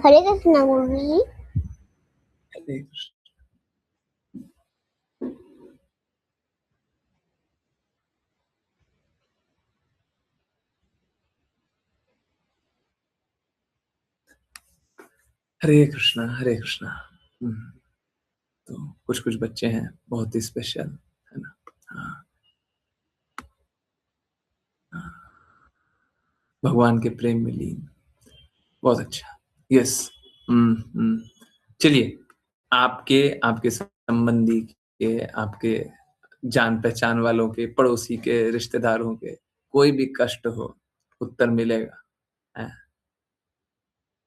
हरे कृष्णा गुरुजी। हरे कृष्ण। हरे कृष्णा हरे कृष्णा। तो कुछ कुछ बच्चे हैं बहुत ही स्पेशल, है ना। हाँ, हाँ, भगवान के प्रेम में लीन, बहुत अच्छा। यस। चलिए, आपके आपके संबंधी के, आपके जान पहचान वालों के, पड़ोसी के, रिश्तेदारों के कोई भी कष्ट हो, उत्तर मिलेगा। है?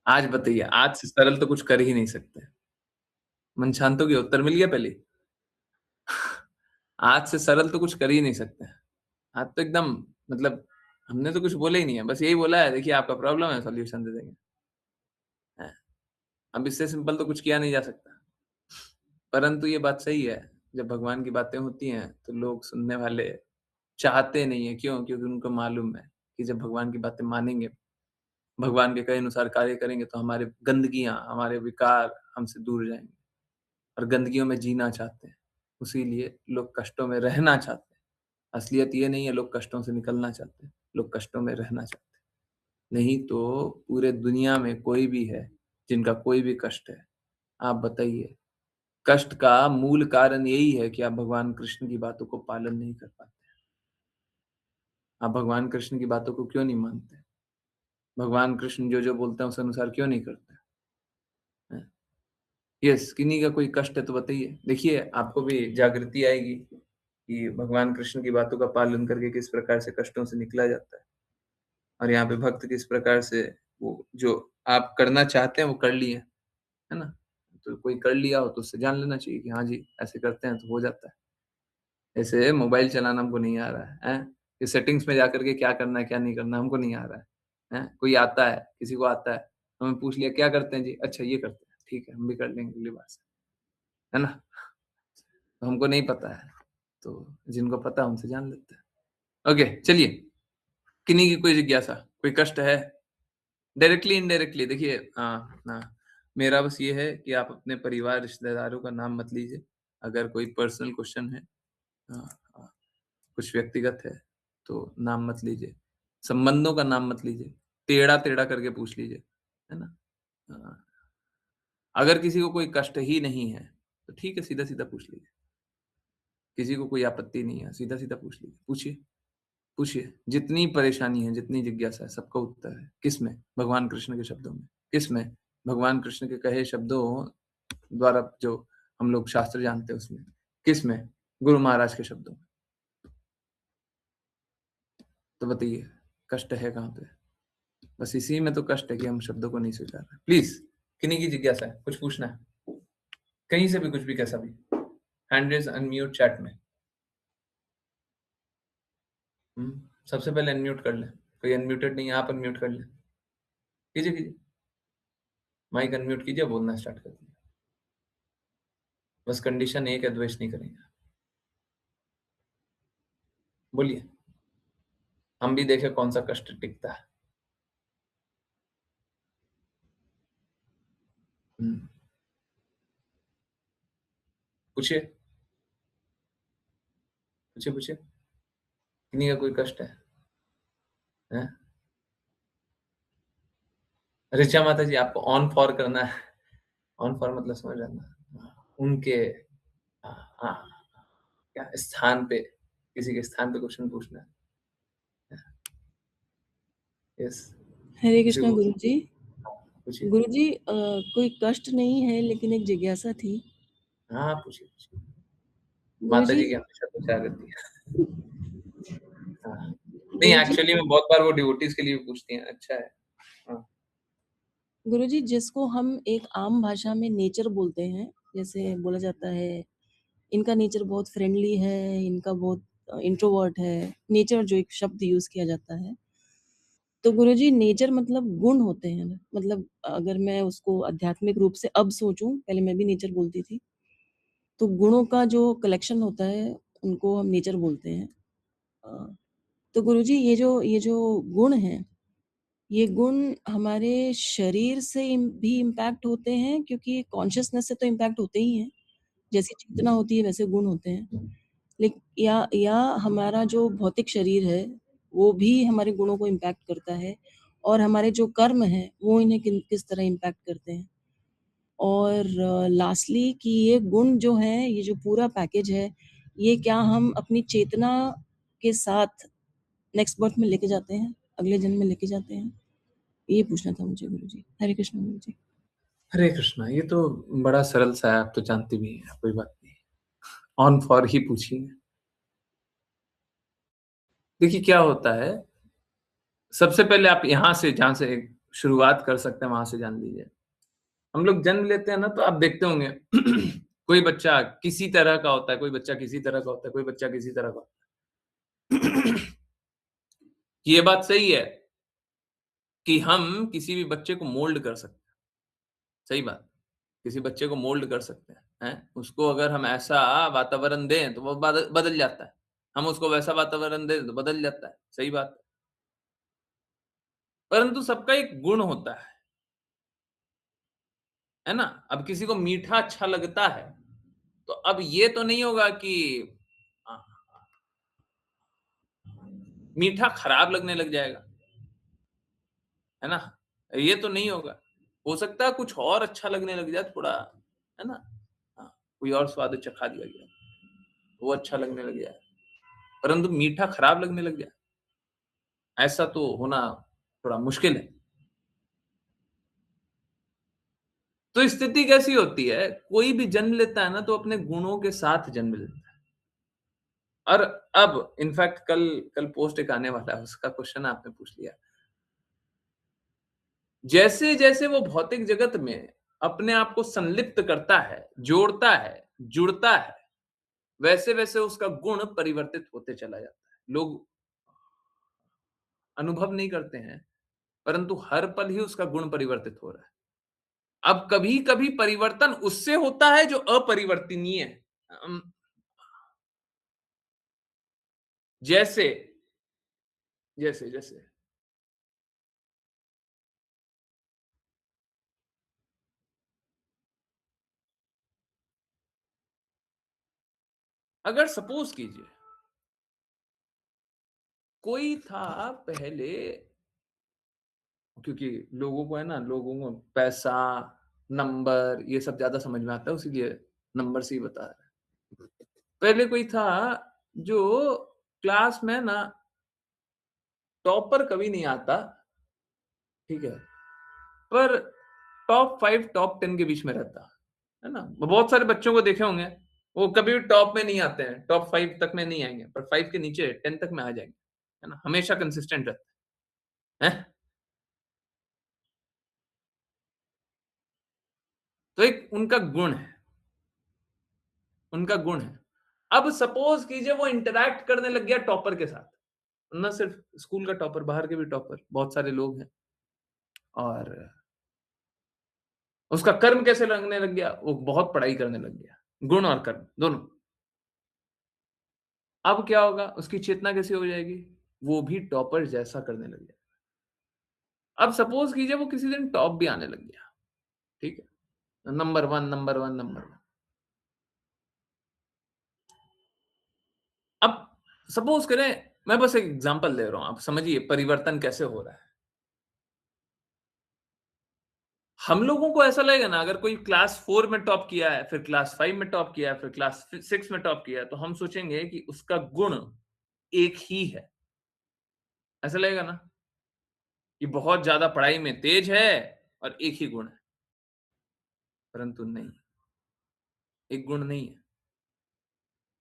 आज बताइए, आज से सरल तो कुछ कर ही नहीं सकते। मन शांत हो गया? उत्तर मिल गया पहले। आज से सरल तो कुछ कर ही नहीं सकते। आज तो एकदम, मतलब हमने तो कुछ बोला ही नहीं है, बस यही बोला है, देखिए आपका प्रॉब्लम है, सॉल्यूशन दे देंगे। हैं? अब इससे सिंपल तो कुछ किया नहीं जा सकता। परंतु ये बात सही है, जब भगवान की बातें होती हैं तो लोग सुनने वाले चाहते नहीं है। क्यों? क्योंकि उनको मालूम है कि जब भगवान की बातें मानेंगे, भगवान के कहे अनुसार कार्य करेंगे, तो हमारे गंदगियां, हमारे विकार हमसे दूर जाएंगे। और गंदगियों में जीना चाहते हैं, उसीलिए लोग कष्टों में रहना चाहते हैं। असलियत ये नहीं है लोग कष्टों से निकलना चाहते हैं, लोग कष्टों में रहना चाहते हैं। नहीं तो पूरे दुनिया में कोई भी है जिनका कोई भी कष्ट है, आप बताइए। कष्ट का मूल कारण यही है कि आप भगवान कृष्ण की बातों को पालन नहीं कर पाते। आप भगवान कृष्ण की बातों को क्यों नहीं मानते? भगवान कृष्ण जो जो बोलते हैं उस अनुसार क्यों नहीं करते हैं? यस, किन्हीं का कोई कष्ट है तो बताइए। देखिए, आपको भी जागृति आएगी कि भगवान कृष्ण की बातों का पालन करके किस प्रकार से कष्टों से निकला जाता है। और यहाँ पे भक्त किस प्रकार से वो जो आप करना चाहते हैं वो कर लिए, है ना। तो कोई कर लिया हो तो उससे जान लेना चाहिए कि हाँ जी, ऐसे करते हैं तो हो जाता है। ऐसे मोबाइल चलाना हमको नहीं आ रहा है, हैं? कि सेटिंग्स में जाकर के क्या करना है क्या नहीं करना हमको नहीं आ रहा है, हैं? कोई आता है, किसी को आता है, हमें पूछ लिया क्या करते हैं जी, अच्छा ये करते हैं, ठीक है हम भी कर लेंगे अगली बार से, है ना। तो हमको नहीं पता है, तो जिनको पता है उनसे जान लेते हैं। ओके, चलिए, किन्हीं की कोई जिज्ञासा, कोई कष्ट है, डायरेक्टली इनडायरेक्टली। देखिए, हाँ, मेरा बस ये है कि आप अपने परिवार रिश्तेदारों का नाम मत लीजिए। अगर कोई पर्सनल क्वेश्चन है, हाँ, हाँ, कुछ व्यक्तिगत है, तो नाम मत लीजिए। संबंधों का नाम मत लीजिए। टेढ़ा टेढ़ा करके पूछ लीजिए, है ना। हाँ, अगर किसी को कोई कष्ट ही नहीं है तो ठीक है, सीधा सीधा पूछ लीजिए। किसी को कोई आपत्ति नहीं है, सीधा सीधा पूछ लीजिए, पूछिए, पूछिए। जितनी परेशानी है, जितनी जिज्ञासा है, सबका उत्तर है। किसमें? भगवान कृष्ण के शब्दों में। किसमें? भगवान कृष्ण के कहे शब्दों द्वारा जो हम लोग शास्त्र जानते हैं उसमें। किसमें? गुरु महाराज के शब्दों में। तो बताइए, कष्ट है कहाँ पे? बस इसी में तो कष्ट है कि हम शब्दों को नहीं स्वीकार रहे। प्लीज, किन्हीं की जिज्ञासा है, कुछ पूछना है, कहीं से भी, कुछ भी, कैसा भी। हैंड रेज, अनम्यूट चैट में। सबसे पहले अनम्यूट कर ले। कोई अनम्यूटेड नहीं है, आप अनम्यूट कर ले। कीजिए कीजिए, माइक अनम्यूट कीजिए, बोलना स्टार्ट कर दीजिए। बस कंडीशन एक है, द्वेष नहीं करेंगे। बोलिए, हम भी देखें कौन सा कष्ट टिकता है। पूछिए, पूछिए, पूछिए, किन्हीं का कोई कष्ट है, हैं? ऋचा माता जी, आपको ऑन फॉर करना है। ऑन फॉर मतलब समझ रहे हैं ना? उनके, हाँ, हाँ, क्या स्थान पे, किसी के स्थान पे क्वेश्चन पूछना है। यस, हरे किसी कृष्णा को गुरुजी। पूछिए। गुरुजी, कोई कष्ट नहीं है लेकिन एक जिज्ञासा थी। हाँ, पूछिए पूछिए। माता गुरुजी, जी की हमेशा पूछा करती है। हाँ, नहीं गुरुजी, एक्चुअली में बहुत बार वो डिवोटीज के लिए भी पूछती हैं। अच्छा है। हाँ, गुरुजी, जिसको हम एक आम भाषा में नेचर बोलते हैं, जैसे बोला जाता है इनका नेचर बहुत फ्रेंडली है, इनका बहुत इंट्रोवर्ट है, नेचर जो एक शब्द यूज किया जाता है, तो गुरुजी नेचर मतलब गुण होते हैं ना? मतलब अगर मैं उसको आध्यात्मिक रूप से अब सोचूं, पहले मैं भी नेचर बोलती थी, तो गुणों का जो कलेक्शन होता है उनको हम नेचर बोलते हैं। अ, तो गुरुजी, ये जो गुण हैं, ये गुण हमारे शरीर से भी इम्पैक्ट होते हैं क्योंकि कॉन्शसनेस से तो इम्पैक्ट होते ही हैं। जैसी चेतना होती है वैसे गुण होते हैं। लेक या हमारा जो भौतिक शरीर है, वो भी हमारे गुणों को इम्पैक्ट करता है और हमारे जो कर्म हैं, वो इन्हें किस तरह इम्पैक्ट करते हैं। और लास्टली कि ये गुण जो हैं, ये जो पूरा पैकेज है, ये क्या हम अपनी चेतना के साथ नेक्स्ट बर्थ में लेके जाते हैं, अगले जन्म में लेके जाते हैं? ये पूछना था मुझे गुरुजी। हरे कृष्ण गुरुजी। हरे कृष्णा, ये तो बड़ा सरल सा है, आप तो जानती भी हैं, कोई बात नहीं। ऑन फॉर ही पूछिए। देखिए क्या होता है, सबसे पहले आप यहाँ से जहाँ से शुरुआत कर सकते हैं, वहाँ से जान लीजिए। हम लोग जन्म लेते हैं ना, तो आप देखते होंगे कोई बच्चा किसी तरह का होता है, कोई बच्चा किसी तरह का होता है, कोई बच्चा किसी तरह का होता है। ये बात सही है कि हम किसी भी बच्चे को मोल्ड कर सकते हैं, सही बात। किसी बच्चे को मोल्ड कर सकते हैं, हैं? उसको अगर हम ऐसा वातावरण दें, तो वो बदल जाता है। हम उसको वैसा वातावरण दें, तो बदल जाता है, सही बात है। परंतु सबका एक गुण होता है ना? अब किसी को मीठा अच्छा लगता है, तो अब ये तो नहीं होगा कि अ, मीठा खराब लगने लग जाएगा, है ना? ये तो नहीं होगा। हो सकता है कुछ और अच्छा लगने लग जाए थोड़ा, है ना? हाँ, कोई और स्वाद चखा दिया गया, वो अच्छा लगने लग जाए, परंतु मीठा खराब लगने लग जाए, ऐसा तो होना थोड़ा मुश्किल है। तो स्थिति कैसी होती है, कोई भी जन्म लेता है ना, तो अपने गुणों के साथ जन्म लेता है। और अब इनफैक्ट कल कल पोस्ट एक आने वाला है, उसका क्वेश्चन आपने पूछ लिया। जैसे-जैसे वो भौतिक जगत में अपने आप को संलिप्त करता है, जोड़ता है, जुड़ता है, वैसे-वैसे उसका गुण परिवर्तित होते चला जाता है। लोग अनुभव नहीं करते हैं, परंतु हर पल ही उसका गुण परिवर्तित हो रहा है। अब कभी-कभी परिवर्तन उससे होता है जो अपरिवर्तनीय है। अम, जैसे जैसे अगर सपोज़ कीजिए, कोई था पहले, क्योंकि लोगों को है ना, लोगों को पैसा, नंबर ये सब ज़्यादा समझ में आता है, इसीलिए नंबर से ही बता रहा है। पहले कोई था जो क्लास में ना टॉपर कभी नहीं आता, ठीक है? पर टॉप 5 टॉप 10 के बीच में रहता, है ना? बहुत सारे बच्चों को देखे होंगे, वो कभी भी टॉप में नहीं आते हैं, टॉप 5 तक में नहीं आएँगे, पर 5 के नीचे 10 तक में आ जाएँगे, है ना? हमेशा कंसिस्टेंट रहते हैं। तो एक उनका गुण है, उनका गुण है। अब सपोज़ कीजिए वो इंटरैक्ट करने लग गया टॉपर के साथ, ना सिर्फ स्कूल का टॉपर, बाहर के भी टॉपर, बहुत सारे लोग हैं, और उसका कर्म कैसे लगने लग गया? वो बहुत पढ़ाई करने लग गया, गुण और कर्म दोनों। अब क्या होगा? उसकी चेतना कैसी हो जाएगी? वो भी टॉपर जैसा करने लग जाएगा। अब सपोज़ कीजिए वो किसी दिन टॉप भी आने लग गया, ठीक है? Number 1 number 1 number 1। अब सपोज़ करें, मैं बस एक एग्ज़ाम्पल दे रहा हूँ, आप समझिए परिवर्तन कैसे हो रहा है। हम लोगों को ऐसा लगेगा ना, अगर कोई क्लास 4 में टॉप किया है, फिर क्लास 5 में टॉप किया है, फिर क्लास 6 में टॉप किया है, तो हम सोचेंगे कि उसका गुण एक ही है। ऐसा लगेगा ना कि बहुत ज़्यादा पढ़ाई में तेज है और एक ही गुण है, परंतु नहीं, एक गुण नहीं है,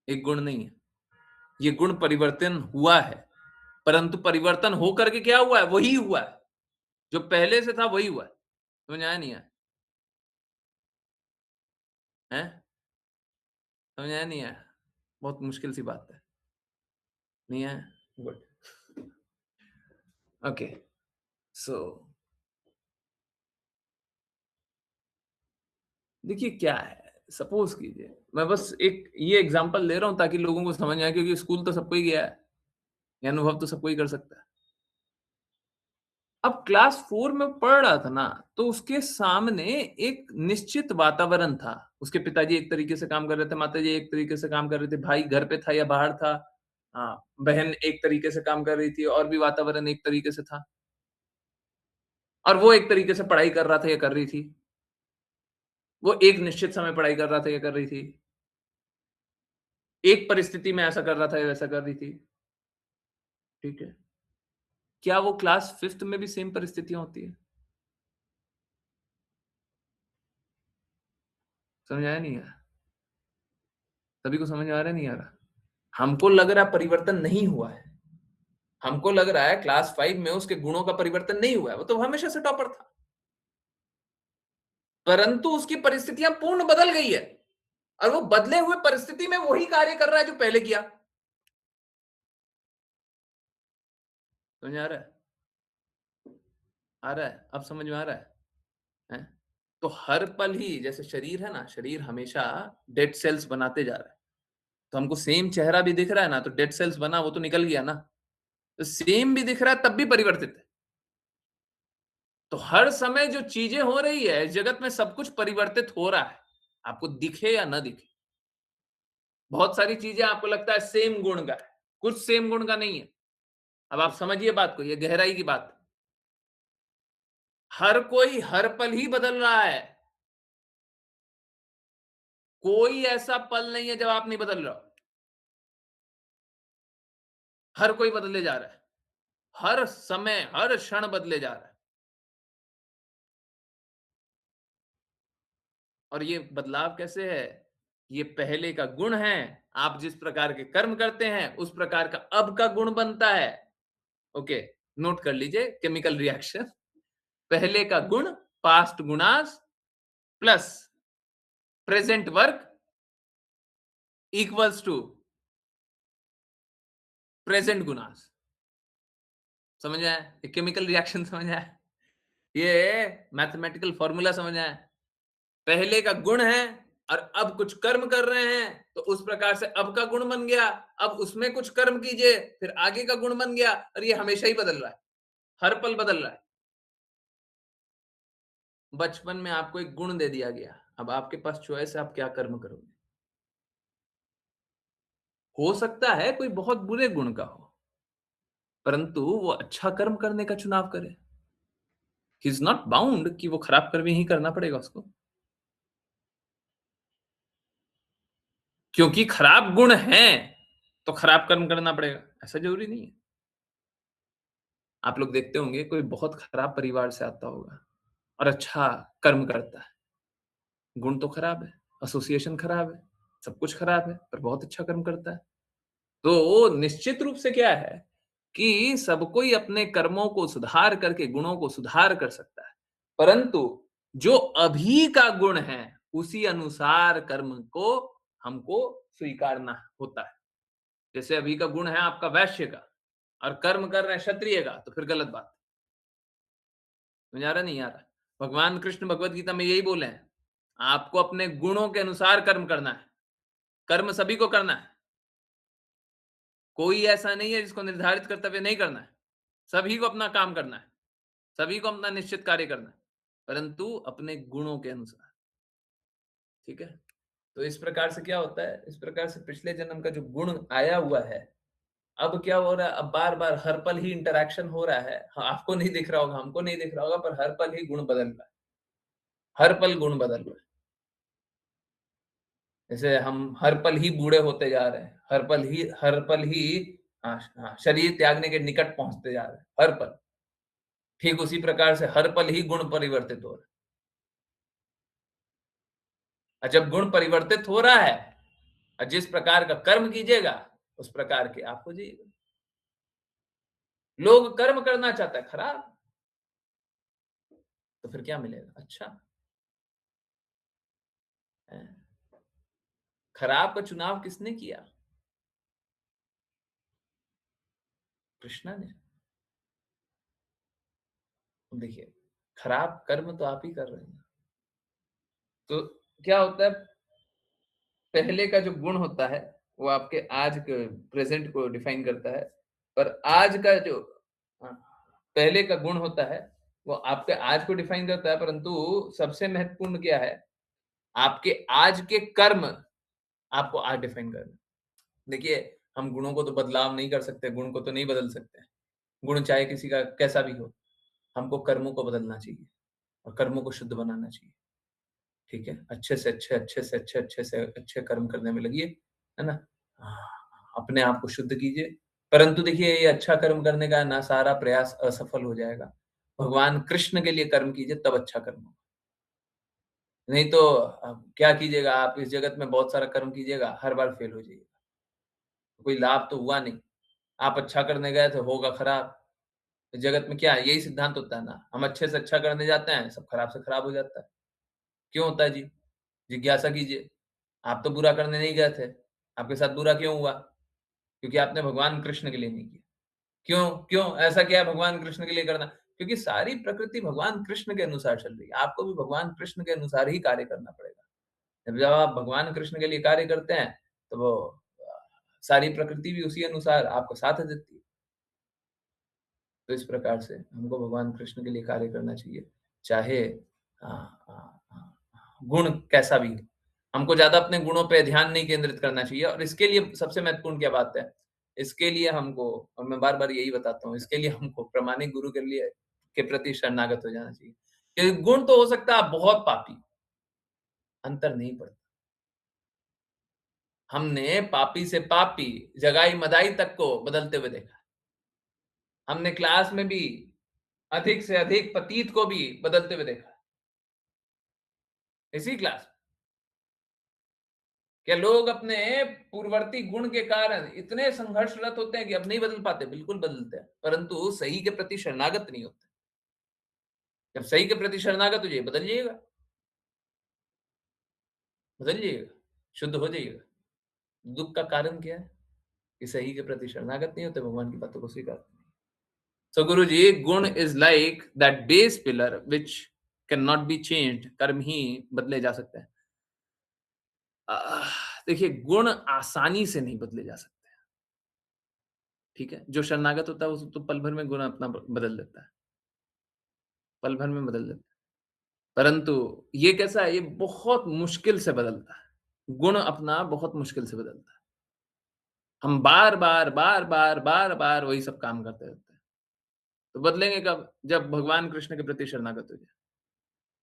एक गुण नहीं है। ये गुण परिवर्तन हुआ है, परंतु परिवर्तन हो करके क्या हुआ है? वही हुआ है, जो पहले से था वही हुआ है। समझ आया नहीं आया? हैं? समझ आया नहीं आया? बहुत मुश्किल सी बात है। नहीं आया? गुड। ओके, सो देखिए क्या है, सपोज़ कीजिए, मैं बस एक ये एग्ज़ाम्पल ले रहा हूँ ताकि लोगों को समझ में आए, क्योंकि स्कूल तो सबको ही गया है, ये अनुभव तो सबको ही कर सकता है। अब क्लास 4 में पढ़ रहा था ना, तो उसके सामने एक निश्चित वातावरण था। उसके पिताजी एक तरीके से काम कर रहे थे, माताजी एक तरीके से काम कर रहे थे, भाई घर पे था या बाहर था। बहन एक तरीके से काम कर रही थी और भी वातावरण एक तरीके से था। और वो एक तरीके से पढ़ाई कर रहा था या कर रही थी। वो एक निश्चित समय पढ़ाई कर रहा था या कर रही थी। एक परिस्थिति में ऐसा कर रहा था या वैसा कर रही थी। ठीक है। क्या वो क्लास 5th में भी सेम परिस्थितियाँ होती है? समझ आया नहीं आया? सभी को समझ में आ रहा है नहीं आ रहा? हमको लग रहा है परिवर्तन नहीं हुआ है। हमको लग रहा है क्लास 5 में उसके गुणों का परिवर्तन नहीं हुआ है। वो तो हमेशा से टॉपर था। परंतु उसकी परिस्थितियां पूर्ण बदल गई है और वो बदले हुए परिस्थिति में वही कार्य कर रहा है जो पहले किया। समझ आ रहा है? आ रहा है? अब समझ में आ रहा है? हैं? तो हर पल ही जैसे शरीर है ना, शरीर हमेशा डेड सेल्स बनाते जा रहा है। तो हमको सेम चेहरा भी दिख रहा है ना, तो डेड सेल्स बना वो तो निकल गया ना। तो सेम भी दिख रहा है तब भी परिवर्तित है। तो हर समय जो चीजें हो रही है, इस जगत में सब कुछ परिवर्तित हो रहा है। आपको दिखे या ना दिखे। बहुत सारी चीजें आपको लगता है सेम गुण का है, कुछ सेम गुण का नहीं है। अब आप समझिए बात को, ये गहराई की बात। हर कोई हर पल ही बदल रहा है। कोई ऐसा पल नहीं है जब आप नहीं बदल रहे हो। हर कोई बदले जा रहा है। हर समय, हर क्षण बदले जा रहा है। और ये बदलाव कैसे है? ये पहले का गुण है। आप जिस प्रकार के कर्म करते हैं, उस प्रकार का अब का गुण बनता है। ओके, नोट कर लीजिए केमिकल रिएक्शन। पहले का गुण पास्ट गुणास plus present work equals to present गुणास। समझ आया? ये केमिकल रिएक्शन समझ आया? ये मैथमेटिकल फॉर्मूला समझ आया? पहले का गुण है और अब कुछ कर्म कर रहे हैं, तो उस प्रकार से अब का गुण बन गया। अब उसमें कुछ कर्म कीजिए, फिर आगे का गुण बन गया, और ये हमेशा ही बदल रहा है। हर पल बदल रहा है। बचपन में आपको एक गुण दे दिया गया, अब आपके पास चॉइस है आप क्या कर्म करोगे। हो सकता है कोई बहुत बुरे गुण का हो, परंतु वो अच्छा कर्म करने का चुनाव करे। ही इज नॉट बाउंड कि वो खराब कर्म ही करना पड़ेगा उसको, क्योंकि खराब गुण है तो खराब कर्म करना पड़ेगा, ऐसा जरूरी नहीं है। आप लोग देखते होंगे कोई बहुत खराब परिवार से आता होगा और अच्छा कर्म करता है। गुण तो खराब है, एसोसिएशन खराब है, सब कुछ खराब है, पर बहुत अच्छा कर्म करता है। तो निश्चित रूप से क्या है कि सब कोई अपने कर्मों को सुधार करके गुणों को सुधार कर सकता है, परंतु जो अभी का गुण है उसी अनुसार कर्म को हमको स्वीकारना होता है। जैसे अभी का गुण है आपका वैश्य का और कर्म कर रहे हैं क्षत्रिय का, तो फिर गलत बात। समझ आ रहा नहीं आ रहा? भगवान कृष्ण भगवत गीता में यही बोले हैं, आपको अपने गुणों के अनुसार कर्म करना है। कर्म सभी को करना है। कोई ऐसा नहीं है जिसको निर्धारित कर्तव्य नहीं करना है। सभी को अपना काम करना है। सभी को अपना निश्चित कार्य करना है, परंतु अपने गुणों के अनुसार। ठीक है? तो इस प्रकार से क्या होता है, इस प्रकार से पिछले जन्म का जो गुण आया हुआ है, अब क्या हो रहा है, अब बार-बार हर पल ही इंटरैक्शन हो रहा है। हाँ, आपको नहीं दिख रहा होगा, हमको नहीं दिख रहा होगा, पर हर पल ही गुण बदल रहा है। हर पल गुण बदल रहा है। जैसे हम हर पल ही बूढ़े होते जा रहे हैं, हर पल ही शरीर त्यागने के निकट पहुंचते जा रहे हैं, हर पल। ठीक उसी प्रकार से हर पल ही गुण परिवर्तित हो रहे हैं। और जब गुण परिवर्तित हो रहा है और जिस प्रकार का कर्म कीजिएगा, उस प्रकार के आप हो जाइएगा। लोग कर्म करना चाहता है खराब, तो फिर क्या मिलेगा? अच्छा है। खराब का चुनाव किसने किया? कृष्णा ने। देखिए, खराब कर्म तो आप ही कर रहे हैं। तो क्या होता है, पहले का जो गुण होता है वो आपके आज के प्रेजेंट को डिफाइन करता है, पर आज का जो हाँ, पहले का गुण होता है, वो आपके आज को डिफाइन करता है, परंतु सबसे महत्वपूर्ण क्या है, आपके आज के कर्म आपको आज डिफाइन करना है। देखिए, हम गुणों को तो बदलाव नहीं कर सकते, गुण को तो नहीं बदल सकते। गुण चाहे किसी का कैसा भी हो, हमको कर्मों को बदलना चाहिए और कर्मों को शुद्ध बनाना चाहिए, ठीक है? अच्छे से अच्छे, अच्छे से अच्छे, अच्छे से अच्छे कर्म करने में लगिए, है ना? अपने आप को शुद्ध कीजिए, परंतु देखिए ये अच्छा कर्म करने का ना सारा प्रयास असफल हो जाएगा। भगवान कृष्ण के लिए कर्म कीजिए तब अच्छा कर्म होगा। नहीं तो क्या कीजिएगा आप इस जगत में बहुत सारा कर्म कीजिएगा, हर बार फेल हो जाइएगा। कोई लाभ तो हुआ नहीं। आप अच्छा करने गए थे, होगा खराब। इस जगत में क्या है, यही सिद्धांत होता है ना, हम अच्छे से अच्छा करने जाते हैं, सब खराब से खराब हो जाता है। क्यों होता है जी? जिज्ञासा कीजिए। आप तो बुरा करने नहीं गए थे, आपके साथ बुरा क्यों हुआ? क्योंकि आपने भगवान कृष्ण के लिए नहीं किया। क्यों? क्यों? ऐसा क्या है भगवान कृष्ण के लिए करना? क्योंकि सारी प्रकृति भगवान कृष्ण के अनुसार चल रही है। आपको भी भगवान कृष्ण के अनुसार ही कार्य करना पड़ेगा। जब आप भगवान कृष्ण के लिए कार्य करते हैं, तो वो सारी प्रकृति भी उसी अनुसार आपको साथ देती है। तो इस प्रकार से हमको भगवान कृष्ण के लिए कार्य करना चाहिए, चाहे अ अ गुण कैसा भी हो। हमको ज़्यादा अपने गुणों पे ध्यान नहीं केंद्रित करना चाहिए और इसके लिए सबसे महत्वपूर्ण क्या बात है, इसके लिए हमको और मैं बार-बार यही बताता हूँ, इसके लिए हमको प्रामाणिक गुरु के प्रति शरणागत हो जाना चाहिए। क्योंकि गुण तो हो सकता है आप बहुत पापी, अंतर नहीं पड़ता। हमने पापी से पापी, जगाई-मदाई तक को बदलते हुए देखा। हमने क्लास में भी अधिक से अधिक पतित को भी बदलते हुए देखा। इसी क्लास में। क्या लोग अपने पूर्ववर्ती गुण के कारण इतने संघर्षरत होते हैं कि अब नहीं बदल पाते? बिल्कुल बदलते हैं, परंतु सही के प्रति शरणागत नहीं होते। जब सही के प्रति शरणागत हो जाइए, बदल जाइएगा, बदल जाइएगा, शुद्ध हो जाइएगा। दुःख का कारण क्या है? कि सही के प्रति शरणागत नहीं होते, भगवान की बातों को स्वीकारते नहीं। सो गुरुजी, गुण is like that base pillar which can not be changed. कर्म ही बदले जा सकते हैं। देखिए गुण आसानी से नहीं बदले जा सकते, ठीक है? जो शरणागत होता है, वो तो पल भर में गुण अपना बदल देता है, पल भर में बदल देता है। परंतु ये कैसा है, ये बहुत मुश्किल से बदलता है। गुण अपना बहुत मुश्किल से बदलता है। हम बार-बार, बार-बार, बार-बार वही सब काम करते रहते हैं। तो बदलेंगे कब? जब भगवान कृष्ण के प्रति शरणागत हो जाए।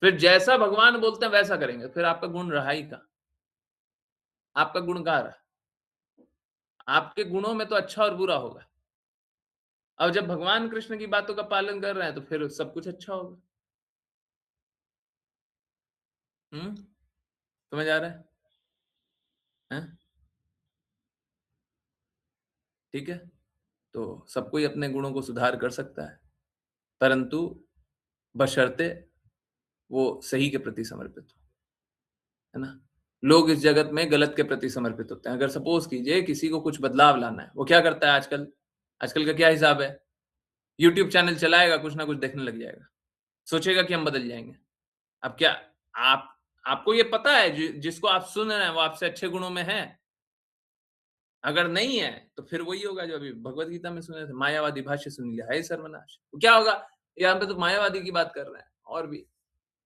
फिर जैसा भगवान बोलते हैं वैसा करेंगे, फिर आपका गुण रहा ही कहाँ? आपका गुण कहाँ रहा? आपके गुणों में तो अच्छा और बुरा होगा। अब जब भगवान कृष्ण की बातों का पालन कर रहे हैं, तो फिर सब कुछ अच्छा होगा। हुँ? समझ आ रहा है? हैं? ठीक है? तो सब कोई अपने गुणों को सुधार कर सकता है, परंतु बशर्ते वो सही के प्रति समर्पित हो, है ना? लोग इस जगत में गलत के प्रति समर्पित होते हैं। अगर सपोज़ कीजिए किसी को कुछ बदलाव लाना है, वो क्या करता है आजकल? आजकल का क्या हिसाब है? यूट्यूब चैनल चलाएगा, कुछ ना कुछ देखने लग जाएगा। सोचेगा कि हम बदल जाएँगे। अब क्या आप आपको ये पता है जिसको आप सुन रहे हैं वो आपसे अच्छे गुणों में है? अगर नहीं है, तो फिर वही होगा जो अभी भगवद गीता में सुने थे, मायावादी भाष्य सुन लिया, है सर्वनाश। तो क्या होगा? यहाँ पे तो मायावादी की बात कर रहे हैं और भी।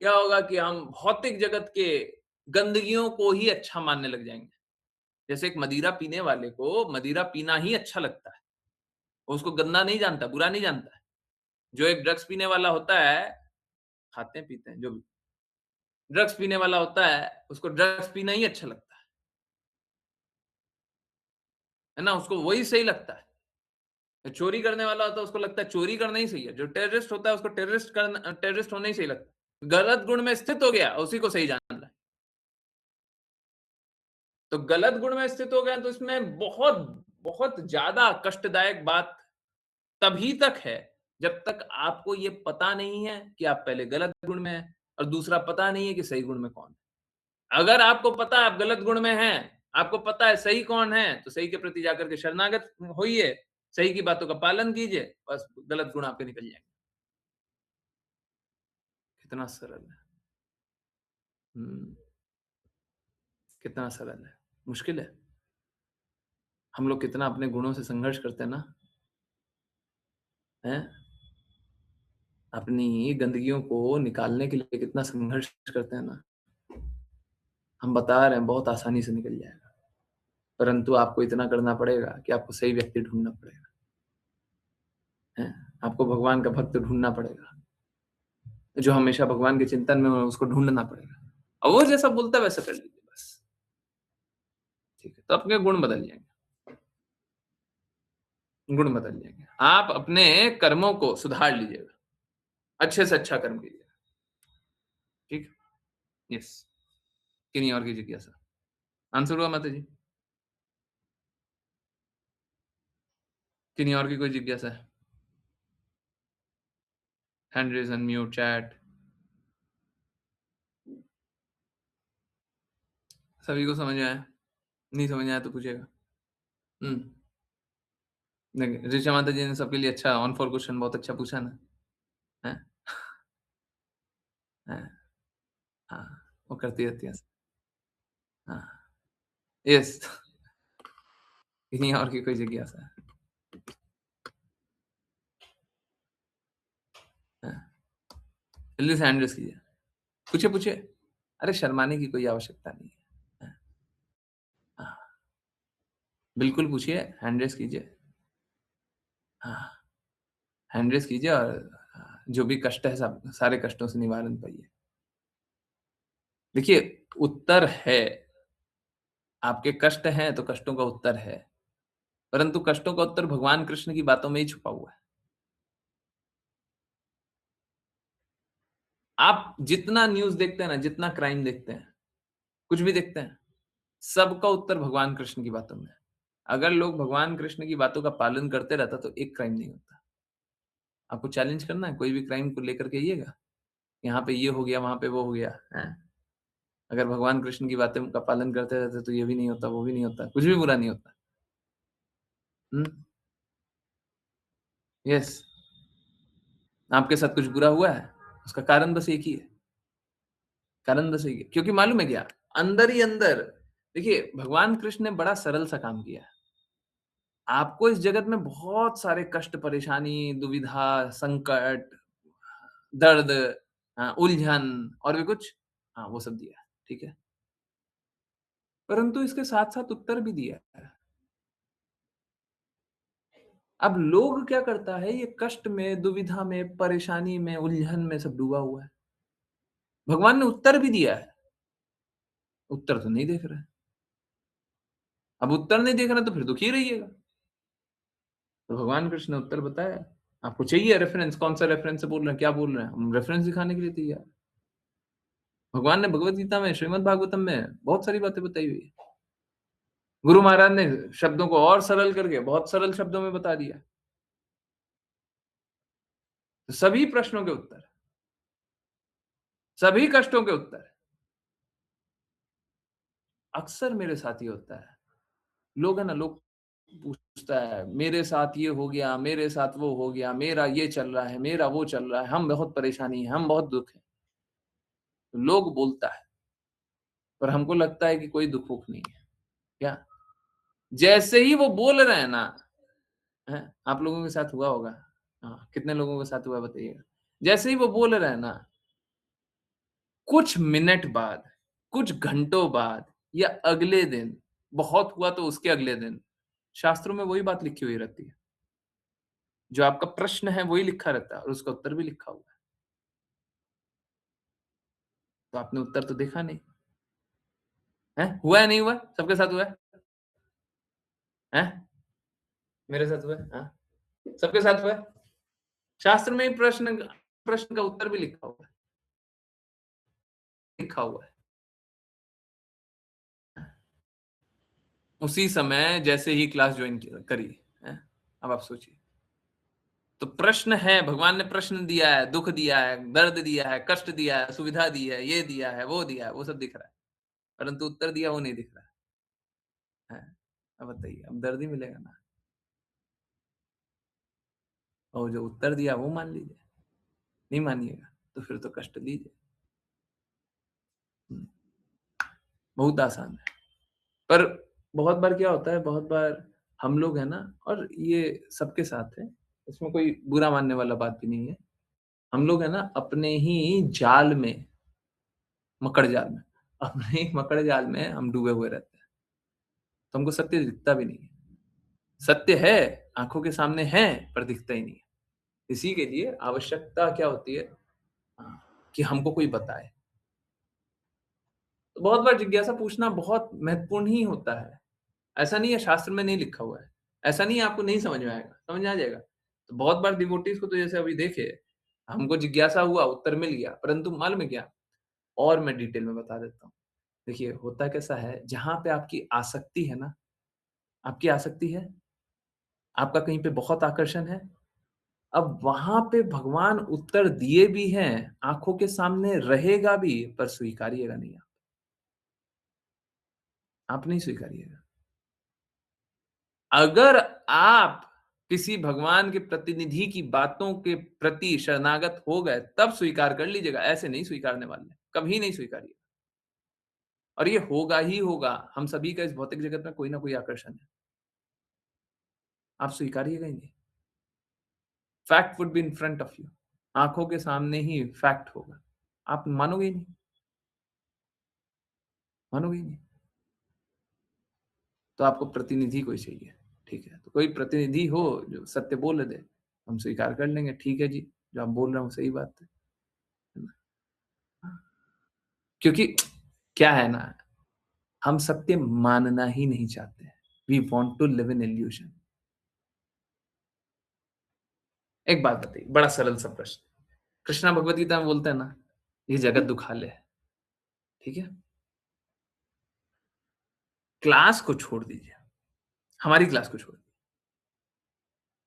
क्या होगा कि हम भौतिक जगत के गंदगियों को ही अच्छा मानने लग जाएँगे। जैसे एक मदिरा पीने वाले को मदिरा पीना ही अच्छा लगता है। वो उसको गंदा नहीं जानता, बुरा नहीं जानता है। जो एक ड्रग्स पीने वाला होता है, खाते हैं, पीते हैं, जो भी। ड्रग्स पीने वाला होता है, उसको ड्रग्स पीना ही अच्छा लगता है ना? उसको वही सही लगता है। जो चोरी करने वाला होता है, उसको लगता है चोरी करना ही सही है। जो टेररिस्ट होता है, उसको टेररिस्ट होना ही सही लगता है। गलत गुण में स्थित हो गया, उसी को सही जान रहा है। तो गलत गुण में स्थित हो गया, तो इसमें बहुत, बहुत ज़्यादा कष्टदायक बात तभी तक है, जब तक आपको ये पता नहीं है कि आप पहले गलत गुण में हैं और दूसरा पता नहीं है कि सही गुण में कौन है। अगर आपको पता है आप गलत गुण में हैं, आपको पता है सही कौन है, तो सही के प्रति जाकर के शरणागत होइए, सही की बातों का पालन कीजिए, बस गलत गुण आपके निकल जाएँगे। कितना सरल है। हुँ, कितना सरल है। मुश्किल है। हम लोग कितना अपने गुणों से संघर्ष करते हैं ना, हैं? अपनी गंदगियों को निकालने के लिए कितना संघर्ष करते हैं ना, हम बता रहे हैं बहुत आसानी से निकल जाएगा। परंतु आपको इतना करना पड़ेगा कि आपको सही व्यक्ति ढूँढना पड़ेगा, हैं? आपको भगवान का भक्त ढूँढना पड़ेगा, जो हमेशा भगवान के चिंतन में हो, उसको ढूँढना पड़ेगा। और वो जैसा बोलता है वैसा कर लीजिए बस, ठीक है? तो अपने गुण बदल जाएँगे, गुण बदल जाएँगे। आप अपने कर्मों को सुधार लीजिएगा, अच्छे से अच्छा कर्म कीजिएगा, ठीक है? यस। किन्हीं और की जिज्ञासा। आंसर हुआ माताजी? किन्हीं और की कोई जिज्ञासा है? Hand raise, unmute, chat. सभी को समझ में आया? नहीं समझ में आया तो पूछिएगा। हुँ। देखिए, ऋचा माता जी ने सबके लिए अच्छा ऑन फॉर क्वेश्चन बहुत अच्छा पूछा ना, हैं? हैं, हाँ, वो करती रहती हैं ऐसे। हाँ, यस। किन्हीं और की कोई जिज्ञासा है? हाँ, जल्दी से हैंड रेज़ कीजिए। पूछिए, पूछिए। अरे शर्माने की कोई आवश्यकता नहीं है। हाँ, हाँ, बिल्कुल पूछिए, हैंड रेज़ कीजिए। हाँ, हैंड रेज़ कीजिए और जो भी कष्ट है सब सारे कष्टों से निवारण पाइए। देखिए, उत्तर है, आपके कष्ट हैं तो कष्टों का उत्तर है, परंतु कष्टों का उत्तर भगवान कृष्ण की बातों में ही छुपा हुआ है। आप जितना न्यूज़ देखते हैं ना, जितना क्राइम देखते हैं, कुछ भी देखते हैं, सबका उत्तर भगवान कृष्ण की बातों में है। अगर लोग भगवान कृष्ण की बातों का पालन करते रहता तो एक क्राइम नहीं होता। आपको चैलेंज करना है, कोई भी क्राइम को लेकर के आइएगा, यहाँ पे ये हो गया, वहाँ पे वो हो गया, हैं? अगर भगवान कृष्ण की बातें का पालन करते रहते तो ये भी नहीं होता, वो भी नहीं होता, कुछ भी बुरा नहीं होता। हुँ, यस। आपके साथ कुछ बुरा हुआ है, उसका कारण बस एक ही है, कारण बस एक है, क्योंकि मालूम है क्या? अंदर ही अंदर देखिए, भगवान कृष्ण ने बड़ा सरल सा काम किया है। आपको इस जगत में बहुत सारे कष्ट, परेशानी, दुविधा, संकट, दर्द, उलझन और भी कुछ वो सब दिया है, ठीक है? परंतु इसके साथ-साथ उत्तर भी दिया है। अब लोग क्या करता है, ये कष्ट में, दुविधा में, परेशानी में, उलझन में सब डूबा हुआ है। भगवान ने उत्तर भी दिया है, उत्तर तो नहीं देख रहा है। अब उत्तर नहीं देख रहा है तो फिर दुखी रहिएगा। तो भगवान कृष्ण ने उत्तर बताया। आपको चाहिए रेफरेंस, कौन-सा रेफरेंस से बोल रहे हैं, क्या बोल रहे हैं? हम रेफरेंस दिखाने के लिए तैयार हैं। भगवान ने भगवद गीता में, श्रीमद् भागवतम में बहुत सारी बातें बताई हुई है। गुरु महाराज ने शब्दों को और सरल करके बहुत सरल शब्दों में बता दिया। तो सभी प्रश्नों के उत्तर, सभी कष्टों के उत्तर अक्सर मेरे साथ ही होता है। लोग है ना, लोग पूछता है, मेरे साथ ये हो गया, मेरे साथ वो हो गया, मेरा ये चल रहा है, मेरा वो चल रहा है, हम बहुत परेशानी है, हम बहुत दुःख है। तो लोग बोलता है, पर हमको लगता है कि कोई दुःख-वुख नहीं है। क्या? जैसे ही वो बोल रहे हैं ना, हैं? आप लोगों के साथ हुआ होगा। हाँ, कितने लोगों के साथ हुआ है बताइएगा? जैसे ही वो बोल रहे हैं ना, कुछ मिनट बाद, कुछ घंटों बाद या अगले दिन, बहुत हुआ तो उसके अगले दिन, शास्त्रों में वही बात लिखी हुई रहती है। जो आपका प्रश्न है वही लिखा रहता है और उसका उत्तर भी लिखा हुआ है। तो आपने उत्तर तो देखा नहीं, हैं? हुआ है नहीं हुआ? सबके साथ हुआ है? हैं? मेरे साथ हुआ है? हाँ, सबके साथ हुआ है? शास्त्र में ही प्रश्न का उत्तर भी लिखा हुआ है, लिखा हुआ है। उसी समय जैसे ही क्लास जॉइन करी, हैं? अब आप सोचिए। तो प्रश्न है, भगवान ने प्रश्न दिया है, दुःख दिया है, दर्द दिया है, कष्ट दिया है, सुविधा दी है, ये दिया है, वो सब दिख रहा है। परंतु उत्तर दिया वो नहीं दिख रहा है। अब बताइए, अब दर्द ही मिलेगा ना। और जो उत्तर दिया वो मान लीजिए, नहीं मानिएगा तो फिर तो कष्ट लीजिए। हुँ, बहुत आसान है। पर बहुत बार क्या होता है, बहुत बार हम लोग है ना, और ये सबके साथ है, इसमें कोई बुरा मानने वाला बात भी नहीं है। हम लोग है ना अपने ही जाल में, मकड़ जाल में, अपने ही मकड़ जाल में हम डूबे हुए रहते हैं। तो हमको सत्य दिखता भी नहीं है। सत्य है, आँखों के सामने है, पर दिखता ही नहीं है। इसी के लिए आवश्यकता क्या होती है? कि हमको कोई बताए। तो बहुत बार जिज्ञासा पूछना बहुत महत्वपूर्ण ही होता है। ऐसा नहीं है शास्त्र में नहीं लिखा हुआ है। ऐसा नहीं है आपको नहीं समझ में आएगा, समझ में आ जाएगा। तो बहुत बार डिवोटीज़ को तो जैसे अभी देखिए, हमको जिज्ञासा हुआ, उत्तर मिल गया, परंतु मालूम है क्या? और मैं डिटेल में बता देता हूँ। देखिए, होता कैसा है, जहाँ पे आपकी आसक्ति है ना, आपकी आसक्ति है, आपका कहीं पे बहुत आकर्षण है, अब वहाँ पे भगवान उत्तर दिए भी हैं, आँखों के सामने रहेगा भी, पर स्वीकारिएगा नहीं आप। आप नहीं स्वीकारिएगा। अगर आप किसी भगवान के प्रतिनिधि की बातों के प्रति शरणागत हो गए, तब स्वीकार कर लीजिएगा, ऐसे नहीं स्वीकारने वाले, कभी नहीं स्वीकारिए। और ये होगा ही होगा, हम सभी का इस भौतिक जगत में कोई ना कोई आकर्षण है। आप स्वीकारिएगा ही नहीं। Fact would be in front of you. आँखों के सामने ही फैक्ट होगा। आप मानोगे ही नहीं, मानोगे ही नहीं। तो आपको प्रतिनिधि कोई चाहिए, ठीक है? तो कोई प्रतिनिधि हो जो सत्य बोल दे, हम स्वीकार कर लेंगे, ठीक है जी, जो आप बोल रहे हो सही बात है ना? हाँ, क्योंकि क्या है ना, हम सत्य मानना ही नहीं चाहते हैं। We want to live in illusion. एक बात बताइए, बड़ा सरल सा प्रश्न। कृष्णा भगवत गीता में बोलते हैं ना, ये जगत दुखालय है, ठीक है? क्लास को छोड़ दीजिए, हमारी क्लास को छोड़ दीजिए।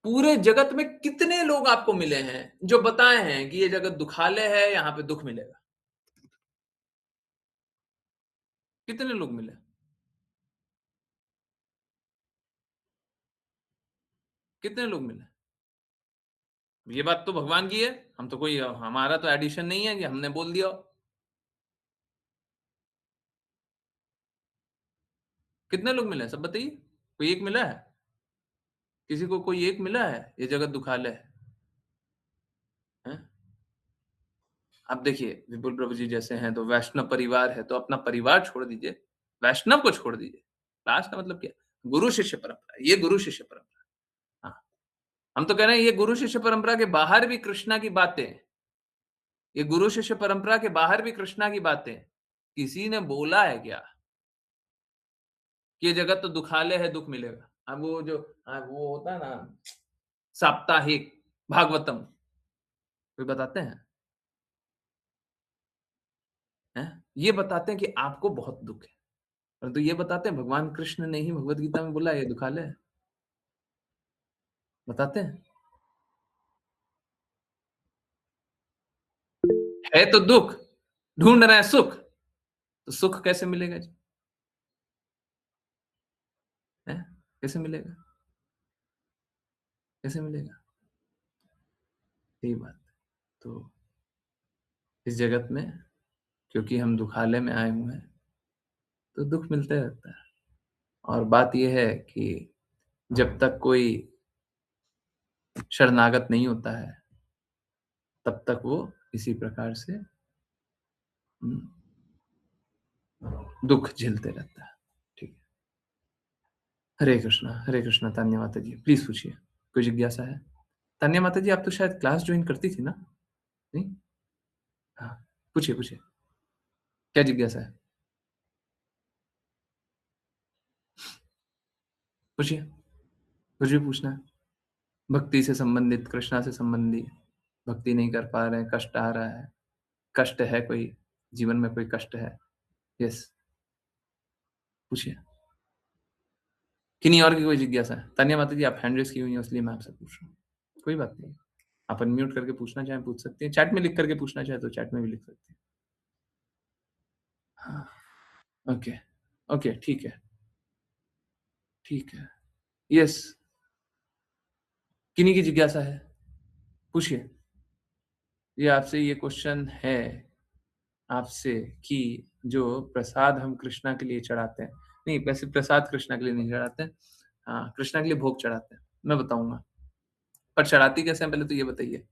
पूरे जगत में कितने लोग आपको मिले हैं जो बताए हैं कि ये जगत दुखालय है, यहाँ पे दुख मिलेगा? कितने लोग मिले? कितने लोग मिले? ये बात तो भगवान की है, हम तो कोई हमारा तो एडिशन नहीं है कि हमने बोल दिया हो। कितने लोग मिले हैं सब बताइए? कोई एक मिला है? किसी को कोई एक मिला है ये जगत दुखालय है? हैं? अब देखिए विपुल प्रभु जी जैसे हैं तो वैष्णव परिवार है तो अपना परिवार छोड़ दीजिए, वैष्णव को छोड़ दीजिए। लास्ट का मतलब क्या? गुरु शिष्य परंपरा, ये गुरु शिष्य परंपरा। हाँ, हम तो कह रहे हैं ये गुरु शिष्य परंपरा के बाहर भी कृष्णा की बातें, ये गुरु शिष्य परंपरा के बाहर भी कृष्णा की बातें किसी ने बोला है क्या कि ये जगत तो दुखालय है, दुख मिलेगा? अब वो जो वो होता है ना साप्ताहिक भागवतम, कोई बताते हैं? हैं? ये बताते हैं कि आपको बहुत दुःख है। परंतु ये बताते हैं भगवान कृष्ण ने ही भगवत गीता में बोला है ये दुखालय है। बताते हैं। है तो दुःख, ढूँढ रहे हैं सुख, तो सुख कैसे मिलेगा जी? हैं? कैसे मिलेगा? कैसे मिलेगा? यही बात है। तो इस जगत में क्योंकि हम दुखालय में आए हुए हैं, तो दुःख मिलता रहता है। और बात ये है कि जब तक कोई शरणागत नहीं होता है, तब तक वो इसी प्रकार से हुँ, दुःख झेलते रहता है। ठीक है। हरे कृष्णा तान्या माता जी। प्लीज़ पूछिए, कोई जिज्ञासा है? तान्या माता जी आप तो शायद क्लास जॉइन करती थी ना? नहीं? हाँ, पूछिए, पूछिए। क्या जिज्ञासा है? पूछिए, कुछ भी पूछना है। भक्ति से संबंधित, कृष्णा से संबंधित, भक्ति नहीं कर पा रहे हैं, कष्ट आ रहा है, कष्ट है कोई, जीवन में कोई कष्ट है? यस, पूछिए। किन्हीं और की कोई जिज्ञासा है? तान्या माता जी आप हैंड रेज़ की हुई हैं इसलिए मैं आपसे पूछ रहा हूँ। कोई बात नहीं। आप अनम्यूट करके पूछना चाहें पूछ सकती हैं, चैट में लिख करके पूछना चाहें तो चैट में भी लिख सकती हैं। हाँ, ओके, ओके, ठीक है, ठीक है। यस, किन्हीं की जिज्ञासा है? पूछिए। ये आपसे ये क्वेश्चन है आपसे कि जो प्रसाद हम कृष्णा के लिए चढ़ाते हैं, नहीं वैसे प्रसाद कृष्णा के लिए नहीं चढ़ाते हैं, हाँ, कृष्णा के लिए भोग चढ़ाते हैं। मैं बताऊँगा, पर चढ़ाती कैसे हैं पहले तो ये बताइए?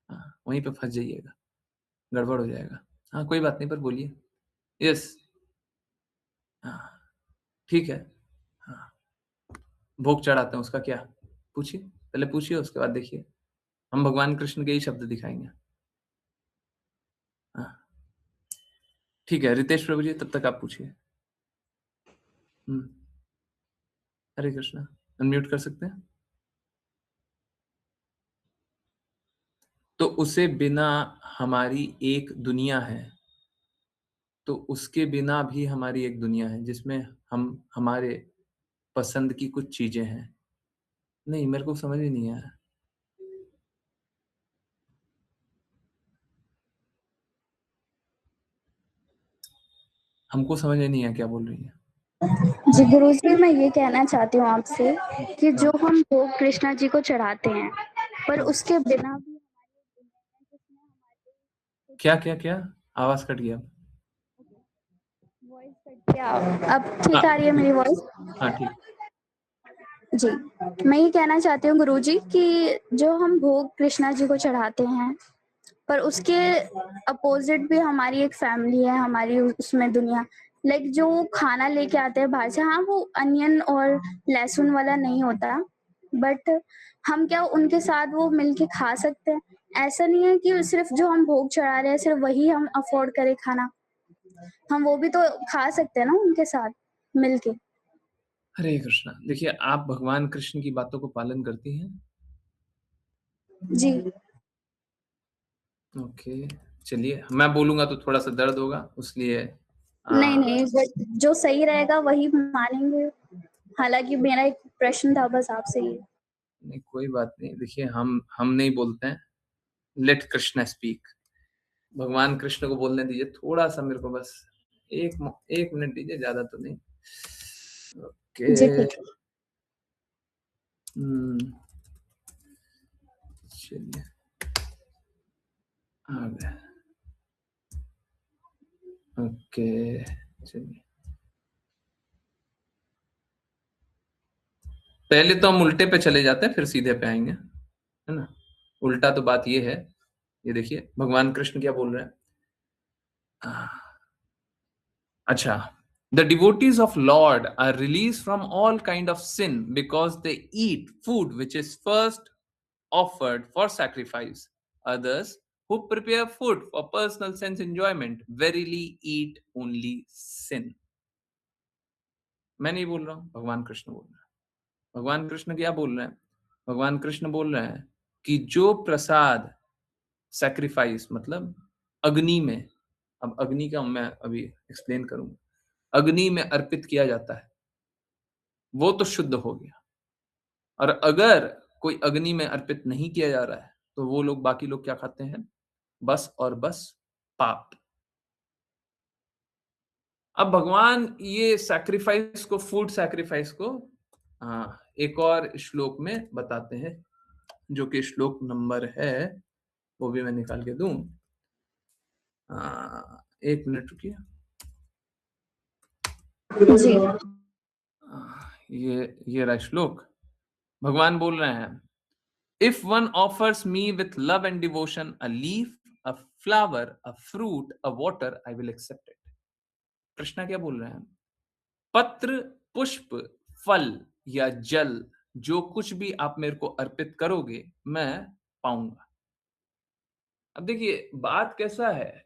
हाँ, वहीं पे फँस जाइएगा, गड़बड़ हो जाएगा। हाँ, कोई बात नहीं पर बोलिए। यस, हाँ, ठीक है। हाँ, भोग चढ़ाते हैं उसका क्या? पूछिए, पहले पूछिए उसके बाद देखिए। हम भगवान कृष्ण के ही शब्द दिखाएँगे। हाँ, ठीक है, रितेश प्रभु जी तब तक आप पूछिए। हुँ, हरे कृष्णा, अनम्यूट कर सकते हैं? तो उसे बिना हमारी एक दुनिया है, तो उसके बिना भी हमारी एक दुनिया है जिसमें हम हमारे पसंद की कुछ चीज़ें हैं। नहीं, मेरे को समझ ही नहीं आया। हमको समझ में नहीं आया क्या बोल रही हैं। जी गुरुजी, मैं ये कहना चाहती हूँ आपसे कि जो हाँ, हम भोग कृष्णा जी को चढ़ाते हैं, पर हाँ। उसके बिना भी क्या? आवाज़ कट गया। वॉइस कट गया। अब ठीक आ हाँ, रही है मेरी वॉइस? हाँ, ठीक। जी, मैं ये कहना चाहती हूँ गुरुजी कि जो हम भोग कृष्णा जी को चढ़ाते हैं, पर उसके अपोजिट भी हमारी एक फैमिली है, हमारी उसमें दुनिया। लाइक जो वो खाना लेके आते हैं बाहर से, हाँ वो अनियन और लहसुन वाला नहीं होता, बट हम क्या उनके साथ वो मिलके खा सकते हैं? ऐसा नहीं है कि सिर्फ जो हम भोग चढ़ा रहे हैं सिर्फ वही हम अफोर्ड करें खाना, हम वो भी तो खा सकते हैं ना उनके साथ मिलके। हरे कृष्णा। देखिए, आप भगवान कृष्ण की बातों को पालन करती हैं? जी। ओके, चलिए, मैं बोलूँगा तो थोड़ा-सा दर्द होगा, इसलिए नहीं नहीं, बट जो सही रहेगा वही मानेंगे। हालांकि मेरा एक प्रश्न था बस आपसे ये। नहीं, कोई बात नहीं। देखिए, हम नहीं बोलते हैं, लेट कृष्णा स्पीक। भगवान कृष्ण को बोलने दीजिए, थोड़ा-सा मेरे को बस 1 मिनट दीजिए, ज़्यादा तो नहीं। ओके। जी ठीक है। हुँ, चलिए, आ गए। ओके, चलिए। पहले तो हम उल्टे पे चले जाते हैं, फिर सीधे पे आएँगे, है ना? उल्टा तो बात ये है, ये देखिए भगवान कृष्ण क्या बोल रहे हैं। अच्छा, the devotees of Lord are released from all kind of sin because they eat food which is first offered for sacrifice. Others who prepare food for personal sense enjoyment verily eat only sin. मैं नहीं बोल रहा हूँ, भगवान कृष्ण बोल रहे हैं। भगवान कृष्ण क्या बोल रहे हैं? भगवान कृष्ण बोल रहे हैं कि जो प्रसाद सैक्रिफाइस मतलब अग्नि में, अब अग्नि का मैं अभी एक्सप्लेन करूंगा, अग्नि में अर्पित किया जाता है, वो तो शुद्ध हो गया। और अगर कोई अग्नि में अर्पित नहीं किया जा रहा है, तो वो लोग बाकी लोग क्या खाते हैं? बस और बस पाप। अब भगवान ये सैक्रिफाइस को, फूड सैक्रिफाइस को एक और श्लोक में बताते हैं, जो कि श्लोक नंबर है, वो भी मैं निकाल के दूं। 1 मिनट रुकिए। जी। ये रहा श्लोक। भगवान बोल रहे हैं, if one offers me with love and devotion a leaf, a flower, a fruit, a water, I will accept it. Krishna क्या बोल रहे हैं? पत्र, पुष्प, फल या जल, जो कुछ भी आप मेरे को अर्पित करोगे, मैं पाऊंगा। अब देखिए बात कैसा है,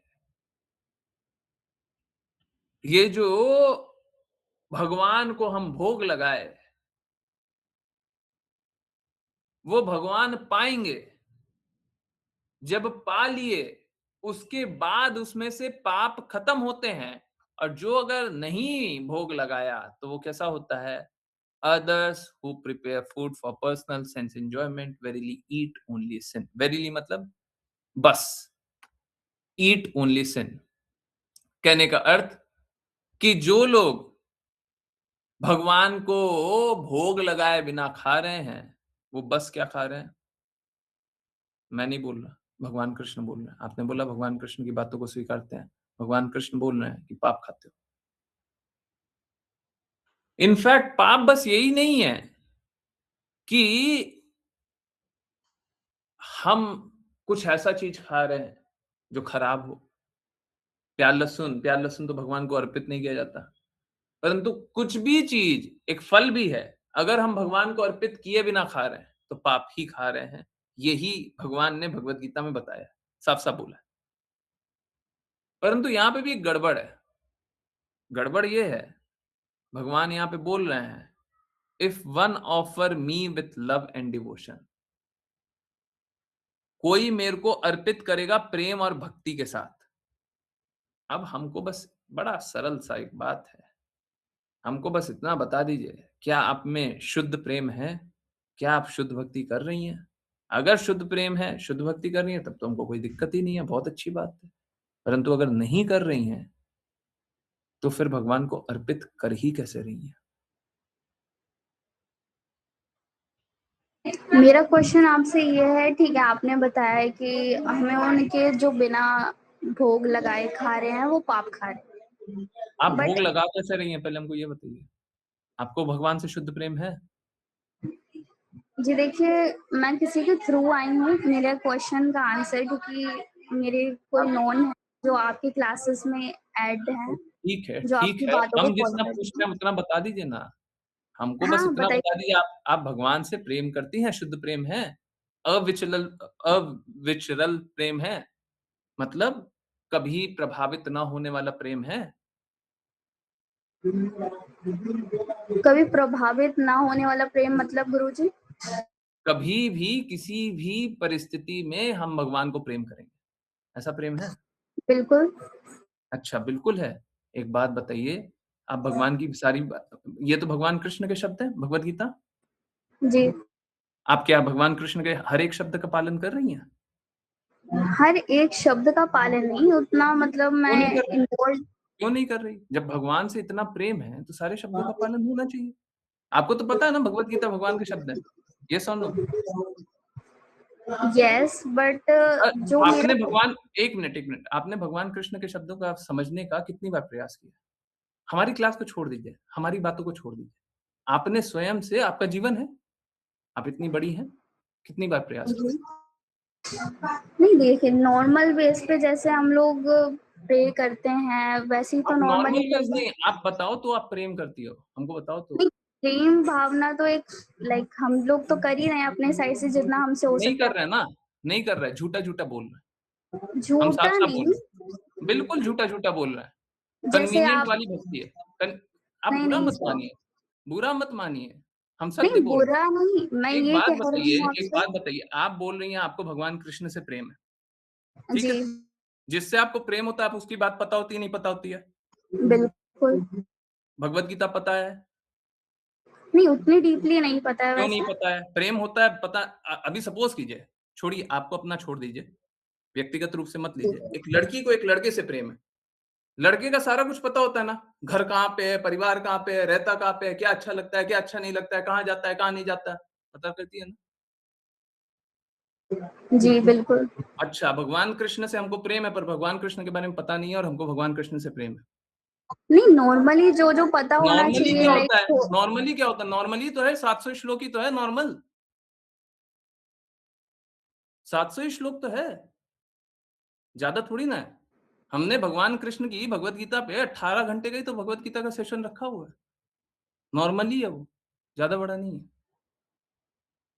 ये जो भगवान को हम भोग लगाए, वो भगवान पाएंगे। जब पा लिए, उसके बाद उसमें से पाप खत्म होते हैं। और जो अगर नहीं भोग लगाया, तो वो कैसा होता है? Others who prepare food for personal sense enjoyment verily eat only sin. Verily मतलब बस, ईट ओनली सिन। कहने का अर्थ कि जो लोग भगवान को भोग लगाए बिना खा रहे हैं, वो बस क्या खा रहे हैं? मैं नहीं बोल रहा, भगवान कृष्ण बोल रहे हैं। आपने बोला भगवान कृष्ण की बातों को स्वीकारते हैं, भगवान कृष्ण बोल रहे हैं कि पाप खाते हो। इनफैक्ट पाप बस यही नहीं है कि हम कुछ ऐसा चीज खा रहे हैं जो खराब हो। प्याज लहसुन तो भगवान को अर्पित नहीं किया जाता। परंतु कुछ भी चीज, एक फल भी है, अगर हम भगवान को अर्पित किए बिना खा रहे हैं तो पाप ही खा रहे हैं। यही भगवान ने भगवत गीता में बताया, साफ साफ बोला है। परंतु यहाँ पे भी एक गड़बड़ है। गड़बड़ ये है, भगवान यहाँ पे बोल रहे हैं, if one offer me with love and devotion, कोई मेरे को अर्पित करेगा प्रेम और भक्ति के साथ। अब हमको बस बड़ा सरल सा एक बात है, हमको बस इतना बता दीजिए, क्या आप में शुद्ध प्रेम है? क्या आप शुद्ध भक्ति कर रही हैं? अगर शुद्ध प्रेम है, शुद्ध भक्ति कर रही हैं, तब तो हमको कोई दिक्कत ही नहीं है, बहुत अच्छी बात है। परंतु अगर नहीं कर रही हैं, तो फिर भगवान को अर्पित कर ही कैसे रही हैं? मेरा क्वेश्चन आपसे ये है, ठीक है आपने बताया कि हमें उनके जो बिना भोग लगाए खा रहे हैं वो पाप खा रहे हैं, आप बट भोग लगा कैसे रही हैं? पहले हमको ये बताइए। आपको भगवान से शुद्ध प्रेम है? जी देखिए, मैं किसी के थ्रू आई हूँ मेरे क्वेश्चन का आंसर, क्योंकि मेरे कोई नॉन है जो आपकी क्लासेस में ऐड हैं, ठीक है, जो ठीक आपकी है। बातों को हम फॉलो जितना करते पूछ हैं। रहे हैं उतना बता दीजिए ना। हमको बस हाँ इतना बताइए। बता दीजिए, आप भगवान से प्रेम करती हैं, शुद्ध प्रेम है? अविचलल अविचरल प्रेम है? मतलब कभी प्रभावित ना होने वाला प्रेम है? कभी प्रभावित ना होने वाला प्रेम मतलब गुरुजी? कभी भी किसी भी परिस्थिति में हम भगवान को प्रेम करेंगे, ऐसा प्रेम है? बिल्कुल। अच्छा, बिल्कुल है। एक बात बताइए, आप भगवान की सारी ये तो भगवान कृष्ण के शब्द हैं, भगवत गीता। जी। आप क्या भगवान कृष्ण के हर एक शब्द का पालन कर रही हैं? हर एक शब्द का पालन नहीं, उतना मतलब क्यों नहीं मैं कर रही? इन्वॉल्व। क्यों नहीं कर रही? जब भगवान से इतना प्रेम है, तो सारे शब्दों का पालन होना चाहिए। आपको तो पता है ना भगवत गीता भगवान के शब्द हैं। येस और नो? यस, बट जो मेरा आपने भगवान 1 मिनट, आपने भगवान कृष्ण के शब्दों का समझने का कितनी बार प्रयास किया? हमारी क्लास को छोड़ दीजिए, हमारी बातों को छोड़ दीजिए। आपने स्वयं से, आपका जीवन है, आप इतनी बड़ी हैं, कितनी बार प्रयास किया? नहीं देखिए, नॉर्मल बेस पे जैसे हम लोग प्रे करते हैं वैसे ही तो आप नॉर्मली नॉर्मल बेस चलता है। नहीं, आप बताओ तो आप प्रेम करती हो, हमको बताओ तो। नहीं, प्रेम भावना तो एक लाइक हम लोग तो कर ही रहे हैं अपने साइड से जितना हमसे हो नहीं सकता कर रहे हैं ना, नहीं कर रहे हैं, झूठा-झूठा बोल रहे हैं। है। हम झूठा साफ-साफ बोल नहीं, रहे हैं। बिल्कुल झूठा-झूठा बोल रहे हैं। जैसे कन्वीनिएंट आप। वाली भक्ति है। कन आप नहीं बुरा नहीं मत सर, मानिए, बुरा मत मानिए। हम नहीं सत्य बोल रहे बुरा नहीं, मैं हैं। ये कह रही हूँ एक आपसे। बात बताइए, आप बोल रही हैं आपको भगवान कृष्ण से प्रेम है, ठीक जी है? जिससे आपको प्रेम होता है, आप उसकी बात पता होती है, नहीं पता होती है? बिल्कुल। भगवत गीता पता है? नहीं उतनी डीपली नहीं पता है क्यों नहीं वैसे। पता है? प्रेम होता है पता। अभी सपोज़ कीजिए, छोड़िए आपको अपना छोड़ दीजिए, व्यक्तिगत रूप से मत लीजिए। एक लड़की को एक लड़के से प्रेम है। लड़के का सारा कुछ पता होता है ना, घर कहाँ पे है, परिवार कहाँ पे है, रहता कहाँ पे है, क्या अच्छा लगता है, क्या अच्छा नहीं लगता है, कहाँ जाता है, कहाँ नहीं जाता है, पता करती है ना? जी बिल्कुल। अच्छा, भगवान कृष्ण से हमको प्रेम है, पर भगवान कृष्ण के बारे में पता नहीं है और हमको भगवान कृष्ण से प्रेम है। नहीं नॉर्मली जो जो पता होना नॉर्मली चाहिए क्या होता है? लाइक। नॉर्मली क्या होता है? नॉर्मली तो है 700 श्लोक ही तो है नॉर्मल। 700 ही श्लोक तो है, ज़्यादा थोड़ी ना है। हमने भगवान कृष्ण की भगवत गीता पे 18 घंटे का ही तो भगवत गीता का सेशन रखा हुआ है। नॉर्मली है वो, ज़्यादा बड़ा नहीं है।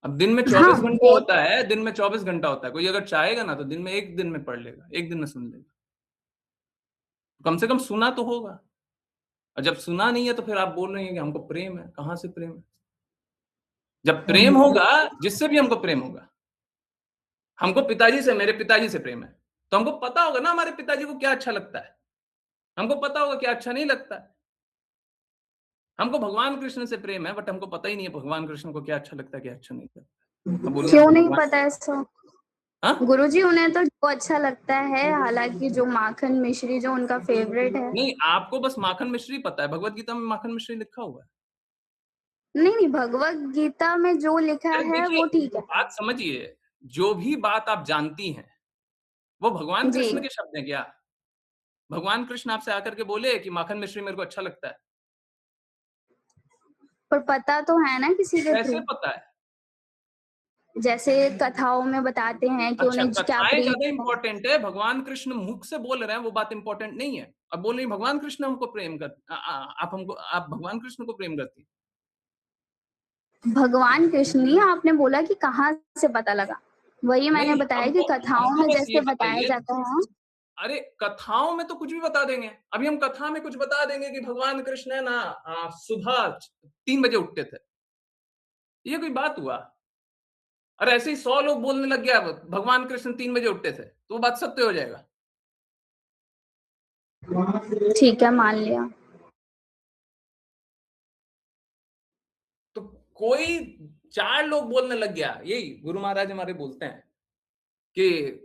अब दिन में हाँ 24 घंटा वो। होता है, दिन में 24 घंटा होता है। कोई अगर चाहेगा ना तो दिन में 1 दिन में पढ़ लेगा, 1 दिन में सुन लेगा। कम से कम सुना तो होगा। और जब सुना नहीं है तो फिर आप बोल रही हैं कि हमको प्रेम है, कहाँ से प्रेम है? जब प्रेम होगा, जिससे भी हमको प्रेम होगा, हमको पिताजी से, मेरे पिताजी से प्रेम है, तो हमको पता होगा ना हमारे पिताजी को क्या अच्छा लगता है। हमको पता होगा क्या अच्छा नहीं लगता है। हमको भगवान कृष्ण से प्रेम है, बट हमको पता ही नहीं है भगवान कृष्ण को क्या अच्छा लगता है, क्या अच्छा नहीं लगता है। मैं बोलूँगा क्यों नहीं भगवान। पता ऐसा? हाँ? गुरुजी उन्हें तो जो अच्छा लगता है, हालांकि जो माखन मिश्री जो उनका फेवरेट है। नहीं, आपको बस माखन मिश्री पता है, भगवत गीता में माखन मिश्री लिखा हुआ है। नहीं नहीं, भगवत गीता में जो लिखा अरे है देखिए, वो ठीक है। बात समझिए, जो भी बात आप जानती हैं, वो भगवान जी, कृष्ण के शब्द हैं क्या? भगवान कृष्ण आपसे आकर के बोले कि माखन मिश्री मेरे को अच्छा लगता है, पर पता तो है ना किसी के कैसे थ्रू। पता है? जैसे कथाओं में बताते हैं कि अच्छा, उन्हें क्या कथाएँ प्रेम ज़्यादा है। इम्पोर्टेंट है, भगवान कृष्ण मुख से बोल रहे हैं वो बात इम्पोर्टेंट नहीं है। अब बोल रही हैं भगवान कृष्ण हमको प्रेम कर आप भगवान कृष्ण को प्रेम करती हैं। भगवान कृष्ण नहीं, आपने बोला कि कहाँ से पता लगा? वही मैंने नहीं, बताया कि हमको कथाओं हमको में बस ये जैसे बताया बताइए जाता है। अरे कथाओं में तो कुछ भी बता देंगे। अभी हम कथा में कुछ बता देंगे कि भगवान कृष्ण है ना सुबह 3 बजे उठते थे। ये कोई बात हुआ? और ऐसे ही 100 लोग बोलने लग गया भगवान कृष्ण 3 बजे उठते थे, तो वो बात सत्य हो जाएगा। ठीक है, मान लिया। तो कोई 4 लोग बोलने लग गया, यही गुरु महाराज हमारे बोलते हैं कि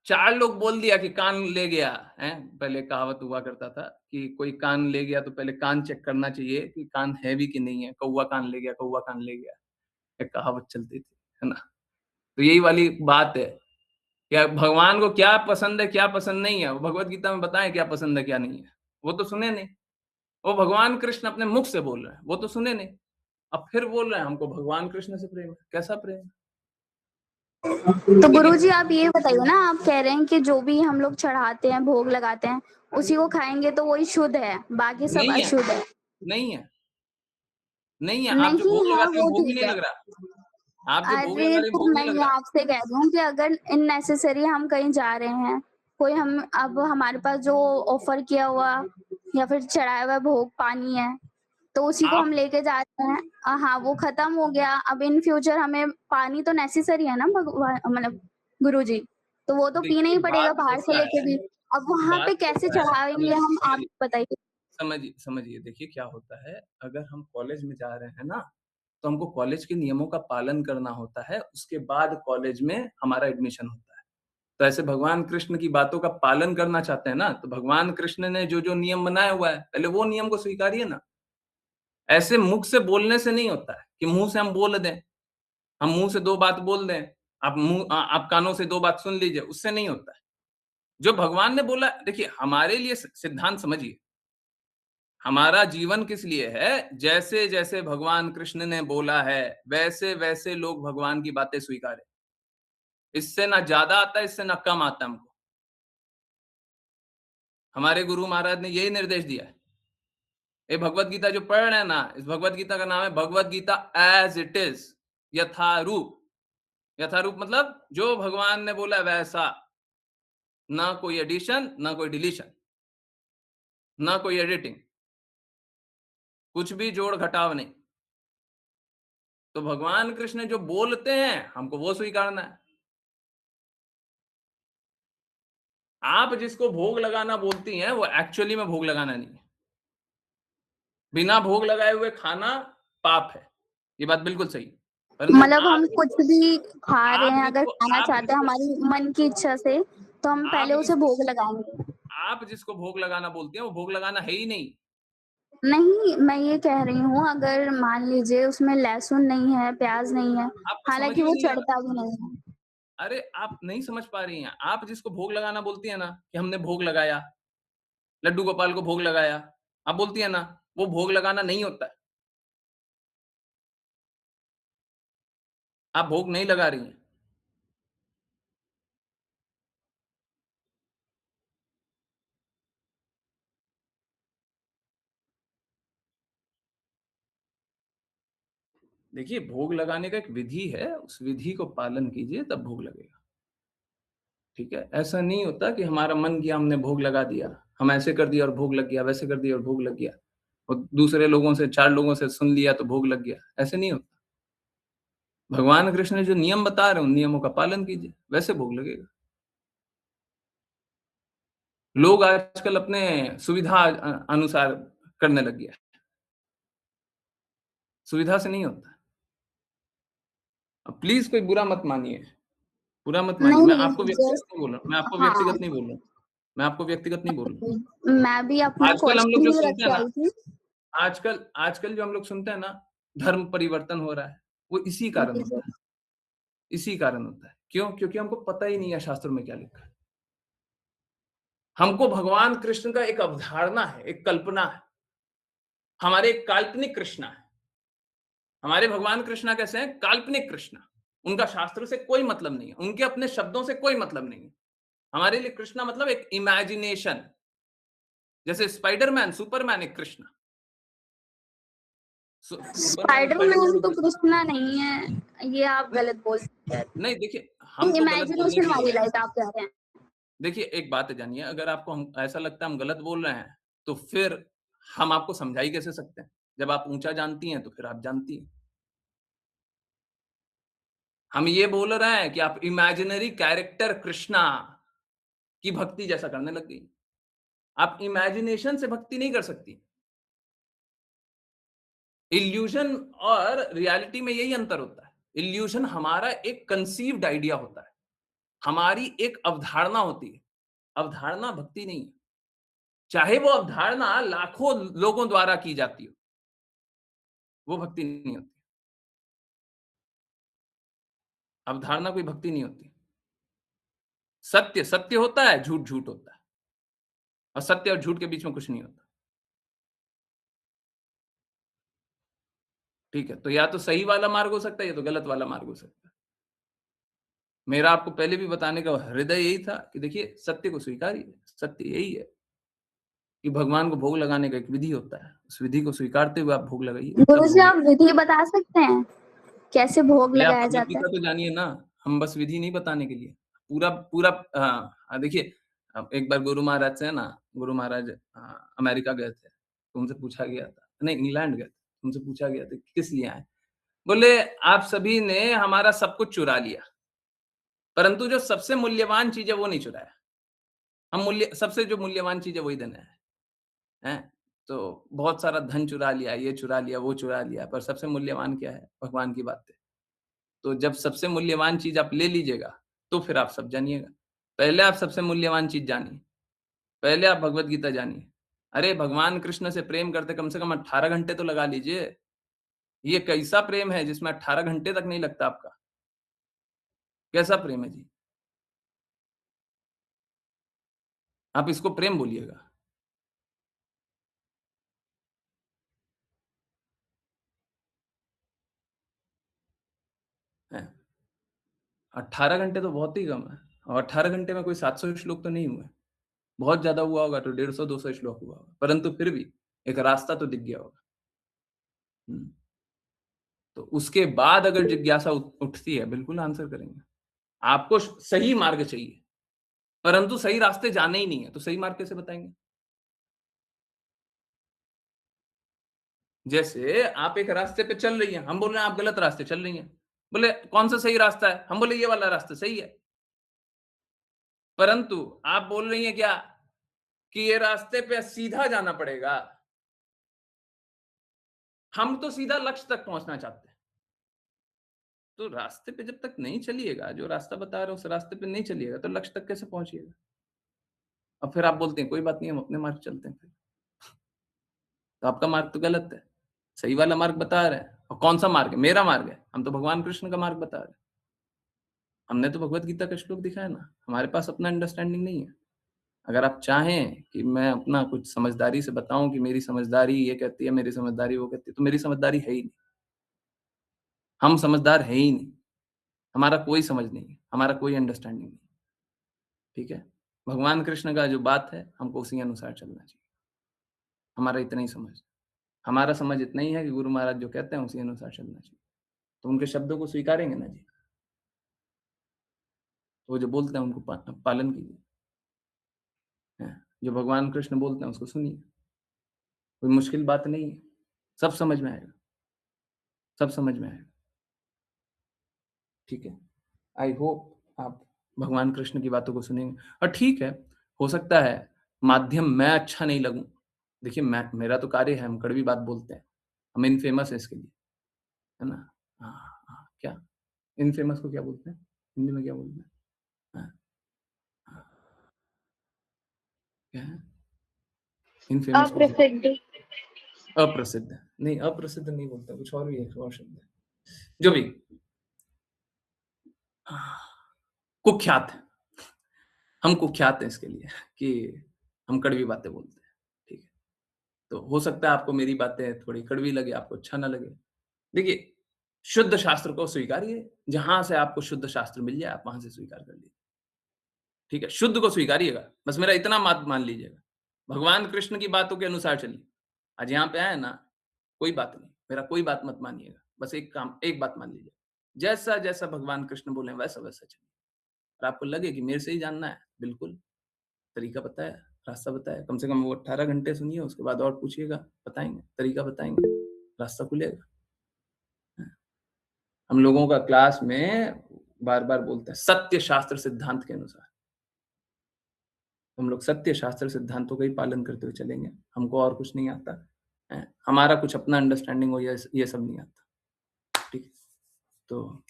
4 लोग बोल दिया कि कान ले गया, हैं? पहले कहावत हुआ करता था कि कोई कान ले गया तो पहले कान चेक करना चाहिए कि कान है भी कि नहीं है। कौवा कान ले गया, कौवा कान ले गया। एक कहावत चलती थी, है ना? तो यही वाली बात है, क्या भगवान को क्या पसंद है, क्या पसंद नहीं है, वो भगवत गीता में बताएँ क्या पसंद है, क्या नहीं है। वो तो सुने नहीं। वो भगवान कृष्ण अपने मुख से बोल रहे हैं, वो तो सुने नहीं। अब फिर बोल रहे हैं हमको भगवान कृष्ण से प्रेम है। कैसा प्रेम है? तो देखिए गुरुजी आप ये बताइए ना, आप कह रहे हैं कि जो भी हम लोग चढ़ाते हैं, भोग लगाते हैं, उसी को खाएँगे तो वही शुद्ध है, बाकी सब नहीं है, अशुद्ध है। नहीं है, नहीं है। आप जो नहीं भोग है लगाते हैं वो भोग ही ठीक नहीं है। लग रहा। आप जो भोग लगा अरे, रहे हैं तो भोग मैं नहीं लग ये रहा। आपसे कह रही हूँ कि अगर अननेसेसरी हम कहीं जा रहे हैं, कोई हम अब हमारे पास जो ऑफ़र किया हुआ या फिर चढ़ाया हुआ भोग पानी है, तो उसी को आप हम लेके जाते हैं। हाँ, वो खत्म हो गया, अब इन फ्यूचर हमें पानी तो नेसेसरी है ना मतलब गुरुजी, तो वो तो पीना देखिए ही पड़ेगा बात बाहर से कैसा लेके है, भी। अब वहाँ पे बात कैसे कैसा है चढ़ाएँगे हम, आप समझिए, बताइए? समझिए, समझिए। देखिए क्या होता है, अगर हम कॉलेज में जा रहे हैं ना, तो हमको कॉलेज के नियमों का पालन करना होता है, उसके बाद कॉलेज में हमारा एडमिशन होता है। तो ऐसे भगवान कृष्ण की बातों का पालन करना चाहते हैं ना, तो भगवान कृष्ण ने जो-जो नियम बनाया हुआ है, पहले वो नियम को स्वीकारिए ना। ऐसे मुख से बोलने से नहीं होता है कि मुँह से हम बोल दें, हम मुँह से 2 बात बोल दें, आप कानों से 2 बात सुन लीजिए, उससे नहीं होता है। जो भगवान ने बोला देखिए हमारे लिए सिद्धांत समझिए, हमारा जीवन किस लिए है, जैसे-जैसे भगवान कृष्ण ने बोला है, वैसे-वैसे लोग भगवान की बातें स्वीकारें। इससे ना ज़्यादा आता है, इससे ना कम आता है हमको। हमारे गुरु महाराज ने यही निर्देश दिया है। ये भगवत गीता जो पढ़ रहे हैं ना, इस भगवत गीता का नाम है Bhagavad Gita as it is, यथारूप। यथारूप मतलब जो भगवान ने बोला वैसा, ना कोई एडिशन, ना कोई डिलीशन, ना कोई एडिटिंग, कुछ भी जोड़-घटाव नहीं। तो भगवान कृष्ण जो बोलते हैं, हमको वो स्वीकारना है। आप जिसको भोग लगाना बोलती हैं, वो एक्चुअली में भोग लगाना नहीं है। बिना भोग लगाए हुए खाना पाप है। ये बात बिल्कुल सही है। परंतु मतलब हम कुछ भी खा रहे हैं, अगर खाना आप चाहते हैं जिसको हमारी मन की इच्छा से, तो हम आप पहले उसे जिसको भोग लगाएँगे। आप जिसको भोग लगाना बोलती हैं, वो भोग लगाना है ही नहीं। नहीं, मैं ये कह रही हूँ, अगर मान लीजिए उसमें लहसुन नहीं है, प्याज़ नहीं है, आपको समझ हालाँकि में वो नहीं आ रहा। चढ़ता भी नहीं है। अरे, आप नहीं समझ पा रही हैं। आप जिसको भोग लगाना बोलती हैं ना, कि हमने भोग लगाया, लड्डू गोपाल को भोग लगाया, आप बोलती हैं ना, वो भोग लगाना नहीं होता है। आप भोग नहीं लगा रही हैं। देखिए, भोग लगाने का एक विधि है, उस विधि को पालन कीजिए तब भोग लगेगा। ठीक है? ऐसा नहीं होता कि हमारा मन किया हमने भोग लगा दिया, हम ऐसे कर दिया और भोग लग गया, वैसे कर दिया और भोग लग गया और दूसरे लोगों से 4 लोगों से सुन लिया तो भोग लग गया, ऐसे नहीं होता। भगवान कृष्ण जो नियम बता रहे हैं, उन नियमों का पालन कीजिए, वैसे भोग लगेगा। लोग आजकल अपने सुविधा अनुसार करने लग गया है, सुविधा से नहीं होता। अब प्लीज़ कोई बुरा मत मानिए, बुरा मत मानिए। नहीं, मैं नहीं, आपको व्यक्तिगत नहीं बोल रहा हूँ, मैं आपको हाँ, व्यक्तिगत नहीं बोल रहा हूँ। मैं आपको व्यक्तिगत नहीं बोल रहा हूँ। मैं भी अपना आजकल हम लोग क्वेश्चन जो ही रख सुनते हैं के ना आई थी। आजकल आजकल जो हम लोग सुनते हैं ना, धर्म परिवर्तन हो रहा है, वो इसी कारण जी, जी। होता है, इसी कारण होता है। क्यों? क्योंकि हमको पता ही नहीं है शास्त्रों में क्या लिखा है। हमको भगवान कृष्ण का एक अवधारणा है, एक कल्पना है। हमारे एक काल्पनिक कृष्ण है। हमारे भगवान कृष्णा कैसे हैं? काल्पनिक कृष्णा। उनका शास्त्र से कोई मतलब नहीं है, उनके अपने शब्दों से कोई मतलब नहीं है। हमारे लिए कृष्णा मतलब एक इमेजिनेशन, जैसे स्पाइडरमैन, सुपरमैन एक कृष्णा। सुपरमैन स्पाइडरमैन स्पाइडरमैन तो कृष्ण कृष्णा नहीं है, ये आप गलत बोल सकते हैं। नहीं, देखिए हम तो गलत बोलने इमेजिनेशन के लिए वाली हैं। लाइट आप कह रहे हैं। देखिए एक बात जानिए, अगर आपको हम ऐसा लगता है हम गलत बोल रहे हैं, तो फिर हम आपको समझा ही कैसे सकते हैं? जब आप ऊँचा जानती हैं, तो फिर आप जानती हैं। हम ये बोल रहे हैं कि आप इमेजिनरी कैरेक्टर कृष्णा की भक्ति जैसा करने लग गई। आप इमेजिनेशन से भक्ति नहीं कर सकती। इल्यूजन और रियलिटी में यही अंतर होता है। इल्यूजन हमारा एक कंसीव्ड आइडिया होता है, हमारी एक अवधारणा होती है। अवधारणा भक्ति नहीं है। चाहे वो अवधारणा लाखों लोगों द्वारा की जाती हो, वो भक्ति नहीं होती। अवधारणा कोई भक्ति नहीं होती। सत्य सत्य होता है, झूठ झूठ होता है, और सत्य और झूठ के बीच में कुछ नहीं होता। ठीक है, तो या तो सही वाला मार्ग हो सकता है, या तो गलत वाला मार्ग हो सकता है। मेरा आपको पहले भी बताने का हृदय यही था कि देखिए सत्य को स्वीकारिए। सत्य यही है कि भगवान को भोग लगाने का एक विधि होता है, उस विधि को स्वीकारते हुए आप भोग लगाइए, तब गुरुजी भोग आप विधि बता सकते हैं कैसे भोग पहले आप लगाया भगवत जाता है? गीता तो जानिए ना, हम बस विधि नहीं बताने के लिए, पूरा पूरा देखिए एक बार गुरु महाराज से है ना, गुरु महाराज अमेरिका गए थे, तो उनसे पूछा गया था, नहीं इंग्लैंड गए थे, उनसे पूछा गया था किस लिए आए? बोले आप सभी ने हमारा सब कुछ चुरा लिया, परंतु जो सबसे मूल्यवान चीज़ है वो नहीं चुराया। हम सबसे जो मूल्यवान चीज़ है वही देना है। हैं? तो बहुत सारा धन चुरा लिया, ये चुरा लिया, वो चुरा लिया, पर सबसे मूल्यवान क्या है? भगवान की बातें। तो जब सबसे मूल्यवान चीज़ आप ले लीजिएगा, तो फिर आप सब जानिएगा। पहले आप सबसे मूल्यवान चीज़ जानिए, पहले आप भगवत गीता जानिए। अरे भगवान कृष्ण से प्रेम करते कम से कम 18 घंटे तो लगा लीजिए। ये कैसा प्रेम है जिसमें 18 घंटे तक नहीं लगता आपका? कैसा प्रेम है जी? आप इसको प्रेम बोलिएगा। हैं? 18 घंटे तो बहुत ही कम है, और 18 घंटे में कोई 700 श्लोक तो नहीं हुए। बहुत ज़्यादा हुआ होगा तो 150-200 श्लोक हुआ होगा, परंतु फिर भी एक रास्ता तो दिख गया होगा। हुँ। तो उसके बाद अगर जिज्ञासा उठती है, बिल्कुल आंसर करेंगे। आपको सही मार्ग चाहिए, परंतु सही रास्ते जाने ही नहीं है, तो सही मार्ग कैसे बताएँगे? जैसे आप एक रास्ते पे चल रही हैं, हम बोल रहे हैं आप गलत रास्ते चल रही हैं। बोले कौन सा सही रास्ता है? हम बोले ये वाला रास्ता सही है। परंतु आप बोल रही हैं क्या कि ये रास्ते पे सीधा जाना पड़ेगा। हम तो सीधा लक्ष्य तक पहुँचना चाहते हैं। तो रास्ते पे जब तक नहीं चलिएगा, जो रास्ता बता रहे हो उस रास्ते पे नहीं चलिएगा, तो लक्ष्य तक कैसे पहुँचिएगा? और फिर आप बोलते हैं कोई बात नहीं हम अपने मार्ग चलते हैं फिर। तो आपका मार्ग तो गलत है। सही वाला मार्ग बता रहे हैं। और कौन-सा मार्ग है? मेरा मार्ग है। हम तो भगवान कृष्ण का मार्ग बता रहे हैं। हमने तो भगवत गीता का श्लोक दिखाया ना। हमारे पास अपना अंडरस्टैंडिंग नहीं है। अगर आप चाहें कि मैं अपना कुछ समझदारी से बताऊँ कि मेरी समझदारी ये कहती है, मेरी समझदारी वो कहती है, तो मेरी समझदारी है ही नहीं। हम समझदार है ही नहीं। हमारा कोई समझ नहीं है, हमारा कोई अंडरस्टैंडिंग नहीं। ठीक है? भगवान कृष्ण का जो बात है, हमको उसी अनुसार चलना चाहिए। हमारा इतना ही समझ। हमारा समझ इतना ही है कि गुरु महाराज जो कहते हैं उसी अनुसार चलना चाहिए। तो उनके शब्दों को स्वीकारेंगे ना जी। तो वो जो बोलते हैं उनको पालन कीजिए। हैं? जो भगवान कृष्ण बोलते हैं उसको सुनिए। कोई मुश्किल बात नहीं है। सब समझ में आएगा। सब समझ में आएगा। ठीक है? आई होप आप भगवान कृष्ण की बातों को सुनेंगे। और ठीक है, हो सकता है माध्यम मैं अच्छा नहीं लगूँ। देखिए मैं मेरा तो कार्य है, हम कड़वी बात बोलते हैं। हम इनफेमस हैं इसके लिए, है ना? हाँ, हाँ, क्या? इनफेमस को क्या बोलते हैं? हिंदी में क्या बोलते हैं? हाँ, हाँ, क्या है? इनफेमस को क्या? अप्रसिद्ध। अप्रसिद्ध। नहीं, अप्रसिद्ध नहीं बोलता, कुछ और भी है, एक और शब्द है। जो भी हाँ, कुख्यात। हम कुख्यात हैं इसके लिए कि हम कड़वी बातें बोलते हैं। ठीक है? तो हो सकता है आपको मेरी बातें थोड़ी कड़वी लगे, आपको अच्छा ना लगे। देखिए, शुद्ध शास्त्र को स्वीकारिए, जहां से आपको शुद्ध शास्त्र मिल जाए आप वहां से स्वीकार कर लीजिए। ठीक है, शुद्ध को स्वीकारिएगा, बस मेरा इतना बात मान लीजिएगा। भगवान कृष्ण की बातों के अनुसार चलिए। आज यहाँ पे आए ना, कोई बात नहीं, मेरा कोई बात मत मानिएगा, बस एक बात मान लीजिए, जैसा जैसा भगवान कृष्ण बोले वैसा वैसा चलिए। और आपको लगे कि मेरे से ही जानना है, बिल्कुल तरीका बताया, रास्ता बताया, कम से कम वो 18 घंटे सुनिए, उसके बाद और पूछिएगा, बताएंगे, तरीका बताएंगे, रास्ता खुलेगा। हम लोगों का क्लास में बार बार बोलते हैं सत्य शास्त्र सिद्धांत के अनुसार। हम लोग सत्य शास्त्र सिद्धांतों का ही पालन करते हुए चलेंगे, हमको और कुछ नहीं आता है, हमारा कुछ अपना अंडरस्टैंडिंग हो, ये सब नहीं आता। ठीक है, तो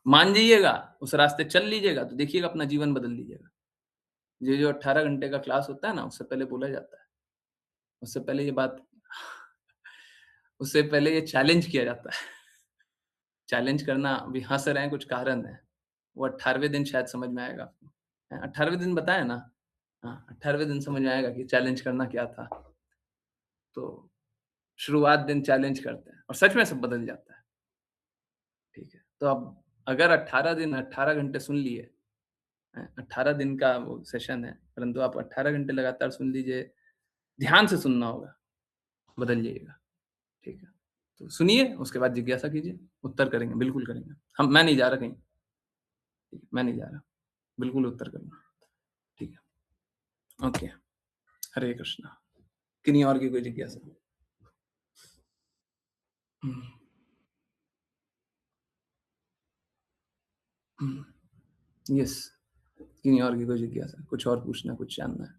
मान जाइएगा, उस रास्ते चल लीजिएगा तो देखिएगा अपना जीवन बदल लीजिएगा। ये जो 18 घंटे का क्लास होता है ना, उससे पहले बोला जाता है, उससे पहले ये बात उससे पहले ये चैलेंज किया जाता है। चैलेंज करना, अभी हंस रहे हैं, कुछ कारण है, वो 18वें दिन शायद समझ में आएगा आपको। 18वें दिन बताया ना, हाँ 18वें दिन समझ में आएगा कि चैलेंज करना क्या था। तो शुरुआत दिन चैलेंज करते हैं और सच में सब बदल जाता है। ठीक है, तो अब अगर 18 दिन 18 घंटे सुन लिए, 18 दिन का वो सेशन है, परंतु आप 18 घंटे लगातार सुन लीजिए, ध्यान से सुनना होगा, बदल जाइएगा। ठीक है, तो सुनिए, उसके बाद जिज्ञासा कीजिए, उत्तर करेंगे, बिल्कुल करेंगे। मैं नहीं जा रहा कहीं, मैं नहीं जा रहा, बिल्कुल उत्तर करूंगा। ठीक है, ओके, हरे कृष्णा। किन्हीं और की कोई जिज्ञासा? यस, किन्हीं और की कोई जिज्ञासा, कुछ और पूछना, कुछ जानना है?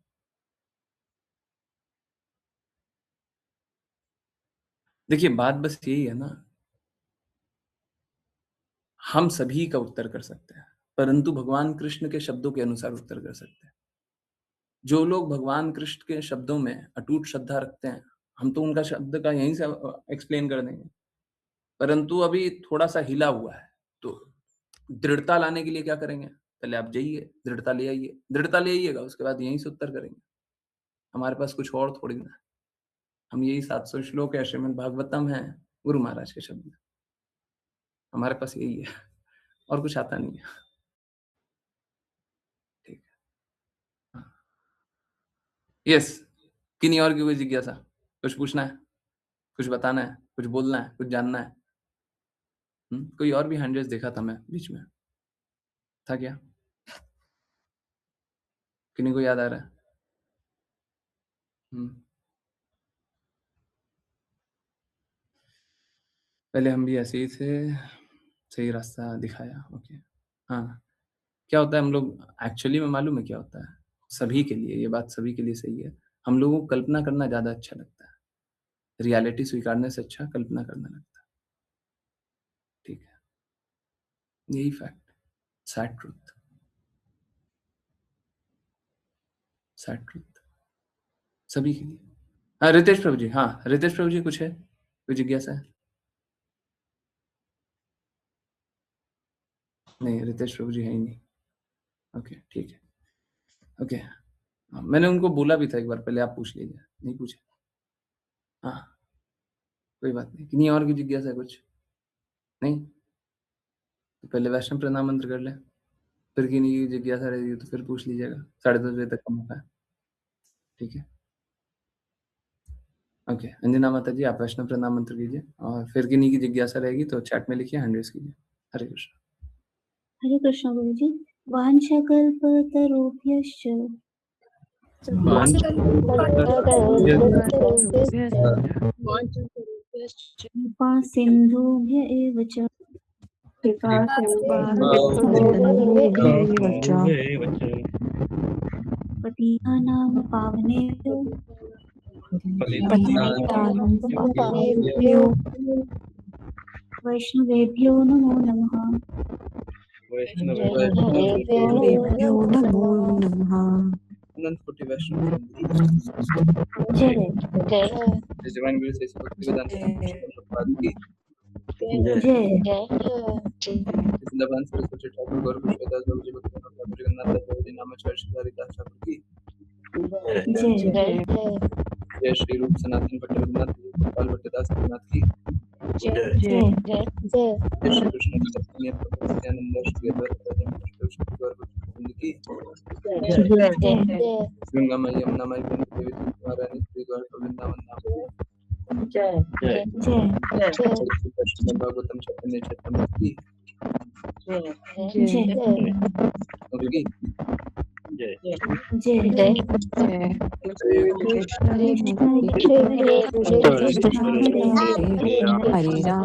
देखिए, बात बस यही है ना, हम सभी का उत्तर कर सकते हैं, परंतु भगवान कृष्ण के शब्दों के अनुसार उत्तर कर सकते हैं। जो लोग भगवान कृष्ण के शब्दों में अटूट श्रद्धा रखते हैं, हम तो उनका शब्द का यहीं से एक्सप्लेन कर देंगे, परंतु अभी थोड़ा सा हिला हुआ है, तो दृढ़ता लाने के लिए क्या करेंगे? पहले आप जाइए, दृढ़ता ले आइए, दृढ़ता ले आइएगा, उसके बाद यहीं से उत्तर करेंगे। हमारे पास कुछ और थोड़ी ना है, हम यही 700 श्लोक है, श्रीमद् भागवतम है, गुरु महाराज के शब्द, हमारे पास यही है, और कुछ आता नहीं है। ठीक है, यस, किन्हीं और की कोई जिज्ञासा, कुछ पूछना है, कुछ बताना है, कुछ बोलना है, कुछ जानना है? कोई और भी हैंड रेज़ देखा था मैं बीच में, था क्या? किन्हीं को याद आ रहा है? पहले हम भी ऐसे ही थे, सही रास्ता दिखाया, ओके। हाँ, क्या होता है, हम लोग एक्चुअली में मालूम है क्या होता है? सभी के लिए, ये बात सभी के लिए सही है, हम लोगों को कल्पना करना ज़्यादा अच्छा लगता है। रियलिटी स्वीकारने से अच्छा कल्पना करना लगता है। ठीक है, यही fact, sad truth, sad truth सभी के लिए। हाँ, रितेश प्रभु जी, हाँ, रितेश प्रभु जी, कुछ है? कोई जिज्ञासा है? नहीं, रितेश प्रभु जी है ही नहीं। ओके, ठीक है, ओके। मैंने उनको बोला भी था एक बार, पहले आप पूछ लीजिए, नहीं पूछे? हाँ, कोई बात नहीं। किन्हीं और की जिज्ञासा है कुछ? नहीं? तो पहले वैष्णव प्रणाम मंत्र कर लें, फिर किन्हीं की जिज्ञासा रहेगी तो फिर पूछ लीजिएगा, 10:30 बजे तक का मौका है। ठीक है, ओके। अंजना माता जी, आप वैष्णव प्रणाम मंत्र कीजिए, और फिर किन्हीं की जिज्ञासा रहेगी तो चैट में लिखिए, हैंड रेज़ कीजिए। हरे कृष्ण। हरे कृष्ण गुरुजी। वाञ्छकल्पतरुभ्यश्च कृपा सिन्धुभ्य एव च पतितानां पावनेभ्यो वैष्णवेभ्यो नमो नमः। अनंत वैष्णव जय डिवाइन गुरु से भक्तिवेदांत प्रभुपाद की जय वृंदावन सरस्वती ठाकुर गौर पुष्पदास बाबू जी भक्ति ठाकुर जगन्नाथ दास जी नाम हरिदास ठाकुर की जय जय श्री रूप सनातन भट्ट रघुनाथ गोपाल भट्टदास रघुनाथ की जय श्री कृष्ण चैतन्य प्रभु नित्यानंद श्री अद्वैत गदाधर श्री गौर भक्त की जय गंगामय यमुनामय देवी तुलसी श्री गौर वृंदावन नाम जय श्रीमद् भागवतम चैतन्य चैतन्य की जय ओके जय हरे कृष्ण हरे कृष्ण हरे राम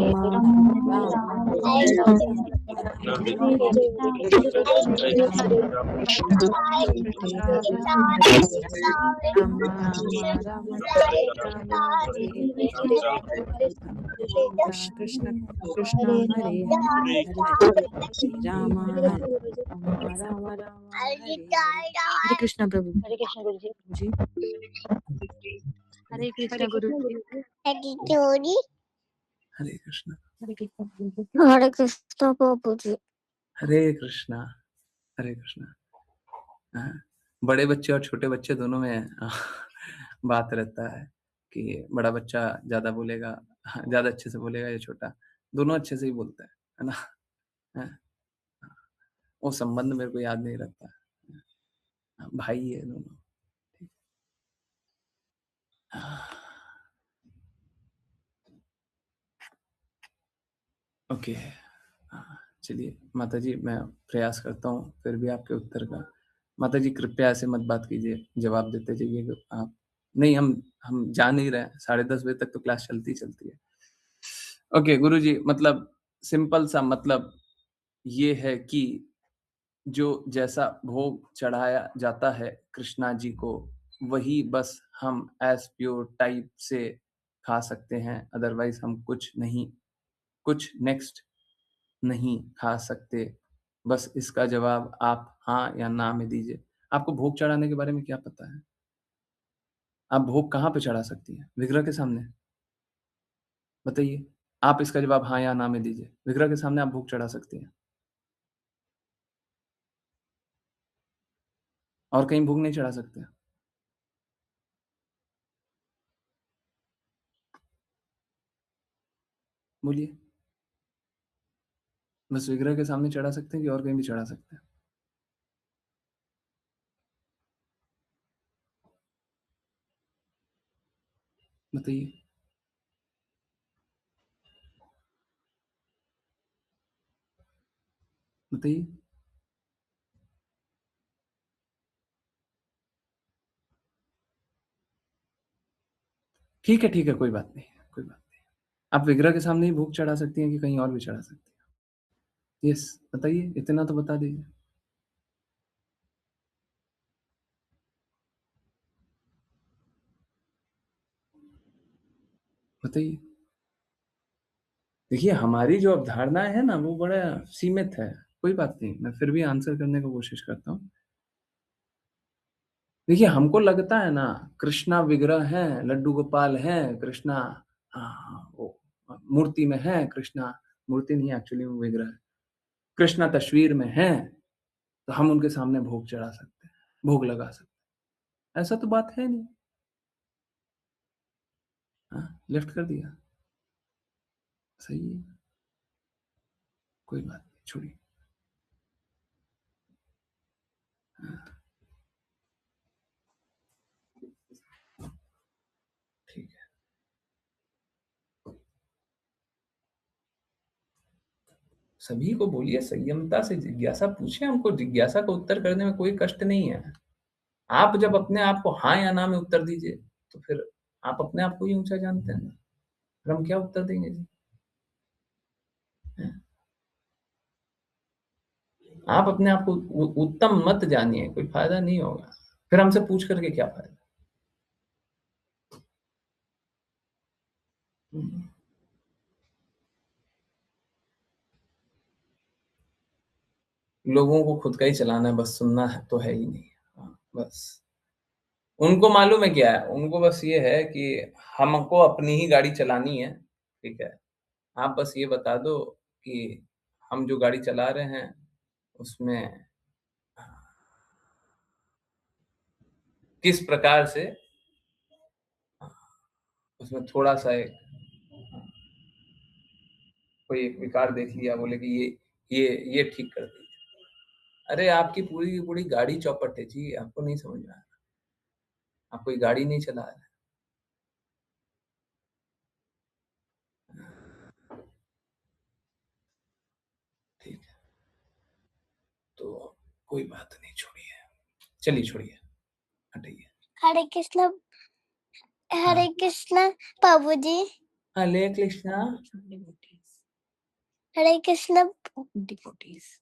कृष्ण कृष्ण हरे हरे राम राम राम हरे कृष्ण प्रभु जी हरे कृष्ण गुरु जी हरे कृष्ण हरे कृष्ण प्रभु जी। हरे कृष्णा हरे कृष्णा। हाँ, बड़े बच्चे और छोटे बच्चे दोनों में बात रहता है कि बड़ा बच्चा ज्यादा बोलेगा, ज्यादा अच्छे से बोलेगा या छोटा, दोनों अच्छे से ही बोलता है ना। हाँ, वो संबंध मेरे को याद नहीं रहता, भाई है दोनों। ओके, चलिए माता जी, मैं प्रयास करता हूँ फिर भी आपके उत्तर का। माता जी कृपया ऐसे मत बात कीजिए, जवाब देते जाइए आप। नहीं, हम जा नहीं रहे, 10:30 बजे तक तो क्लास चलती है। ओके गुरु जी, मतलब सिंपल सा मतलब ये है कि जो जैसा भोग चढ़ाया जाता है कृष्णा जी को, वही बस हम एज प्योर टाइप से खा सकते हैं, अदरवाइज हम कुछ नेक्स्ट नहीं खा सकते। बस इसका जवाब आप हाँ या ना में दीजिए। आपको भोग चढ़ाने के बारे में क्या पता है? आप भोग कहाँ पे चढ़ा सकती हैं? विग्रह के सामने? बताइए। आप इसका जवाब हाँ या ना में दीजिए। विग्रह के सामने आप भोग चढ़ा सकती हैं और कहीं भोग नहीं चढ़ा सकते? बोलिए। बस विग्रह के सामने चढ़ा सकते हैं कि और कहीं भी चढ़ा सकते हैं? बताइए। बताइए। ठीक है, कोई बात नहीं, कोई बात नहीं। आप विग्रह के सामने ही भोग चढ़ा सकती हैं कि कहीं और भी चढ़ा सकती हैं? यस, बताइए, इतना तो बता दीजिए। बताइए। देखिए, हमारी जो अवधारणा है ना, वो बड़ा सीमित है। कोई बात नहीं, मैं फिर भी आंसर करने की कोशिश करता हूँ। देखिए, हमको लगता है ना, कृष्णा विग्रह हैं, लड्डू गोपाल हैं, कृष्णा वो मूर्ति में हैं, कृष्णा मूर्ति नहीं, एक्चुअली वो विग्रह है। कृष्णा तस्वीर में हैं, तो हम उनके सामने भोग चढ़ा सकते हैं, भोग लगा सकते हैं। ऐसा तो बात है नहीं। लेफ्ट कर दिया, सही है, कोई बात नहीं, छोड़िए। ठीक है। सभी को बोलिए, संयमता से जिज्ञासा पूछे, हमको जिज्ञासा का उत्तर करने में कोई कष्ट नहीं है। आप जब अपने आप को हाँ या ना में उत्तर दीजिए, तो फिर आप अपने आप को ही ऊंचा जानते हैं ना, फिर हम क्या उत्तर देंगे जी? आप अपने आप को उत्तम मत जानिए, कोई फायदा नहीं होगा, फिर हमसे पूछ करके क्या फायदा। लोगों को खुद का ही चलाना है, बस सुनना है तो है ही नहीं। बस उनको मालूम है क्या है, उनको बस ये है कि हमको अपनी ही गाड़ी चलानी है। ठीक है, आप बस ये बता दो कि हम जो गाड़ी चला रहे हैं उसमें किस प्रकार से उसमें थोड़ा सा एक कोई एक विकार देख लिया, बोले कि ये ठीक कर दीजिए। अरे आपकी पूरी की पूरी गाड़ी चौपट है जी, आपको नहीं समझ में आ रहा, आप कोई गाड़ी नहीं चला रहे। ठीक है, तो कोई बात नहीं, छोड़िए, चलिए छोड़िए, हटाइए। हरे कृष्ण प्रभु जी। हरे कृष्णा हरे कृष्ण डिवोटीज।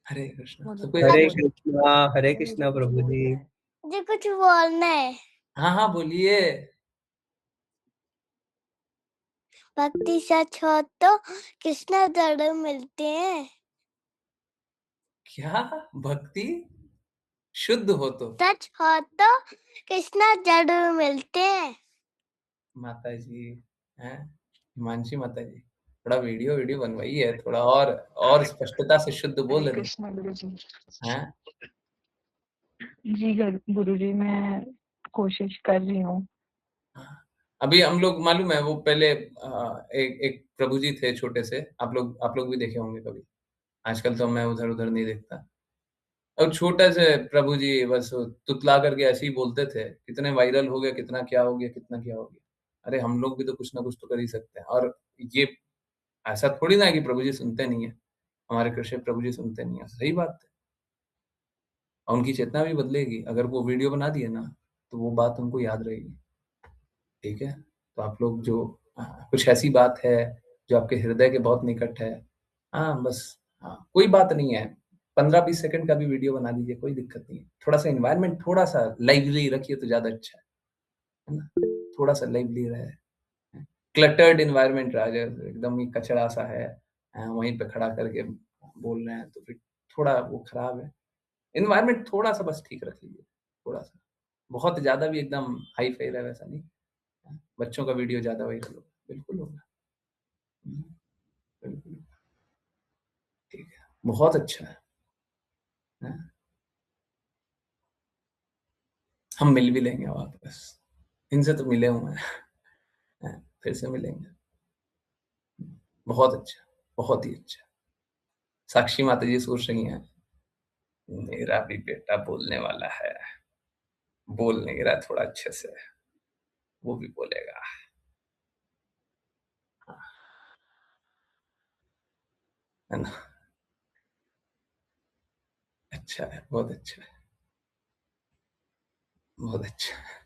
हरे कृष्णा। हरे कृष्णा प्रभु जी। जी कुछ बोलना है। हाँ बोलिए। भक्ति सच हो तो कृष्ण जरूर मिलते हैं। क्या भक्ति शुद्ध हो तो? सच हो तो कृष्ण जरूर मिलते हैं। माता जी हैं, हिमांशी माता जी, थोड़ा वीडियो बनवाइए, थोड़ा और स्पष्टता से शुद्ध बोल रहे कृष्ण गुरु जी। हैं। जी गुरु जी, मैं कोशिश कर रही हूँ। अभी हम लोग मालूम है, वो पहले एक प्रभु जी थे छोटे से, आप लोग भी देखे होंगे कभी। आजकल तो मैं उधर नहीं देखता। और छोटा से प्रभु जी बस तुतला करके ऐसे ही बोलते थे, कितने वायरल हो गया, कितना क्या हो गया। अरे हम लोग भी तो कुछ ना कुछ तो कर ही सकते हैं। और ये ऐसा थोड़ी ना है कि प्रभु जी सुनते नहीं है, हमारे कृष्ण प्रभु जी सुनते नहीं है, सही बात है। और उनकी चेतना भी बदलेगी, अगर वो वीडियो बना दिए ना तो वो बात उनको याद रहेगी। ठीक है, तो आप लोग जो कुछ ऐसी बात है जो आपके हृदय के बहुत निकट है, बस कोई बात नहीं है, 15-20 सेकंड का भी वीडियो बना दीजिए, कोई दिक्कत नहीं है। थोड़ा सा एनवायरनमेंट थोड़ा सा लाइवली रखिए तो ज्यादा अच्छा है ना, थोड़ा सा लाइवली रहे। क्लटर्ड एनवायरनमेंट रहा जाए, एकदम ही कचरा सा है, वहीं पे खड़ा करके बोल रहे हैं तो फिर थोड़ा वो खराब है। एनवायरनमेंट थोड़ा सा बस ठीक रख लीजिए, थोड़ा सा, बहुत ज्यादा भी एकदम हाई फाई है वैसा नहीं। बच्चों का वीडियो ज्यादा वायरल होगा, बिल्कुल होगा, बिल्कुल, ठीक है, बहुत अच्छा है। हम मिल भी लेंगे वापस, इनसे तो मिले हुए हैं, फिर से मिलेंगे। बहुत अच्छा, बहुत ही अच्छा। साक्षी माता जी सोच रही हैं, मेरा भी बेटा बोलने वाला है, बोल नहीं रहा थोड़ा अच्छे से, वो भी बोलेगा। है ना, अच्छा है, बहुत अच्छा है, बहुत अच्छा है।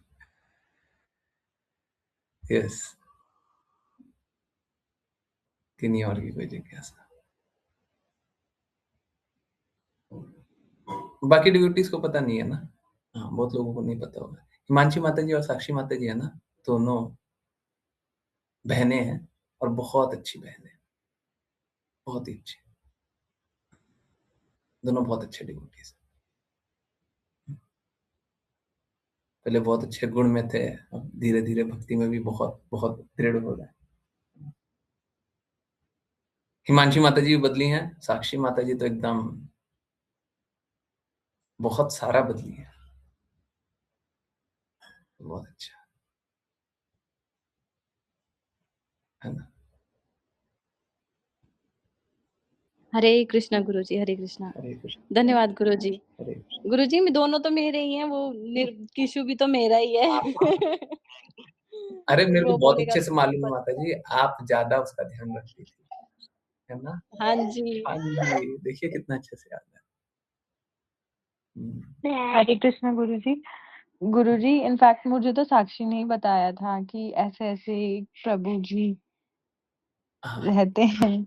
यस, किन्हीं और की कोई जिज्ञासा। बाकी डिवोटीज को पता नहीं है ना, बहुत लोगों को नहीं पता होगा। हिमांशी माता जी और साक्षी माता जी है ना, दोनों बहनें हैं और बहुत अच्छी बहनें, बहुत ही अच्छी, दोनों बहुत अच्छे डिवोटीज। पहले बहुत अच्छे गुण में थे, अब धीरे धीरे भक्ति में भी बहुत बहुत दृढ़ हो रहा है। हिमांशी माता जी भी बदली हैं, साक्षी माता जी तो एकदम बहुत सारा बदली है, बहुत अच्छा है ना। हरे कृष्णा गुरु जी, हरे कृष्णा। हरे कृष्ण, धन्यवाद गुरु जी। हरे कृष्ण। गुरु जी, दोनों तो मेरे ही हैं, वो किशु भी तो मेरा ही है। अरे मेरे को वो बहुत बोलेगा अच्छे से तो मालूम है माता जी, आप ज्यादा उसका ध्यान रखती थी, है ना। हाँ जी, हाँ जी, देखिए कितना अच्छे से याद है। हरे कृष्ण गुरु जी। गुरु जी, इनफैक्ट मुझे तो साक्षी ने ही बताया था कि ऐसे ऐसे प्रभु जी रहते हैं।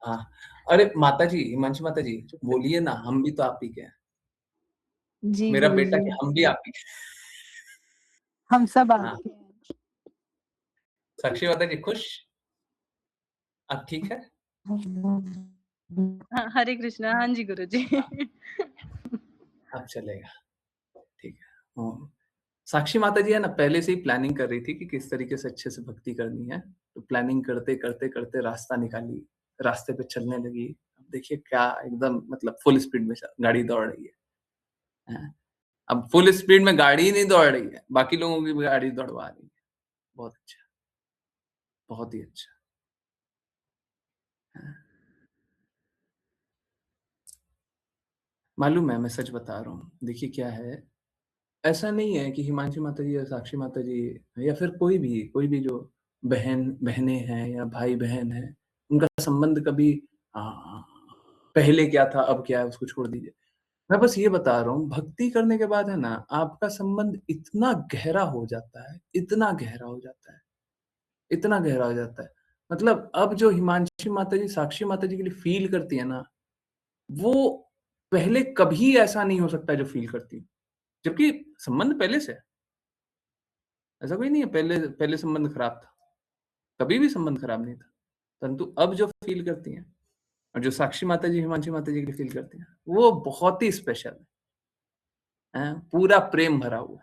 हाँ, अरे माता जी, हिमांशी माता जी बोलिए ना, हम भी तो आप ही के हैं। जी मेरा गुरु बेटा जी, कि हम भी आप ही के हैं। हम सब हाँ, आपके हैं। साक्षी माता जी खुश, अब ठीक है। हाँ, हरे कृष्णा। हाँ जी गुरु जी। अब चलेगा, ठीक है। साक्षी माता जी है ना, पहले से ही प्लानिंग कर रही थी कि किस तरीके से अच्छे से भक्ति करनी है, तो प्लानिंग करते करते करते रास्ता निकाली, रास्ते पे चलने लगी। अब देखिए क्या एकदम मतलब फुल स्पीड में गाड़ी दौड़ रही है। अब फुल स्पीड में गाड़ी ही नहीं दौड़ रही है, बाकी लोगों की भी गाड़ी दौड़वा रही है, बहुत अच्छा। बहुत ही अच्छा। हाँ। मालूम है, मैं सच बता रहा हूँ। देखिए क्या है, ऐसा नहीं है कि हिमांशी माताजी या साक्षी माताजी या फिर कोई भी जो बहनें हैं या भाई-बहन हैं, उनका संबंध कभी अ, पहले क्या था, अब क्या है, उसको छोड़ दीजिए। मैं बस ये बता रहा हूँ, भक्ति करने के बाद है ना, आपका संबंध इतना गहरा हो जाता है, इतना गहरा हो जाता है, इतना गहरा हो जाता है। मतलब अब जो हिमांशी माताजी, साक्षी माताजी के लिए फ़ील करती है ना, वो पहले कभी ऐसा नहीं हो सकता जो फ़ील करती हैं। जबकि संबंध पहले से है। ऐसा कोई नहीं है पहले पहले संबंध खराब था। कभी भी संबंध खराब नहीं था। परंतु अब जो फ़ील करती हैं और जो साक्षी माताजी, हिमांशी माताजी के लिए फ़ील करती हैं, वो बहुत ही स्पेशल है। हैं? पूरा प्रेम भरा हुआ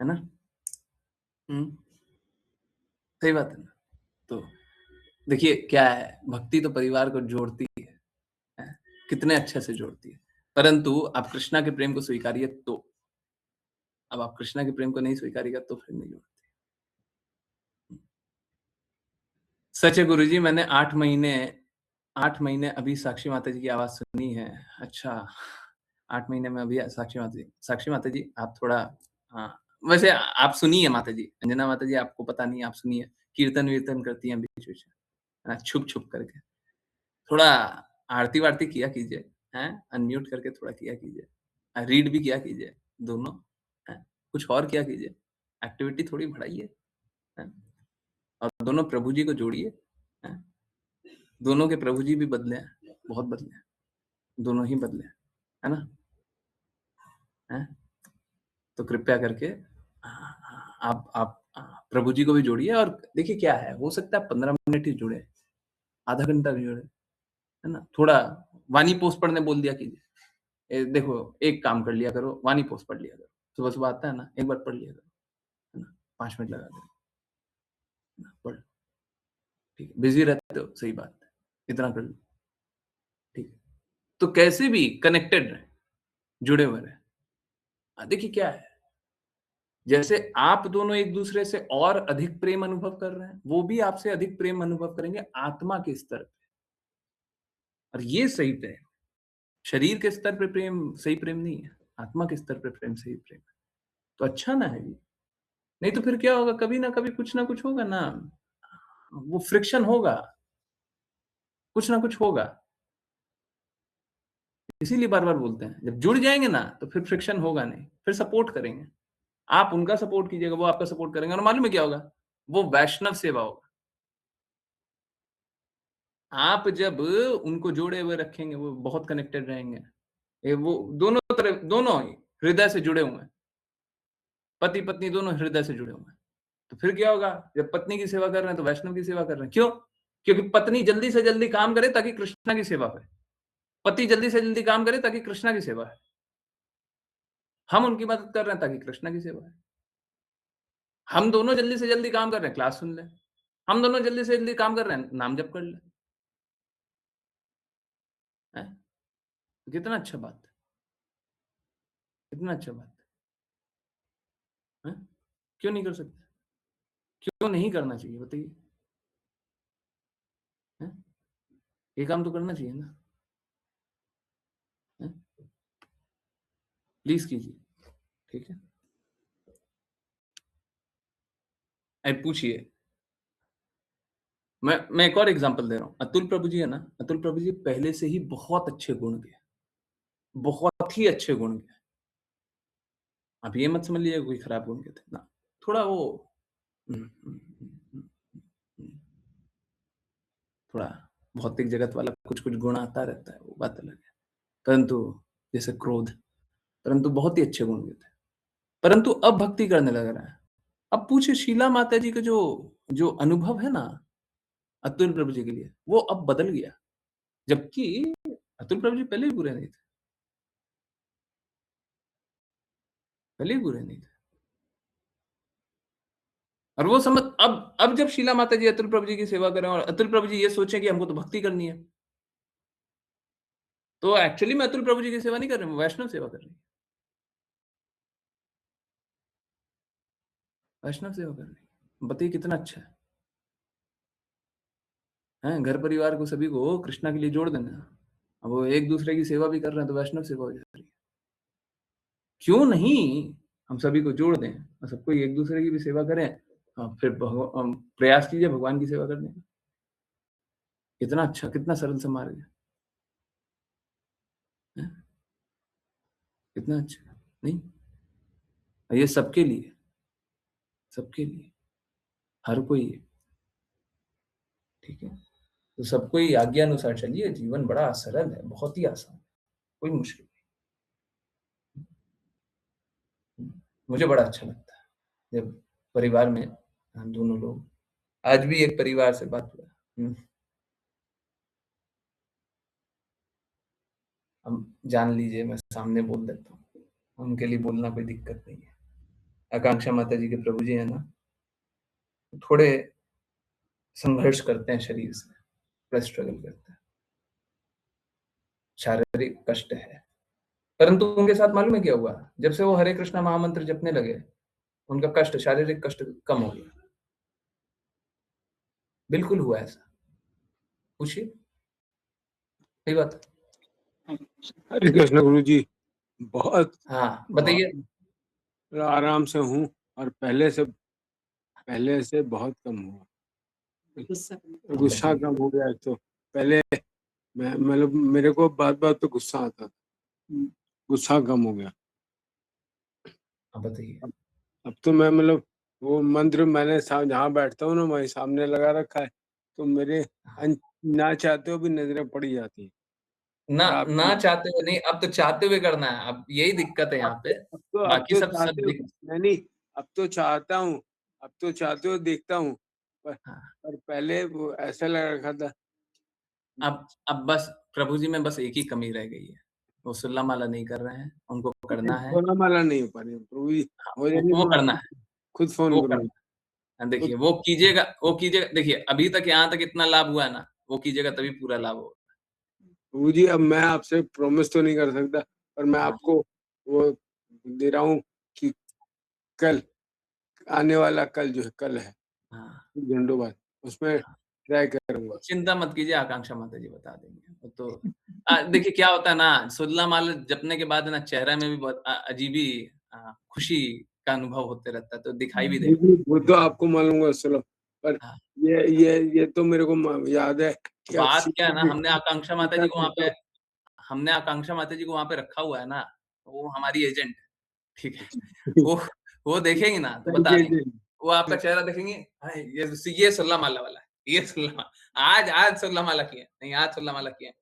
है ना? हुँ। सही बात है ना? तो देखिए क्या है, भक्ति तो परिवार को जोड़ती है, कितने अच्छे से जोड़ती है। परंतु आप कृष्णा के प्रेम को स्वीकारिए तो। अब आप कृष्णा के प्रेम को नहीं स्वीकारिएगा तो फिर नहीं जोड़ती। सच है गुरुजी, मैंने 8 महीने अभी साक्षी माताजी की आवाज़ सुनी है। अच्छा, 8 महीने में अभी साक्षी माताजी आप थोड़ा हाँ, वैसे आप सुनिए माताजी, अंजना माताजी आपको पता नहीं आप सुनिए, कीर्तन-वीर्तन करती हैं बीच-बीच में, है ना? छुप-छुप करके। थोड़ा आरती-वारती किया कीजिए, हैं? अनम्यूट करके थोड़ा किया कीजिए। रीड भी किया कीजिए, दोनों, हैं? कुछ और किया कीजिए, एक्टिविटी थोड़ी बढ़ाइए, हैं? और दोनों प्रभु जी को जोड़िए, हैं? दोनों के प्रभु जी भी बदले हैं, बहुत बदले हैं, दोनों ही बदले हैं, है ना? हैं? तो कृपया करके आप प्रभु जी को भी जोड़िए और देखिए क्या है, हो सकता है 15 मिनट ही जुड़े, आधा घंटा भी जुड़े, है ना? थोड़ा वाणी पोस्ट पढ़ने बोल दिया कीजिए। देखो एक काम कर लिया करो, वाणी पोस्ट पढ़ लिया करो। सुबह-सुबह आता है ना, एक बार पढ़ लिया करो, है ना? 5 मिनट लगा के, है ना? पढ़ ठीक है, बिज़ी रहते हो, सही बात है, इतना कर लो, ठीक है। तो कैसे भी कनेक्टेड रहें, जुड़े हुए रहें। देखिए क्या है, जैसे आप दोनों एक-दूसरे से और अधिक प्रेम अनुभव कर रहे हैं, वो भी आपसे अधिक प्रेम अनुभव करेंगे आत्मा के स्तर पे और ये सही प्रेम। शरीर के स्तर पे प्रेम सही प्रेम नहीं है, आत्मा के स्तर पे प्रेम सही प्रेम है। तो अच्छा ना है ये, नहीं तो फिर क्या होगा कभी ना कभी कुछ ना कुछ होगा ना, वो फ्रिक्शन होगा, कुछ ना कुछ होगा। इसीलिए बार-बार बोलते हैं, जब जुड़ जाएँगे ना, तो फिर फ्रिक्शन होगा नहीं, फिर सपोर्ट करेंगे। आप उनका सपोर्ट कीजिएगा, वो आपका सपोर्ट करेंगे और मालूम है क्या होगा? वो वैष्णव सेवा होगा। आप जब उनको जोड़े हुए रखेंगे, वो बहुत कनेक्टेड रहेंगे। वो दोनों ही हृदय से जुड़े हुए हैं। पति-पत्नी दोनों हृदय से जुड़े हुए हैं। तो फिर क्या होगा? जब पत्नी की सेवा कर रहे हैं, तो वैष्णव की सेवा कर रहे हैं। क्यों? क्योंकि पत्नी जल्दी से जल्दी काम करे ताकि कृष्णा की सेवा करे। पति जल्दी से जल्दी काम करे ताकि कृष्णा की सेवा है। हम उनकी मदद कर रहे हैं ताकि कृष्णा की सेवा है। हम दोनों जल्दी से जल्दी काम कर रहे हैं, क्लास सुन लें। हम दोनों जल्दी से जल्दी काम कर रहे हैं, नाम जप कर लें। हैं? कितना अच्छा बात है। कितना अच्छा बात है। हैं? क्यों नहीं कर सकते? क्यों नहीं करना चाहिए बताइए? हैं? ये काम तो करना चाहिए ना? हैं? प्लीज़ कीजिए, ठीक है? पूछिए। मैं एक और एग्ज़ाम्पल दे रहा हूँ। अतुल प्रभु जी है ना, अतुल प्रभु जी पहले से ही बहुत अच्छे गुण के, बहुत ही अच्छे गुण के। आप ये मत समझ लीजिए कोई खराब गुण के थे, ना। थोड़ा वो हुँ, हुँ, हुँ, हुँ, हुँ, थोड़ा भौतिक जगत वाला कुछ-कुछ गुण आता रहता है, वो बात अलग है। परंतु जैसे क्रोध, परंतु बहुत ही अच्छे गुण के थे। परंतु अब भक्ति करने लग रहा है। अब पूछिए शीला माता जी का जो जो अनुभव है ना, अतुल प्रभु जी के लिए, वो अब बदल गया। जबकि अतुल प्रभु जी पहले ही बुरे नहीं थे, पहले ही बुरे नहीं थे। और वो समझ अब जब शीला माता जी अतुल प्रभु जी की सेवा कर रहे हैं और अतुल प्रभु जी ये सोचें कि हमको तो भक्ति करनी है, तो एक्चुअली में अतुल प्रभु जी की सेवा नहीं कर रहे हैं, वो वैष्णव सेवा कर रही है। वैष्णव सेवा कर रही है। बताइए कितना अच्छा है। हैं, घर परिवार को सभी को कृष्णा के लिए जोड़ देना। अब वो एक दूसरे की सेवा भी कर रहे हैं तो वैष्णव सेवा हो जा रही है। क्यों नहीं हम सभी को जोड़ दें और सबको एक दूसरे की भी सेवा करें, फिर प्रयास कीजिए भगवान की सेवा करने का। कितना अच्छा, कितना सरल सा मार्ग है, कितना अच्छा नहीं? ये सबके लिए, सबके लिए, हर कोई है, ठीक है? तो सबको ही आज्ञा अनुसार चलिए, जीवन बड़ा सरल है, बहुत ही आसान, कोई मुश्किल नहीं। मुझे बड़ा अच्छा लगता है जब परिवार में हम दोनों लोग, आज भी एक परिवार से बात हुआ, हम जान लीजिए मैं सामने बोल देता हूँ, उनके लिए बोलना कोई दिक्कत नहीं है। आकांक्षा माता जी के प्रभु जी है ना, थोड़े संघर्ष करते हैं शरीर से, बड़ा स्ट्रगल करते हैं, शारीरिक कष्ट है, परंतु उनके साथ मालूम है क्या हुआ? जब से वो हरे कृष्णा महामंत्र जपने लगे, उनका कष्ट, शारीरिक कष्ट कम हो गया। बिल्कुल हुआ ऐसा, पूछिए, सही बात। हरे कृष्ण गुरु जी, बहुत हाँ बताइए। आराम से हूँ और पहले से बहुत कम हुआ, गुस्सा कम हो गया। तो पहले मैं मतलब मेरे को बात बात पे गुस्सा आता था, गुस्सा कम हो गया। बताइए। अब तो मैं मतलब वो मंत्र मैंने जहाँ बैठता हूँ ना वहीं सामने लगा रखा है, तो मेरे ना चाहते हो भी नजरें पड़ी जाती है। ना चाहते हुए नहीं, अब तो चाहते हुए करना है, अब यही दिक्कत है यहाँ पे। अब बाकी तो सब चाहते हो, नहीं अब तो चाहता हूँ, अब तो चाहते हो देखता हूँ, पर पहले वो ऐसा लग रखा था। अब बस प्रभु जी में बस एक ही कमी रह गई है, वो सुल्ला माला नहीं कर रहे हैं, उनको करना है। सुल्ला माला नहीं हो पा रही प्रभु जी, हो जाएगी वो तो करना है, खुद फोन वो करूंगा। करना। देखिए वो कीजिएगा, वो कीजिएगा। देखिए अभी तक यहाँ तक इतना लाभ हुआ है ना, वो कीजिएगा तभी पूरा लाभ होगा। प्रभु जी अब मैं आपसे प्रॉमिस तो नहीं कर सकता, पर मैं आपको वो दे रहा हूँ कि कल आने वाला कल जो है, कल है घंटों बाद, उसमें ट्राई करूंगा। चिंता मत कीजिए, आकांक्षा माता जी बता देंगे। वो तो देखिए क्या होता है ना, सुल्ला माला जपने के बाद ना चेहरा में भी बहुत अजीब ही खुशी का अनुभव होते रहता है, तो दिखाई भी देगा। वो तो आपको मालूम है सुलभ, पर ये तो मेरे को याद है कि बात क्या है ना, हमने आकांक्षा माता जी को वहाँ पे रखा हुआ है ना, वो हमारी एजेंट, ठीक है? वो देखेंगे ना तो बता देंगे, वो आपका चेहरा देखेंगे, ये सुल्ला माला वाला है, ये सुल्ला आज सुल्ला माला किया नहीं, आज सुल्ला माला किया,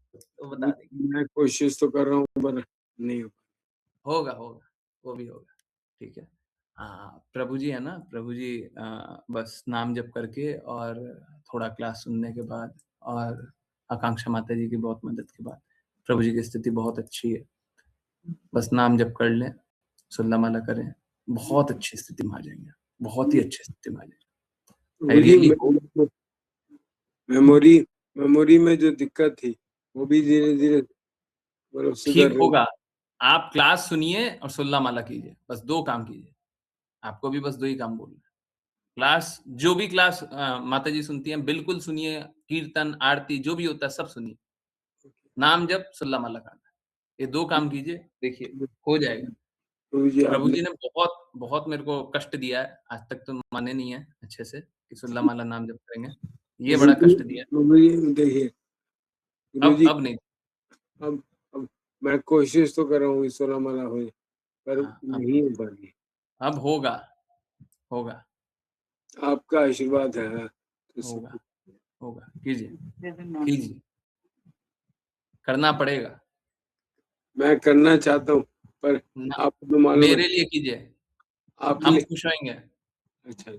तो बता देंगे। मैं कोशिश तो कर रहा हूँ पर नहीं हो होगा, वो भी होगा, ठीक है। प्रभु जी है ना, प्रभु जी बस नाम जप करके और थोड़ा क्लास सुनने के बाद और आकांक्षा माता जी की बहुत मदद के बाद प्रभु जी की स्थिति बहुत अच्छी है। बस नाम जप कर लें, सुल्ला माला करें, बहुत अच्छी स्थिति में आ जाएंगे, बहुत ही अच्छी स्थिति में आ जाएंगे। मेमोरी में जो दिक्कत थी वो भी धीरे धीरे ठीक होगा। आप क्लास सुनिए और सुल्ला माला कीजिए, बस 2 काम कीजिए। आपको भी बस 2 ही काम बोलना है। क्लास, जो भी क्लास माता जी सुनती हैं बिल्कुल सुनिए, कीर्तन, आरती जो भी होता है सब सुनिए। नाम जप, सुल्ला माला गाना, ये 2 काम कीजिए, देखिए हो जाएगा। प्रभु जी ने बहुत मेरे को कष्ट दिया है, आज तक तो माने नहीं है अच्छे से कि सुल्ला माला नाम जप करेंगे, ये बड़ा कष्ट दिया है। देखिए अब नहीं। अब मैं कोशिश तो कर रहा हूँ सुल्ला माला हो, पर नहीं हो पा रही। अब होगा। आपका आशीर्वाद है, होगा, कीजिए, करना पड़ेगा। मैं करना चाहता हूँ, पर आपको तो मालूम है। मेरे लिए कीजिए, हम खुश होंगे। अच्छा,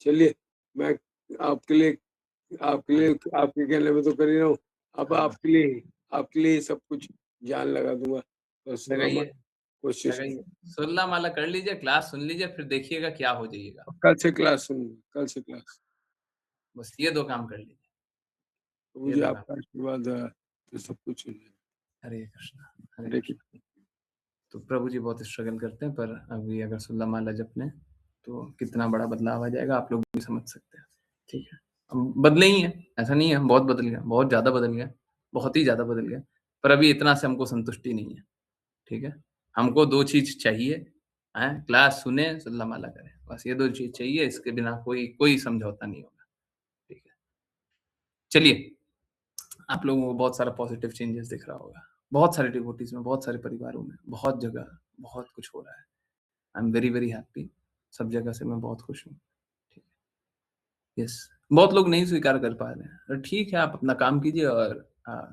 चलिए मैं आपके लिए आपके कहने में तो कर ही रहा हूँ। अब आपके लिए सब कुछ जान लगा दूंगा। तो कोशिश सुल्ला माला कर लीजिए, क्लास सुन लीजिए, फिर देखिएगा क्या हो जाइएगा। कल से क्लास सुनूंगा, कल से क्लास। बस ये 2 काम कर लीजिए। मुझे आपका आशीर्वाद है तो सब कुछ हो जाएगा। हरे कृष्णा। तो प्रभु जी बहुत स्ट्रगल करते हैं, पर अभी अगर सुल्ला माला जपने तो कितना बड़ा बदलाव आ जाएगा, आप लोग भी समझ सकते हैं, ठीक है। बदले ही हैं, ऐसा नहीं है, बहुत बदल गया, बहुत ज़्यादा बदल गया, बहुत ही ज़्यादा बदल गया, पर अभी इतना से हमको संतुष्टि नहीं है, ठीक है? हमको 2 चीज़ चाहिए, हैं? क्लास सुने, सल्ला माला करें, बस ये 2 चीज़ चाहिए, इसके बिना कोई समझौता नहीं होगा, ठीक है? चलिए, आप लोगों को बहुत सारा पॉज़िटिव चेंजेस दिख रहा होगा, बहुत सारे डिवोटीज़ में, बहुत सारे परिवारों में, बहुत जगह, बहुत कुछ हो रहा है। I am very, very happy, सब जगह से मैं बहुत खुश हूँ, ठीक है? यस, बहुत लोग नहीं स्वीकार कर पा रहे हैं, तो ठीक है, आप अपना काम कीजिए और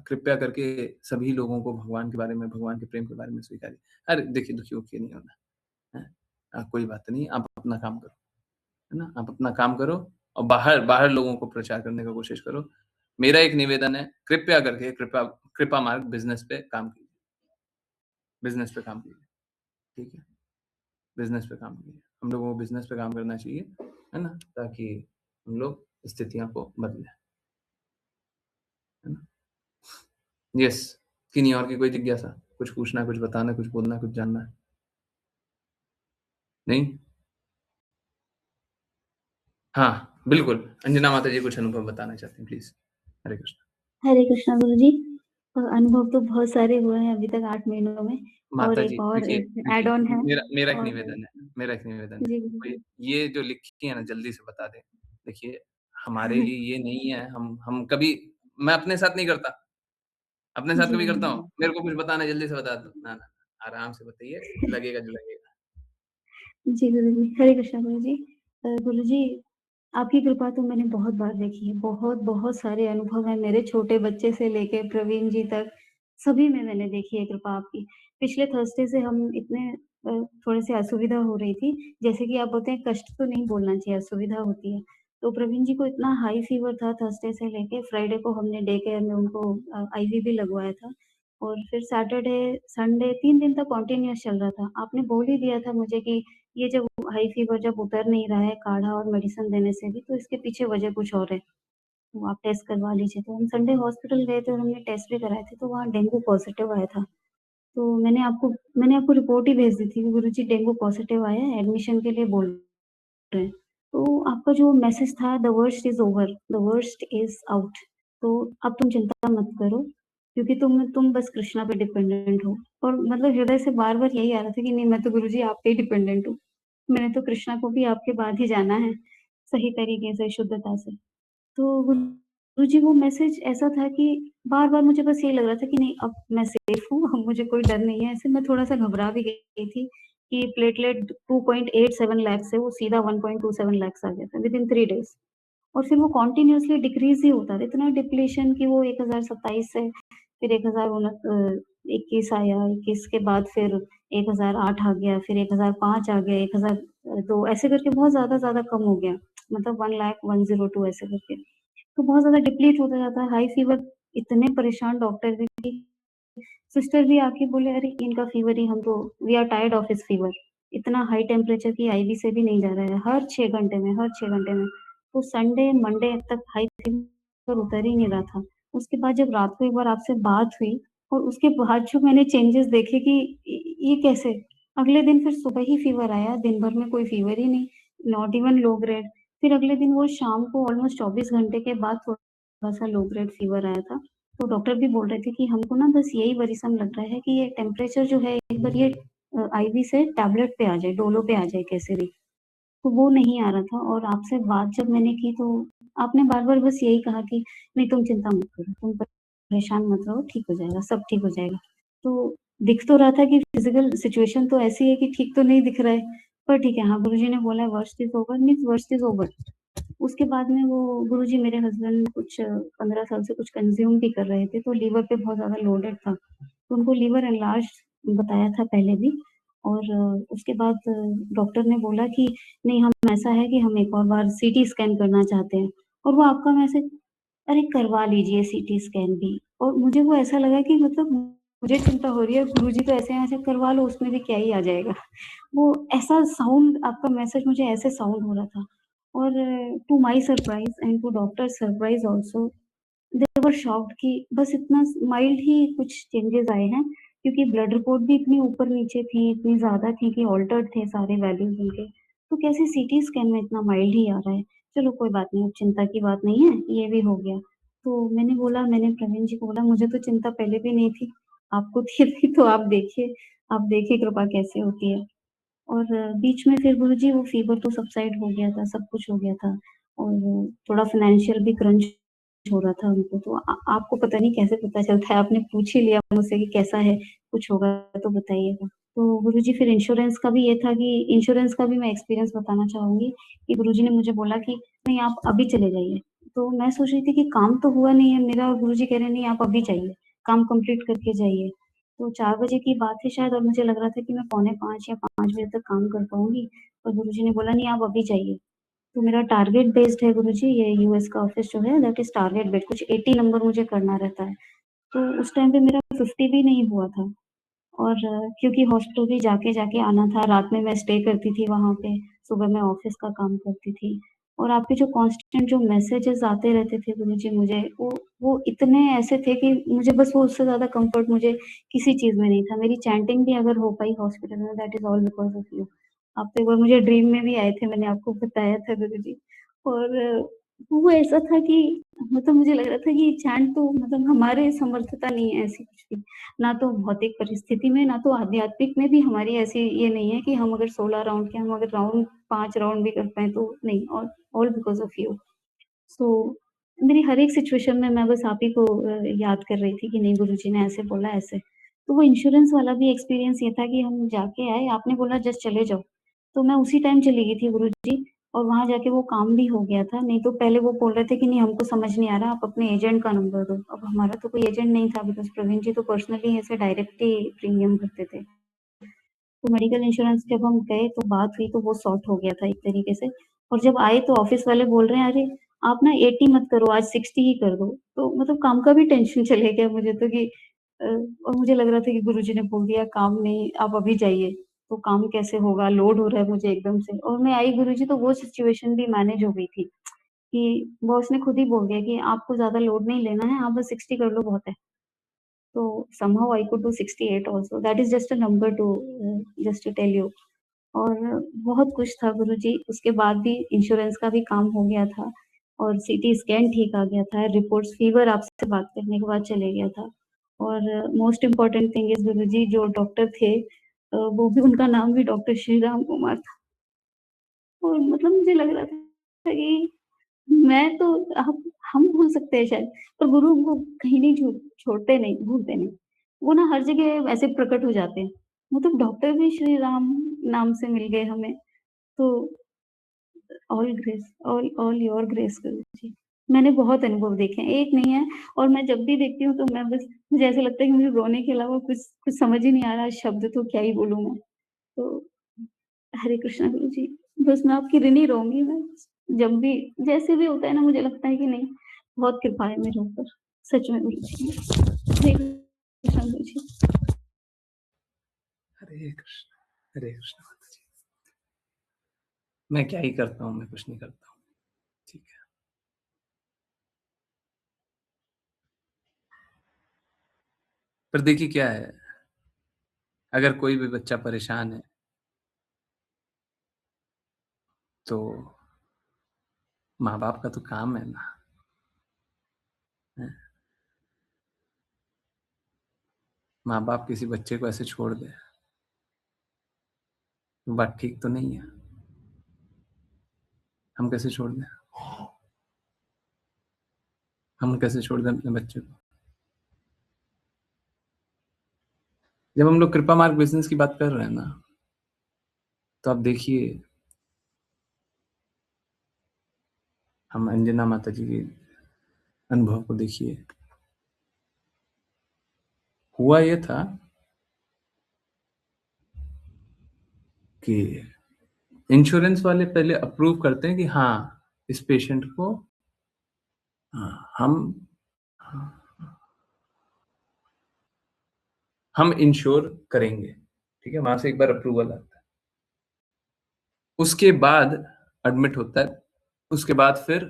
कृपया करके सभी लोगों को भगवान के बारे में, भगवान के प्रेम के बारे में स्वीकारिए। अरे, देखिए दुखी-वुखी नहीं होना, हैं? कोई बात नहीं, आप अपना काम करो, है ना? आप अपना काम करो और बाहर बाहर लोगों को प्रचार करने का कोशिश करो। मेरा एक निवेदन है, कृपया करके कृपा मार्ग बिज़नेस पे काम कीजिए, बिज़नेस पे काम कीजिए, ठीक है? बिज़नेस पे काम कीजिए। हम लोगों को बिज़नेस पे काम करना चाहिए, है ना? ताकि हम लोग स्थितियों को बदलें, है ना? यस, किन्हीं और की कोई जिज्ञासा? कुछ पूछना है, कुछ बताना है, कुछ बोलना है, कुछ जानना है? नहीं? हाँ, बिल्कुल। अंजना माता जी कुछ अनुभव बताना चाहती हैं, प्लीज़। हरे कृष्ण। हरे कृष्णा गुरुजी। अनुभव तो बहुत सारे हुए हैं अभी तक 8 महीनों में और माता जी, एक और देखिए ऐड ऑन है मेरा एक और निवेदन है, मेरा एक निवेदन है। जी कोई गुरुजी। ये जो लिखी है ना, जल्दी से बता दें। देखिए, हमारे लिए ये नहीं है, हम कभी मैं अपने साथ नहीं करता। अपने साथ जी कभी करता हूँ, गुरुजी। मेरे को कुछ बताना है, जल्दी से बता दो। ना, ना, आराम से बताइए, लगेगा जो लगेगा। जी गुरुजी। हरे कृष्णा गुरुजी। गुरुजी आपकी कृपा तो मैंने बहुत बार देखी है। बहुत सारे अनुभव हैं मेरे छोटे बच्चे से लेके प्रवीण जी तक, सभी में मैंने देखी है कृपा आपकी। पिछले थर्सडे से हम इतने थोड़े-से असुविधा हो रही थी। जैसे कि आप बोलते हैं कष्ट तो नहीं बोलना चाहिए, असुविधा होती है। तो प्रवीण जी को इतना हाई फीवर था थर्सडे से लेके फ्राइडे को हमने डे केयर में उनको आईवी भी लगवाया था। और फिर सैटरडे, संडे 3 दिन तक कंटीन्यूअस चल रहा था। आपने बोल ही दिया था मुझे कि ये जब हाई फीवर जब उतर नहीं रहा है काढ़ा और मेडिसिन देने से भी, तो इसके पीछे वजह कुछ और है। तो आप टेस्ट करवा लीजिए। तो हम संडे हॉस्पिटल गए थे और हमने टेस्ट भी कराए थे, तो वहाँ डेंगू पॉज़िटिव आया था। तो मैंने आपको रिपोर्ट ही भेज दी थी कि गुरुजी डेंगू पॉज़िटिव आया है, एडमिशन के लिए बोल रहे हैं। तो आपका जो मैसेज था the worst is over, the worst is out. तो अब तुम चिंता मत करो, क्योंकि तुम बस कृष्णा पे डिपेंडेंट हो। और मतलब हृदय से बार-बार यही आ रहा था कि नहीं मैं तो गुरुजी आप पे ही डिपेंडेंट हूँ। मैंने तो कृष्णा को भी आपके बाद ही जाना है, सही तरीके से, शुद्धता से। तो गुरुजी वो मैसेज ऐसा था कि बार-बार मुझे बस यही लग रहा था कि नहीं अब मैं सेफ हूँ, अब मुझे कोई डर नहीं है। ऐसे मैं थोड़ा-सा घबरा भी गई थी कि प्लेटलेट 2.87 लाख से वो सीधा 1.27 लाख आ गया था विदिन 3 डेज़। और फिर वो कंटीन्यूअसली डिक्रीज़ ही होता था। इतना डिप्लेशन कि वो 1027 से फिर 21 आया, 21 के बाद फिर 1008 आ गया, फिर 1005 आ गया, 1002 ऐसे करके बहुत ज़्यादा कम हो गया। मतलब 1,01,02 ऐसे करके। तो बहुत ज़्यादा डिप्लीट होता जाता है, हाई फीवर इतने परेशान डॉक्टर भी कि सिस्टर भी आके बोले, "अरे! इनका फीवर ही हम तो we are tired of his fever." इतना हाई टेम्परेचर की आईवी से भी नहीं जा रहा है, हर 6 घंटे में। तो संडे, मंडे तक हाई फीवर उतर ही नहीं रहा था। उसके बाद जब रात को एक बार आपसे बात हुई और उसके बाद जो मैंने चेंजेस देखे कि ये कैसे? अगले दिन फिर सुबह ही फीवर आया, दिन भर में कोई फीवर ही नहीं, नॉट इवन लो ग्रेड। फिर अगले दिन वो शाम को ऑलमोस्ट 24 घंटे के बाद थोड़ा-सा लो ग्रेड फीवर आया था। तो डॉक्टर भी बोल रहे थे कि हमको ना बस यही वरीसम लग रहा है कि ये टेम्परेचर जो है एक बार ये आईवी से टैबलेट पे आ जाए, डोलो पे आ जाए कैसे भी। तो वो नहीं आ रहा था और आपसे बात जब मैंने की तो आपने बार-बार बस यही कहा कि नहीं तुम चिंता मत करो, तुम परेशान मत रहो, ठीक हो जाएगा, सब ठीक हो जाएगा। तो दिख तो रहा था कि फिज़िकल सिचुएशन तो ऐसी है कि ठीक तो नहीं दिख रहा है, पर ठीक है, हाँ, गुरुजी ने बोला worst is over means worst is over. उसके बाद में वो गुरुजी मेरे हस्बैंड कुछ 15 साल से कुछ कंज़्यूम भी कर रहे थे, तो लीवर पे बहुत ज़्यादा लोडेड था। तो उनको लीवर एनलार्ज्ड बताया था पहले भी और उसके बाद डॉक्टर ने बोला कि नहीं हम ऐसा है कि हम एक और बार सीटी स्कैन करना चाहते हैं और वो आपका मैसेज अरे करवा लीजिए सीटी स्कैन भी और मुझे वो ऐसा लगा कि मतलब मुझे चिंता हो रही है गुरुजी तो ऐसे हैं ऐसे करवा लो उसमें भी क्या ही आ जाएगा। वो ऐसा साउंड आपका मैसेज मुझे ऐसे साउंड हो रहा था और to my surprise and to doctor's surprise also they were shocked कि बस इतना माइल्ड ही कुछ चेंजेस आए हैं क्योंकि ब्लड रिपोर्ट भी इतनी ऊपर-नीचे थी, इतनी ज़्यादा थी कि ऑल्टर्ड थे सारे वैल्यूज़ उनके। तो कैसे सीटी स्कैन में इतना माइल्ड ही आ रहा है? चलो कोई बात नहीं, अब चिंता की बात नहीं है, ये भी हो गया। तो मैंने प्रवीण जी को बोला मुझे तो चिंता पहले भी नहीं थी, आपको थी अभी तो आप देखिए कृपा कैसे होती है। और बीच में फिर गुरुजी वो फ़ीवर तो सबसाइड हो गया था, सब कुछ हो गया था और थोड़ा फ़ाइनेंशियल भी क्रंच हो रहा था उनको। तो आपको पता नहीं कैसे पता चलता है, आपने पूछ ही लिया मुझसे कि कैसा है, कुछ होगा तो बताइएगा। तो गुरुजी फिर इंश्योरेंस का भी ये था कि इंश्योरेंस का भी मैं एक्सपीरियंस बताना चाहूँगी कि गुरुजी ने मुझे बोला कि नहीं आप अभी चले जाइए। तो मैं सोच रही थी कि काम तो हुआ नहीं है मेरा और गुरुजी कह रहे हैं नहीं आप अभी जाइए, काम कंप्लीट करके जाइए। तो 4 बजे की बात है शायद और मुझे लग रहा था कि मैं पौने 5 या 5 बजे तक काम कर पाऊँगी, पर गुरुजी ने बोला नहीं आप अभी जाइए। तो मेरा टारगेट बेस्ड है गुरुजी, ये यूएस का ऑफिस जो है दैट इज़ टारगेट बेस्ड, कुछ 80 नंबर मुझे करना रहता है। तो उस टाइम पे मेरा 50 भी नहीं हुआ था और क्योंकि हॉस्पिटल भी जाके-जाके आना था, रात में मैं स्टे करती थी वहाँ पे, सुबह मैं ऑफिस का काम करती थी और आपके जो कांस्टेंट जो मैसेजेस आते रहते थे गुरुजी मुझे, वो इतने ऐसे थे कि मुझे बस वो उससे ज़्यादा कम्फर्ट मुझे किसी चीज़ में नहीं था। मेरी चैंटिंग भी अगर हो पाई हॉस्पिटल में that is all because of you. आप तो एक बार मुझे ड्रीम में भी आए थे, मैंने आपको बताया था गुरुजी और वो ऐसा था कि मतलब मुझे लग रहा था कि चैंट तो मतलब हमारे समर्थता नहीं है ऐसी कुछ भी। ना तो भौतिक परिस्थिति में, ना तो आध्यात्मिक में भी हमारी ऐसी ये नहीं है कि हम अगर 16 राउंड के हम अगर राउंड 5 राउंड भी कर पाएँ तो नहीं, ऑल बिकॉज़ ऑफ यू। सो मेरी हर एक सिचुएशन में मैं बस आप ही को याद कर रही थी कि नहीं गुरुजी ने ऐसे बोला ऐसे। तो वो इंश्योरेंस वाला भी एक्सपीरियंस ये था कि हम जाके आए, आपने बोला जस्ट चले जाओ। तो मैं उसी टाइम चली गई थी गुरुजी और वहाँ जाके वो काम भी हो गया था। नहीं तो पहले वो बोल रहे थे कि नहीं हमको समझ नहीं आ रहा, आप अपने एजेंट का नंबर दो। अब हमारा तो कोई एजेंट नहीं था बिकॉज़ प्रवीण जी तो पर्सनली ऐसे डायरेक्ट ही प्रीमियम भरते थे। तो मेडिकल इंश्योरेंस जब हम गए तो बात हुई तो वो सॉर्ट हो गया था एक तरीके से और जब आए तो ऑफिस वाले बोल रहे हैं अरे आप ना 80 मत करो आज 60 ही कर दो। तो मतलब काम का भी टेंशन चले गया मुझे तो कि और मुझे लग रहा था कि गुरुजी ने बोल दिया काम नहीं आप अभी जाइए, तो काम कैसे होगा? लोड हो रहा है मुझे एकदम से और मैं आई गुरुजी तो वो सिचुएशन भी मैनेज हो गई थी कि बॉस ने खुद ही बोल दिया कि आपको ज़्यादा लोड नहीं लेना है, आप बस 60 कर लो बहुत है। So somehow I could do 68 also. That is just a number to just to tell you. और बहुत कुछ था गुरुजी, उसके बाद भी इंश्योरेंस का भी काम हो गया था और सीटी स्कैन ठीक आ गया था, रिपोर्ट्स फीवर आपसे बात करने के बाद चले गया था और मोस्ट इम्पोर्टेंट थिंग इज़ गुरुजी जो डॉक्टर थे वो भी उनका नाम भी डॉक्टर श्रीराम कुमार था और मतलब मुझे लग रहा था कि मैं तो हम भूल सकते हैं शायद, पर गुरु हमको कहीं नहीं छोड़ते नहीं, भूलते नहीं। वो ना हर जगह ऐसे प्रकट हो जाते हैं। मतलब डॉक्टर भी श्री राम नाम से मिल गए हमें, तो all grace all all your grace गुरु जी। मैंने बहुत अनुभव देखे हैं, एक नहीं है और मैं जब भी देखती हूँ तो मैं बस मुझे ऐसा लगता है कि मुझे रोने के अलावा कुछ कुछ समझ ही नहीं आ रहा शब्द तो क्या ही बोलूँ मैं। तो हरे कृष्णा गुरु जी, बस मैं आपकी ऋणी रहूँगी मैं। जब भी जैसे भी होता है ना मुझे लगता है कि नहीं, बहुत कृपा है मेरे ऊपर, सच में गुरु जी। हरे कृष्णा गुरु जी। हरे कृष्ण माता जी। मैं क्या ही करता हूँ, मैं कुछ नहीं करता हूँ, ठीक है। पर देखिए क्या है, अगर कोई भी बच्चा परेशान है तो माँ-बाप का तो काम है ना, हैं? माँ-बाप किसी बच्चे को ऐसे छोड़ दें, तो बात ठीक तो नहीं है। हम कैसे छोड़ दें? हम कैसे छोड़ दें अपने बच्चे को? जब हम लोग कृपा मार्ग बिज़नेस की बात कर रहे हैं ना, तो आप देखिए हम अंजना माता जी के अनुभव को देखिए। हुआ ये था कि इंश्योरेंस वाले पहले अप्रूव करते हैं कि हाँ, इस पेशेंट को हम हम इंश्योर करेंगे, ठीक है? वहाँ से एक बार अप्रूवल आता है। उसके बाद एडमिट होता है, उसके बाद फिर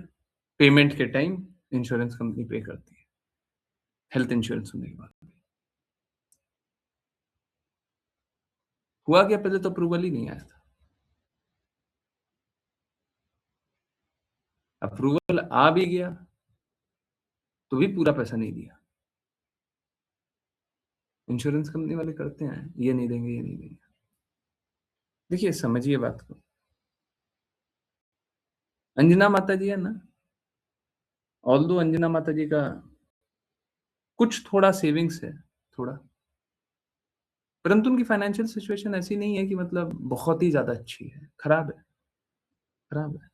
पेमेंट के टाइम इंश्योरेंस कंपनी पे करती है, हेल्थ इंश्योरेंस होने के बाद। हुआ क्या, पहले तो अप्रूवल ही नहीं आया था। अप्रूवल आ भी गया तो भी पूरा पैसा नहीं दिया। इंश्योरेंस कंपनी वाले करते हैं, ये नहीं देंगे, ये नहीं देंगे। देखिए समझिए बात को। अंजना माता जी है ना, ऑल्दो अंजना माता जी का कुछ थोड़ा सेविंग्स है, थोड़ा, परंतु उनकी फाइनेंशियल सिचुएशन ऐसी नहीं है कि मतलब बहुत ही ज्यादा अच्छी है, खराब है, खराब है।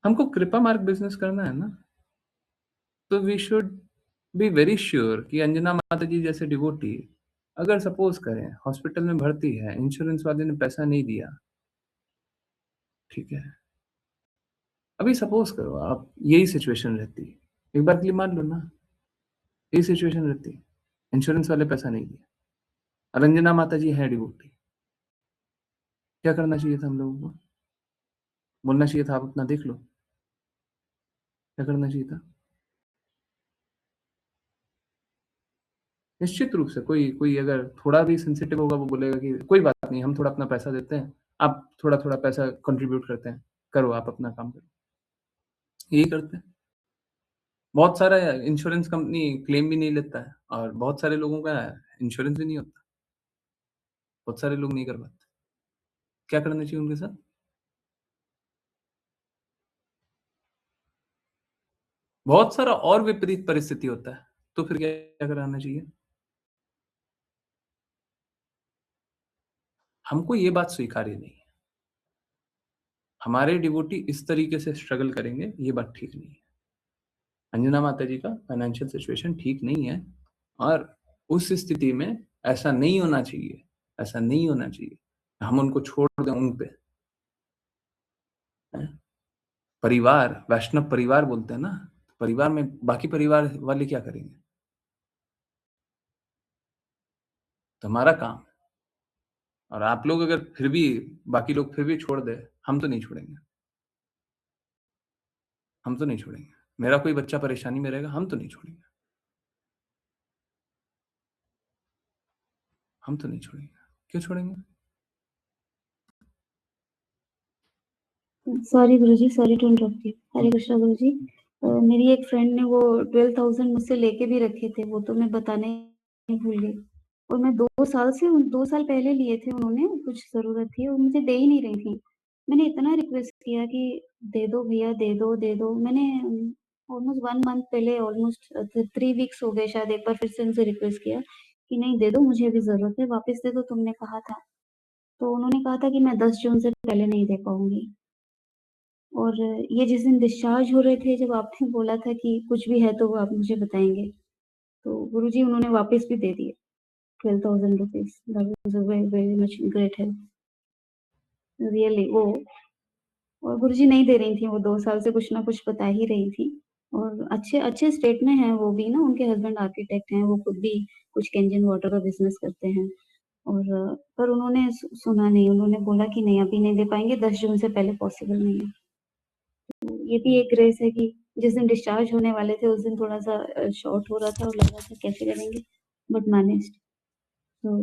हमको कृपा मार्ग बिजनेस करना है ना, तो we should be very sure कि अंजना माता जी जैसे डिवोटी अगर सपोज करें हॉस्पिटल में भर्ती है, इंश्योरेंस वाले ने पैसा नहीं दिया, ठीक है, अभी सपोज करो आप यही सिचुएशन रहती, एक बार के लिए मान लो ना, यही सिचुएशन रहती, इंश्योरेंस वाले पैसा नहीं दिया और अंजना माता जी है डिवोटी, क्या करना चाहिए था हम लोगों को? बोलना चाहिए था आप अपना देख लो, क्या करना चाहिए था? निश्चित रूप से कोई कोई अगर थोड़ा भी सेंसिटिव होगा वो बोलेगा कि कोई बात नहीं, हम थोड़ा अपना पैसा देते हैं, आप थोड़ा थोड़ा पैसा कंट्रीब्यूट करते हैं, करो आप अपना काम करो, यही करते हैं। बहुत सारा इंश्योरेंस कंपनी क्लेम भी नहीं लेता है और बहुत सारे लोगों का इंश्योरेंस भी नहीं होता, बहुत सारे लोग नहीं कर पाते। क्या करना चाहिए उनके साथ? बहुत सारा और विपरीत परिस्थिति होता है, तो फिर क्या कराना चाहिए? हमको ये बात स्वीकार्य नहीं है, हमारे डिवोटी इस तरीके से स्ट्रगल करेंगे, ये बात ठीक नहीं है। अंजना माता जी का फाइनेंशियल सिचुएशन ठीक नहीं है और उस स्थिति में ऐसा नहीं होना चाहिए, ऐसा नहीं होना चाहिए, हम उनको छोड़ दें उन पे। परिवार, वैष्णव परिवार बोलते हैं ना, परिवार में बाकी परिवार वाले क्या करेंगे? तो हमारा काम है, और आप लोग अगर फिर भी, बाकी लोग फिर भी छोड़ दे, हम तो नहीं छोड़ेंगे, हम तो नहीं छोड़ेंगे। मेरा कोई बच्चा परेशानी में रहेगा, हम तो नहीं छोड़ेंगे, हम तो नहीं छोड़ेंगे। क्यों छोड़ेंगे? सॉरी गुरुजी, sorry to interrupt you. Hare Krishna गुरुजी। मेरी एक फ्रेंड ने वो 12,000 मुझसे लेके भी रखे थे, वो तो मैं बताने ही भूल गई। और मैं 2 साल से 2 साल पहले लिए थे उन्होंने, कुछ ज़रूरत थी और मुझे दे ही नहीं रही थी। मैंने इतना रिक्वेस्ट किया कि दे दो भैया, दे दो, दे दो। मैंने ऑलमोस्ट 1 मंथ पहले, ऑलमोस्ट 3 वीक्स हो गए शायद, एक बार फिर से उनसे रिक्वेस्ट किया कि नहीं दे दो, मुझे अभी ज़रूरत है, वापस दे दो, तुमने कहा था। तो उन्होंने कहा था कि मैं 10 जून से पहले नहीं दे पाऊँगी। और ये जिस दिन डिस्चार्ज हो रहे थे, जब आपने बोला था कि कुछ भी है तो वो आप मुझे बताएँगे, तो गुरुजी उन्होंने वापस भी दे दिए 12,000 rupees. That was a very, very much great help, really. वो और गुरुजी नहीं दे रही थी, वो 2 साल से कुछ ना कुछ बता ही रही थी और अच्छे अच्छे स्टेट में हैं वो भी ना, उनके हस्बैंड आर्किटेक्ट हैं, वो खुद भी कुछ केंजन वाटर का बिज़नेस करते हैं। और पर उन्होंने सुना नहीं, उन्होंने बोला कि नहीं अभी नहीं दे पाएँगे, 10 जून से पहले पॉसिबल नहीं है। ये भी एक ग्रेस है कि जिस दिन डिस्चार्ज होने वाले थे, उस दिन थोड़ा-सा शॉर्ट हो रहा था और लग रहा था कैसे करेंगे, बट मैनेज्ड। तो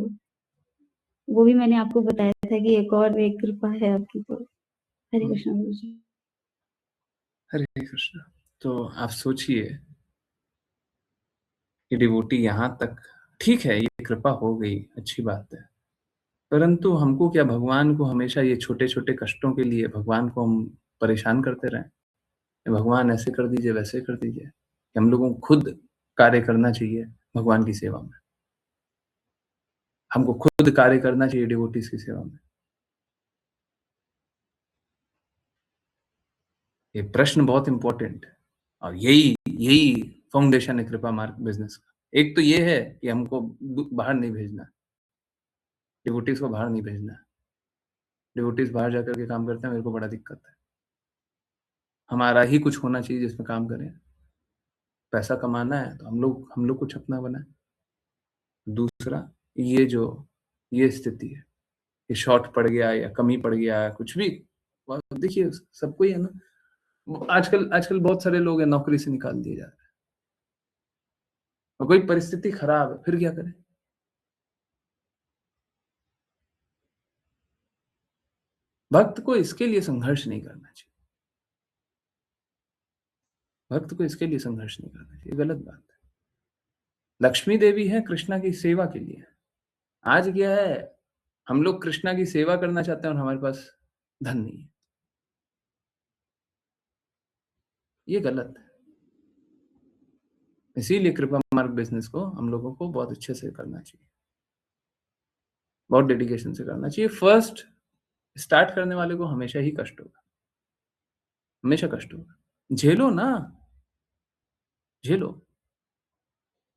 वो भी मैंने आपको बताया था कि एक और एक कृपा है आपकी, तो हरे कृष्णा गुरुजी। हरे कृष्णा। तो आप सोचिए कि डिवोटी यहाँ तक, ठीक है ये कृपा हो गई, अच्छी बात है, परंतु हमको क्या भगवान को हमेशा ये छोटे-छोटे कष्टों के लिए भगवान को हम परेशान करते रहें? भगवान ऐसे कर दीजिए, वैसे कर दीजिए। हम लोगों को खुद कार्य करना चाहिए भगवान की सेवा में। हमको खुद कार्य करना चाहिए डिवोटीज़ की सेवा में। ये प्रश्न बहुत इम्पोर्टेंट है और यही यही फाउंडेशन है कृपा मार्ग बिज़नेस का। एक तो ये है कि हमको बाहर नहीं भेजना, डिवोटीज़ को बाहर नहीं भेजना। डिवोटीज़ बाहर जाकर के काम करते हैं, मेरे को बड़ा दिक्कत है। हमारा ही कुछ होना चाहिए जिसमें काम करें। पैसा कमाना है तो हम लोग कुछ अपना बनाएँ। दूसरा, ये स्थिति है, ये शॉर्ट पड़ गया या कमी पड़ गया, कुछ भी, देखिए सबको ही है ना, आजकल आजकल बहुत सारे लोग हैं नौकरी से निकाल दिए जा रहे हैं और कोई परिस्थिति खराब है, फिर क्या करें? भक्त को इसके लिए संघर्ष नहीं करना चाहिए, भक्त को इसके लिए संघर्ष नहीं करना चाहिए, गलत बात है। लक्ष्मी देवी है कृष्णा की सेवा के लिए। आज क्या है, हम लोग कृष्णा की सेवा करना चाहते हैं और हमारे पास धन नहीं है, ये गलत है। इसीलिए कृपा मार्ग बिजनेस को हम लोगों को बहुत अच्छे से करना चाहिए, बहुत डेडिकेशन से करना चाहिए। फर्स्ट स्टार्ट करने वाले को हमेशा ही कष्ट होगा, हमेशा कष्ट होगा, झेलो ना, झेलो।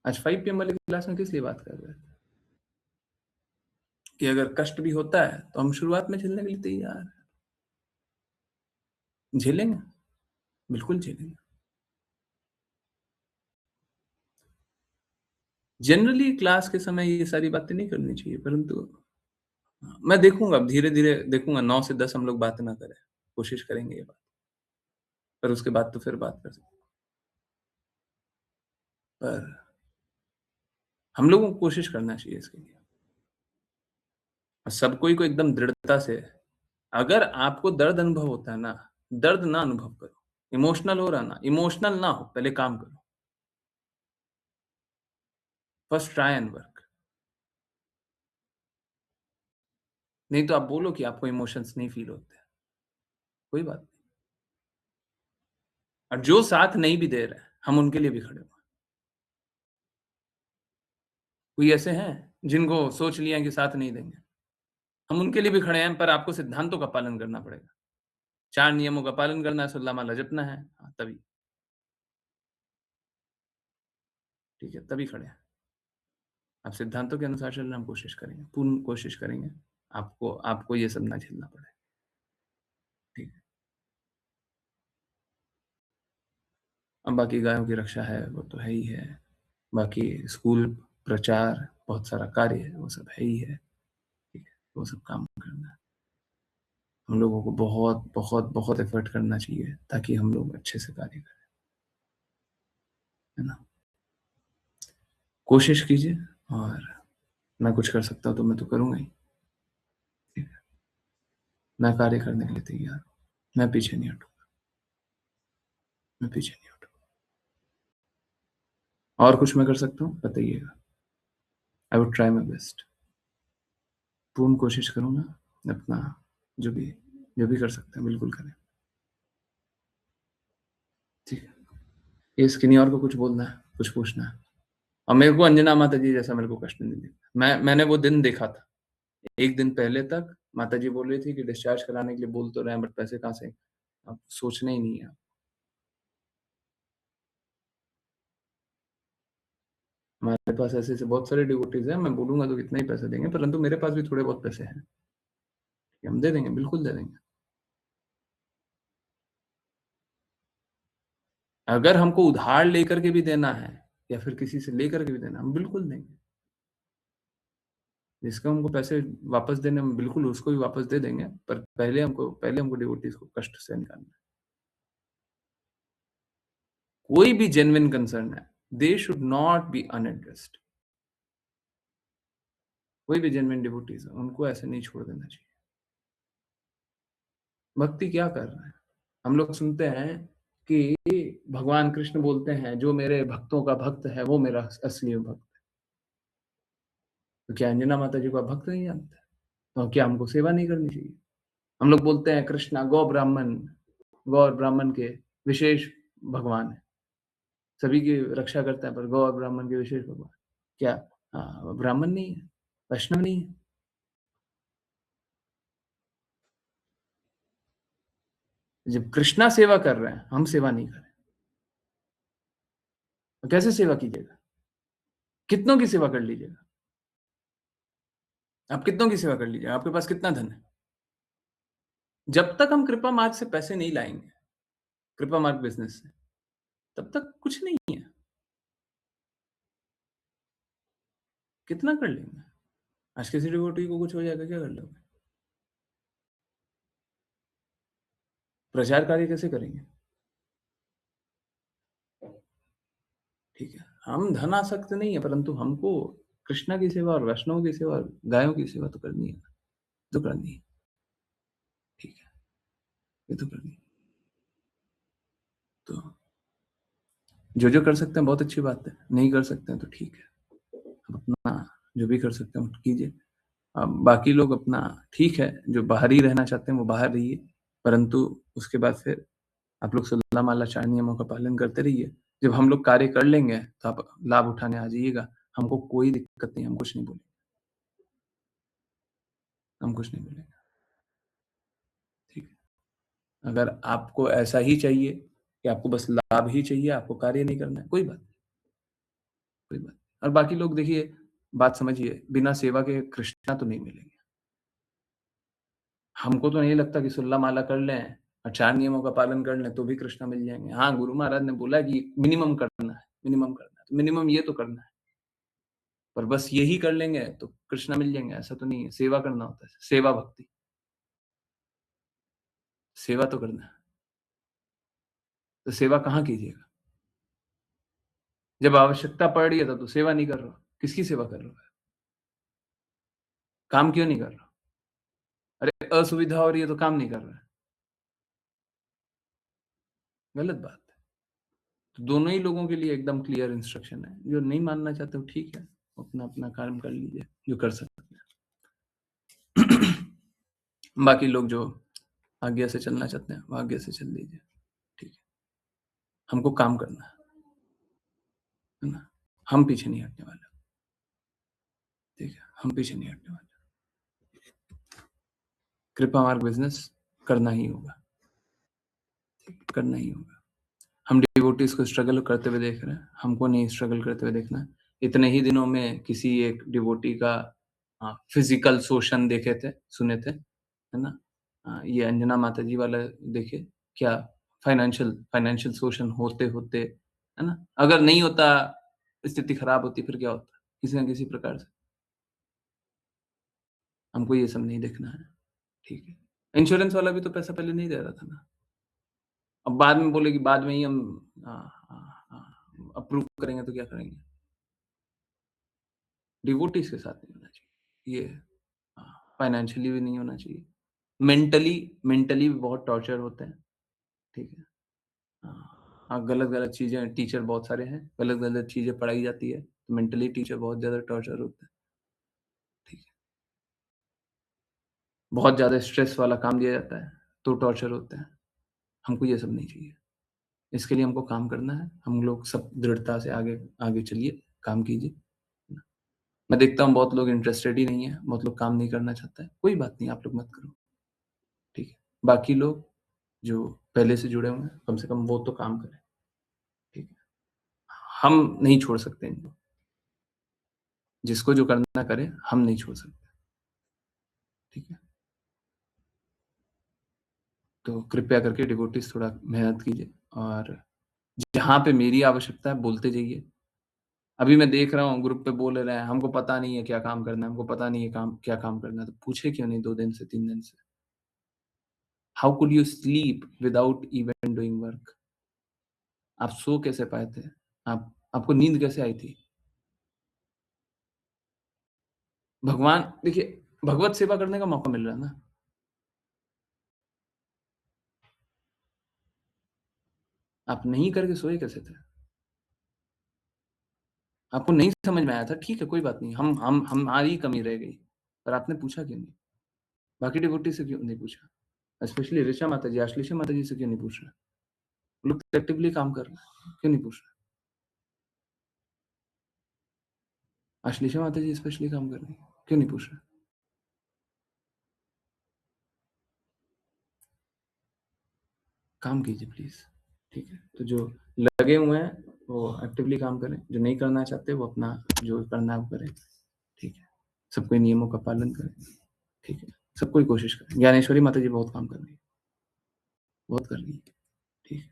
आज 5 PM वाली क्लास में किस लिए बात कर रहे थे कि अगर कष्ट भी होता है तो हम शुरुआत में झेलने के लिए तैयार हैं, झेलेंगे, बिल्कुल झेलेंगे। जनरली क्लास के समय ये सारी बातें नहीं करनी चाहिए, परंतु मैं देखूंगा, धीरे-धीरे देखूंगा 9 से 10 हम लोग बात ना करें, कोशिश करेंगे ये बात, पर उसके बाद तो फिर बात कर सकते। पर हम लोगों को कोशिश करना चाहिए इसके लिए, सब कोई को एकदम दृढ़ता से। अगर आपको दर्द अनुभव होता है ना, दर्द ना अनुभव करो, इमोशनल हो रहा ना, इमोशनल ना हो, पहले काम करो। First try and work. नहीं तो आप बोलो कि आपको इमोशंस नहीं फील होते, कोई बात नहीं। और जो साथ नहीं भी दे रहे हैं, हम उनके लिए भी खड़े हुए। कोई ऐसे हैं जिनको सोच लिया कि साथ नहीं देंगे, हम उनके लिए भी खड़े हैं, पर आपको सिद्धांतों का पालन करना पड़ेगा। 4 नियमों का पालन करना है, सुल्ला माला जपना है, तभी, ठीक है, तभी खड़े हैं। आप सिद्धांतों के अनुसार चलना हम कोशिश करेंगे, पूर्ण कोशिश करेंगे, आपको ये सब ना झेलना पड़े, ठीक है। अब बाकी गायों की रक्षा है, वो तो है ही है। बाकी स्कूल प्रचार, बहुत सारा कार्य है, वो सब है ही है, ठीक है, वो सब काम करना है। हम लोगों को बहुत बहुत बहुत एफर्ट करना चाहिए ताकि हम लोग अच्छे से कार्य करें, है ना। कोशिश कीजिए, और मैं कुछ कर सकता हूँ तो मैं तो करूँगा ही, ठीक है। मैं कार्य करने के लिए तैयार हूँ, मैं पीछे नहीं हटूँगा, मैं पीछे नहीं हटूँगा। और कुछ मैं कर सकता हूँ बताइएगा, I would try my best, पूर्ण कोशिश करूँगा, अपना जो भी कर सकते हैं बिल्कुल करें, ठीक है। ये स्किनी और को कुछ बोलना है, कुछ पूछना है? और मेरे को अंजना माता जी जैसा मेरे को कष्ट नहीं दिया। मैंने वो दिन देखा था, एक दिन पहले तक माता जी बोल रही थी कि डिस्चार्ज कराने के लिए बोल तो रहे हैं, बट पैसे कहाँ से, अब सोचना ही नहीं है। हमारे पास ऐसे बहुत सारे डिवोटीज हैं, मैं बोलूंगा तो कितना ही पैसे देंगे, परंतु मेरे पास भी थोड़े बहुत पैसे हैं, हम दे देंगे, बिल्कुल दे देंगे। अगर हमको उधार लेकर के भी देना है या फिर किसी से लेकर के भी देना, हम बिल्कुल देंगे। जिसका हमको पैसे वापस देने, हम बिल्कुल उसको भी वापस दे देंगे, पर पहले हमको डिवोटीज को कष्ट से निकालना है। कोई भी जेन्युइन कंसर्न है, they should not be unaddressed. कोई भी जेन्युइन डिवोटीज है, उनको ऐसे नहीं छोड़ देना चाहिए। भक्ति क्या कर रहा है, हम लोग सुनते हैं कि भगवान कृष्ण बोलते हैं जो मेरे भक्तों का भक्त है वो मेरा असली भक्त है। तो क्या अंजना माता जी को आप भक्त नहीं जानते? तो क्या हमको सेवा नहीं करनी चाहिए? हम लोग बोलते हैं कृष्णा गौ और ब्राह्मण के विशेष भगवान है, सभी की रक्षा करते हैं, पर गौ और ब्राह्मण के विशेष भगवान क्या ब्राह्मण नहीं है, वैष्णव नहीं है? जब कृष्णा सेवा कर रहे हैं, हम सेवा नहीं करें, तो कैसे सेवा कीजिएगा? कितनों की सेवा कर लीजिएगा? आप कितनों की सेवा कर लीजिए, आपके पास कितना धन है? जब तक हम कृपा मार्ग से पैसे नहीं लाएंगे, कृपा मार्ग बिजनेस से, तब तक कुछ नहीं है। कितना कर लेंगे? आज किसी डिवोटी को कुछ हो जाएगा, क्या कर लोगे? प्रचार कार्य कैसे करेंगे? ठीक है, हम धन आसक्त नहीं है, परंतु हमको कृष्णा की सेवा और वैष्णव की सेवा और गायों की सेवा तो करनी है, तो करनी है, ठीक है। ये तो करनी। तो जो कर सकते हैं बहुत अच्छी बात है, नहीं कर सकते हैं तो ठीक है, अपना जो भी कर सकते हैं कीजिए। बाकी लोग अपना ठीक है, जो बाहर ही रहना चाहते हैं वो बाहर रहिए, परंतु उसके बाद फिर आप लोग सुल्ला माला 4 नियमों का पालन करते रहिए। जब हम लोग कार्य कर लेंगे तो आप लाभ उठाने आ जाइएगा, हमको कोई दिक्कत नहीं, हम कुछ नहीं बोलेंगे, हम कुछ नहीं बोलेंगे, ठीक है। अगर आपको ऐसा ही चाहिए कि आपको बस लाभ ही चाहिए, आपको कार्य नहीं करना है, कोई बात नहीं, कोई बात नहीं। और बाकी लोग देखिए, बात समझिए, बिना सेवा के कृष्णा तो नहीं मिलेंगे। हमको तो नहीं लगता कि सुल्ला माला कर लें और 4 नियमों का पालन कर लें तो भी कृष्णा मिल जाएँगे। हाँ, गुरु महाराज ने बोला कि मिनिमम करना है, मिनिमम करना है, तो मिनिमम ये तो करना है। पर बस यही कर लेंगे तो कृष्णा मिल जाएँगे, ऐसा तो नहीं है। सेवा करना होता है, सेवा भक्ति। सेवा तो करना है। तो सेवा कहाँ कीजिएगा? जब आवश्यकता पड़ रही है तब तो सेवा नहीं कर रहे हो। किसकी सेवा कर रहे हो? काम क्यों नहीं कर रहे हो? अरे असुविधा हो रही है तो काम नहीं कर रहा है। गलत बात है। तो दोनों ही लोगों के लिए एकदम क्लियर इंस्ट्रक्शन है। जो नहीं मानना चाहते हो ठीक है, अपना काम कर लीजिए, जो कर सकते हैं। बाकी लोग जो आज्ञा से चलना चाहते हैं, वो आज्ञा से चल लीजिए, ठीक है। हमको काम करना है ना? हम पीछे नहीं हटने वाले, ठीक है, हम पीछे नहीं हटने वाले। कृपा मार्ग बिजनेस करना ही होगा, करना ही होगा। हम डिवोटीज को स्ट्रगल करते हुए देख रहे हैं, हमको नहीं स्ट्रगल करते हुए देखना है। इतने ही दिनों में किसी एक डिवोटी का फिजिकल शोषण देखे थे, सुने थे, है ना? ये अंजना माता जी वाला देखे, क्या फाइनेंशियल शोषण होते होते, है ना? अगर नहीं होता, स्थिति खराब होती, फिर क्या होता? किसी न किसी प्रकार से। हमको ये सब नहीं देखना है, ठीक है। इंश्योरेंस वाला भी तो पैसा पहले नहीं दे रहा था ना, अब बाद में बोले कि बाद में ही हम अप्रूव करेंगे, तो क्या करेंगे? डिवोटीज के साथ नहीं होना चाहिए ये, फाइनेंशियली भी नहीं होना चाहिए, मेंटली भी बहुत टॉर्चर होते हैं, ठीक है। गलत चीजें, टीचर बहुत सारे हैं, गलत चीजें पढ़ाई जाती है, तो मेंटली टीचर बहुत ज्यादा टॉर्चर होते हैं, ठीक है। बहुत ज्यादा स्ट्रेस वाला काम दिया जाता है तो टॉर्चर होते हैं। हमको ये सब नहीं चाहिए, इसके लिए हमको काम करना है। हम लोग सब दृढ़ता से आगे आगे चलिए, काम कीजिए। मैं देखता हूँ बहुत लोग इंटरेस्टेड ही नहीं है, बहुत लोग काम नहीं करना चाहता है, कोई बात नहीं, आप लोग मत करो, ठीक है। बाकी लोग जो पहले से जुड़े हुए हैं, कम से कम वो तो काम करें, ठीक है। हम नहीं छोड़ सकते इनको, जिसको जो करना करे, हम नहीं छोड़ सकते, ठीक है। तो कृपया करके डिवोटीज थोड़ा मेहनत कीजिए, और जहाँ पे मेरी आवश्यकता है बोलते जाइए। अभी मैं देख रहा हूँ ग्रुप पे बोल रहे हैं, हमको पता नहीं है क्या काम करना है, हमको पता नहीं है क्या काम करना है, तो पूछे क्यों नहीं 2 दिन से, 3 दिन से? How could you sleep without even doing work? आप सो कैसे पाए थे? आपको नींद कैसे आई थी? भगवान देखिए, भगवत सेवा करने का मौका मिल रहा है ना, आप नहीं करके सोए कैसे थे? आपको नहीं समझ में आया था, ठीक है, कोई बात नहीं, हमारी कमी रह गई, पर आपने पूछा क्यों नहीं? बाकी डिवोटी से क्यों नहीं पूछा? स्पेशली ऋचा माता जी, आश्लेषा माता जी से क्यों नहीं पूछ रहे? वो लोग एक्टिवली काम कर रहे हैं, क्यों नहीं पूछ रहे? आश्लेषा माता जी स्पेशली काम कर रही है, क्यों नहीं पूछ रहे? काम कीजिए प्लीज, ठीक है। तो जो लगे हुए हैं वो एक्टिवली काम करें, जो नहीं करना चाहते वो अपना जो करना है वो करें, ठीक है। सबको नियमों का पालन करें, ठीक है। सबको ही कोशिश करें। ज्ञानेश्वरी माता जी बहुत काम कर रही है, बहुत कर रही है, ठीक है।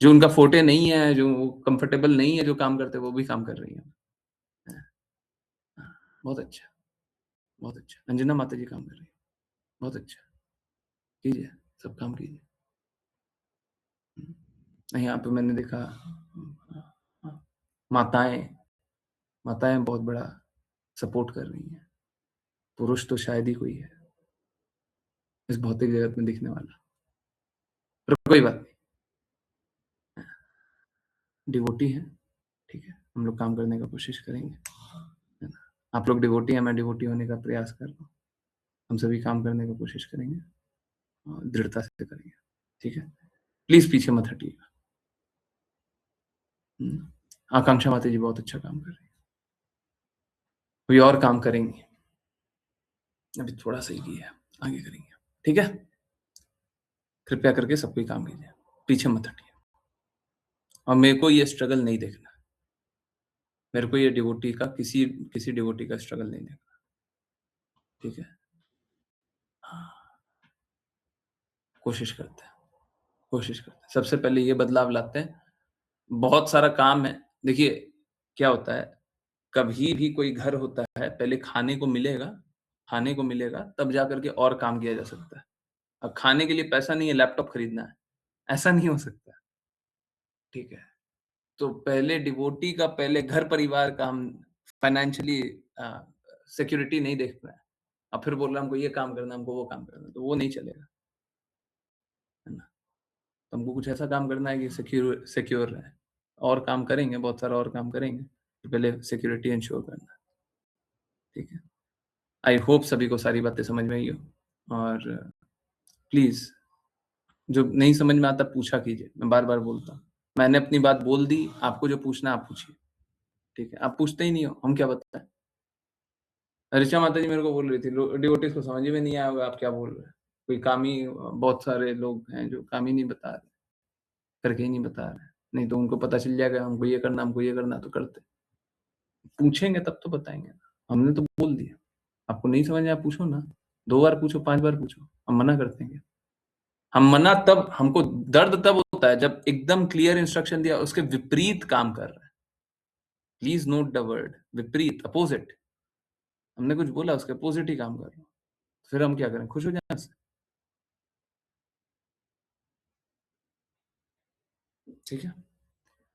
जो उनका फोटे नहीं है, जो कंफर्टेबल नहीं है, जो काम करते वो भी काम कर रही है, बहुत अच्छा, बहुत अच्छा। अंजना माता जी काम कर रही है, बहुत अच्छा, कीजिए, सब काम कीजिए। यहाँ पे मैंने देखा माताएं बहुत बड़ा सपोर्ट कर रही हैं। पुरुष तो शायद ही कोई है इस भौतिक जगत में दिखने वाला, पर कोई बात नहीं, डिवोटी है, ठीक है, हम लोग काम करने का कोशिश करेंगे, है ना। आप लोग डिवोटी हैं, मैं डिवोटी होने का प्रयास कर रहा हूँ, हम सभी काम करने का कोशिश करेंगे और दृढ़ता से करेंगे, ठीक है। प्लीज पीछे मत हटिएगा। आकांक्षा माता जी बहुत अच्छा काम कर रही है, कोई और काम करेंगे, अभी थोड़ा सा ही किया है, आगे करेंगे, ठीक है। कृपया करके सब कोई काम कीजिए, पीछे मत हटिए। और मेरे को ये स्ट्रगल नहीं देखना, मेरे को ये डिवोटी का किसी डिवोटी का स्ट्रगल नहीं देखना, ठीक है। हाँ, कोशिश करते हैं। सबसे पहले ये बदलाव लाते हैं। बहुत सारा काम है, देखिए क्या होता है, कभी भी कोई घर होता है, पहले खाने को मिलेगा तब जाकर के और काम किया जा सकता है। अब खाने के लिए पैसा नहीं है, लैपटॉप खरीदना है, ऐसा नहीं हो सकता, ठीक है। तो पहले डिवोटी का पहले घर परिवार का हम फाइनेंशियली सिक्योरिटी नहीं देखना है। अब फिर बोल रहा हमको ये काम करना, हमको वो काम करना, तो वो नहीं चलेगा, है ना। तो हमको कुछ ऐसा काम करना है कि सिक्योर रहे, और काम करेंगे, बहुत सारा और काम करेंगे, तो पहले सिक्योरिटी इंश्योर करना, ठीक है। आई होप सभी को सारी बातें समझ में आई हो, और प्लीज जो नहीं समझ में आता पूछा कीजिए, मैं बार बार बोलता हूँ, मैंने अपनी बात बोल दी, आपको जो पूछना आप पूछिए, ठीक है। आप पूछते ही नहीं हो, हम क्या बताएं। ऋचा माता जी मेरे को बोल रही थी, डिवोटीज को समझ में नहीं आया होगा आप क्या बोल रहे हैं, कोई काम ही, बहुत सारे लोग हैं जो काम ही नहीं बता रहे, करके ही नहीं बता रहे, नहीं तो उनको पता चल जाएगा हमको ये करना तो करते, पूछेंगे तब तो बताएंगे ना। हमने तो बोल दिया, आपको नहीं समझ आया पूछो ना, 2 बार पूछो, 5 बार पूछो, हम मना करते हैं। हम मना तब, हमको दर्द तब होता है जब एकदम क्लियर इंस्ट्रक्शन दिया, उसके विपरीत काम कर रहा है। प्लीज नोट द वर्ड विपरीत, अपोजिट। हमने कुछ बोला, उसके अपोजिट ही काम कर रहा हूँ, फिर हम क्या करें, खुश हो जाए उससे, ठीक है।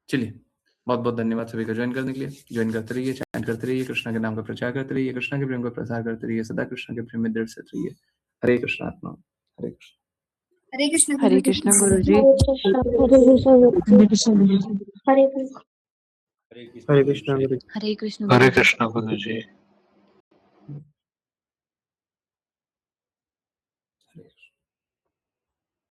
चलिए, बहुत बहुत धन्यवाद सभी का ज्वाइन करने के लिए। ज्वाइन करते रहिए, चैंट करते रहिए, कृष्णा के नाम का प्रचार करते रहिए, कृष्णा के प्रेम का प्रसार करते रहिए, सदा कृष्णा के प्रेम में दृढ़ स्थित रहिए। हरे कृष्ण आत्मा, हरे कृष्ण। हरे कृष्ण हरे कृष्ण गुरु जी। हरे कृष्ण गुरु जी। हरे कृष्ण हरे कृष्ण गुरु जी।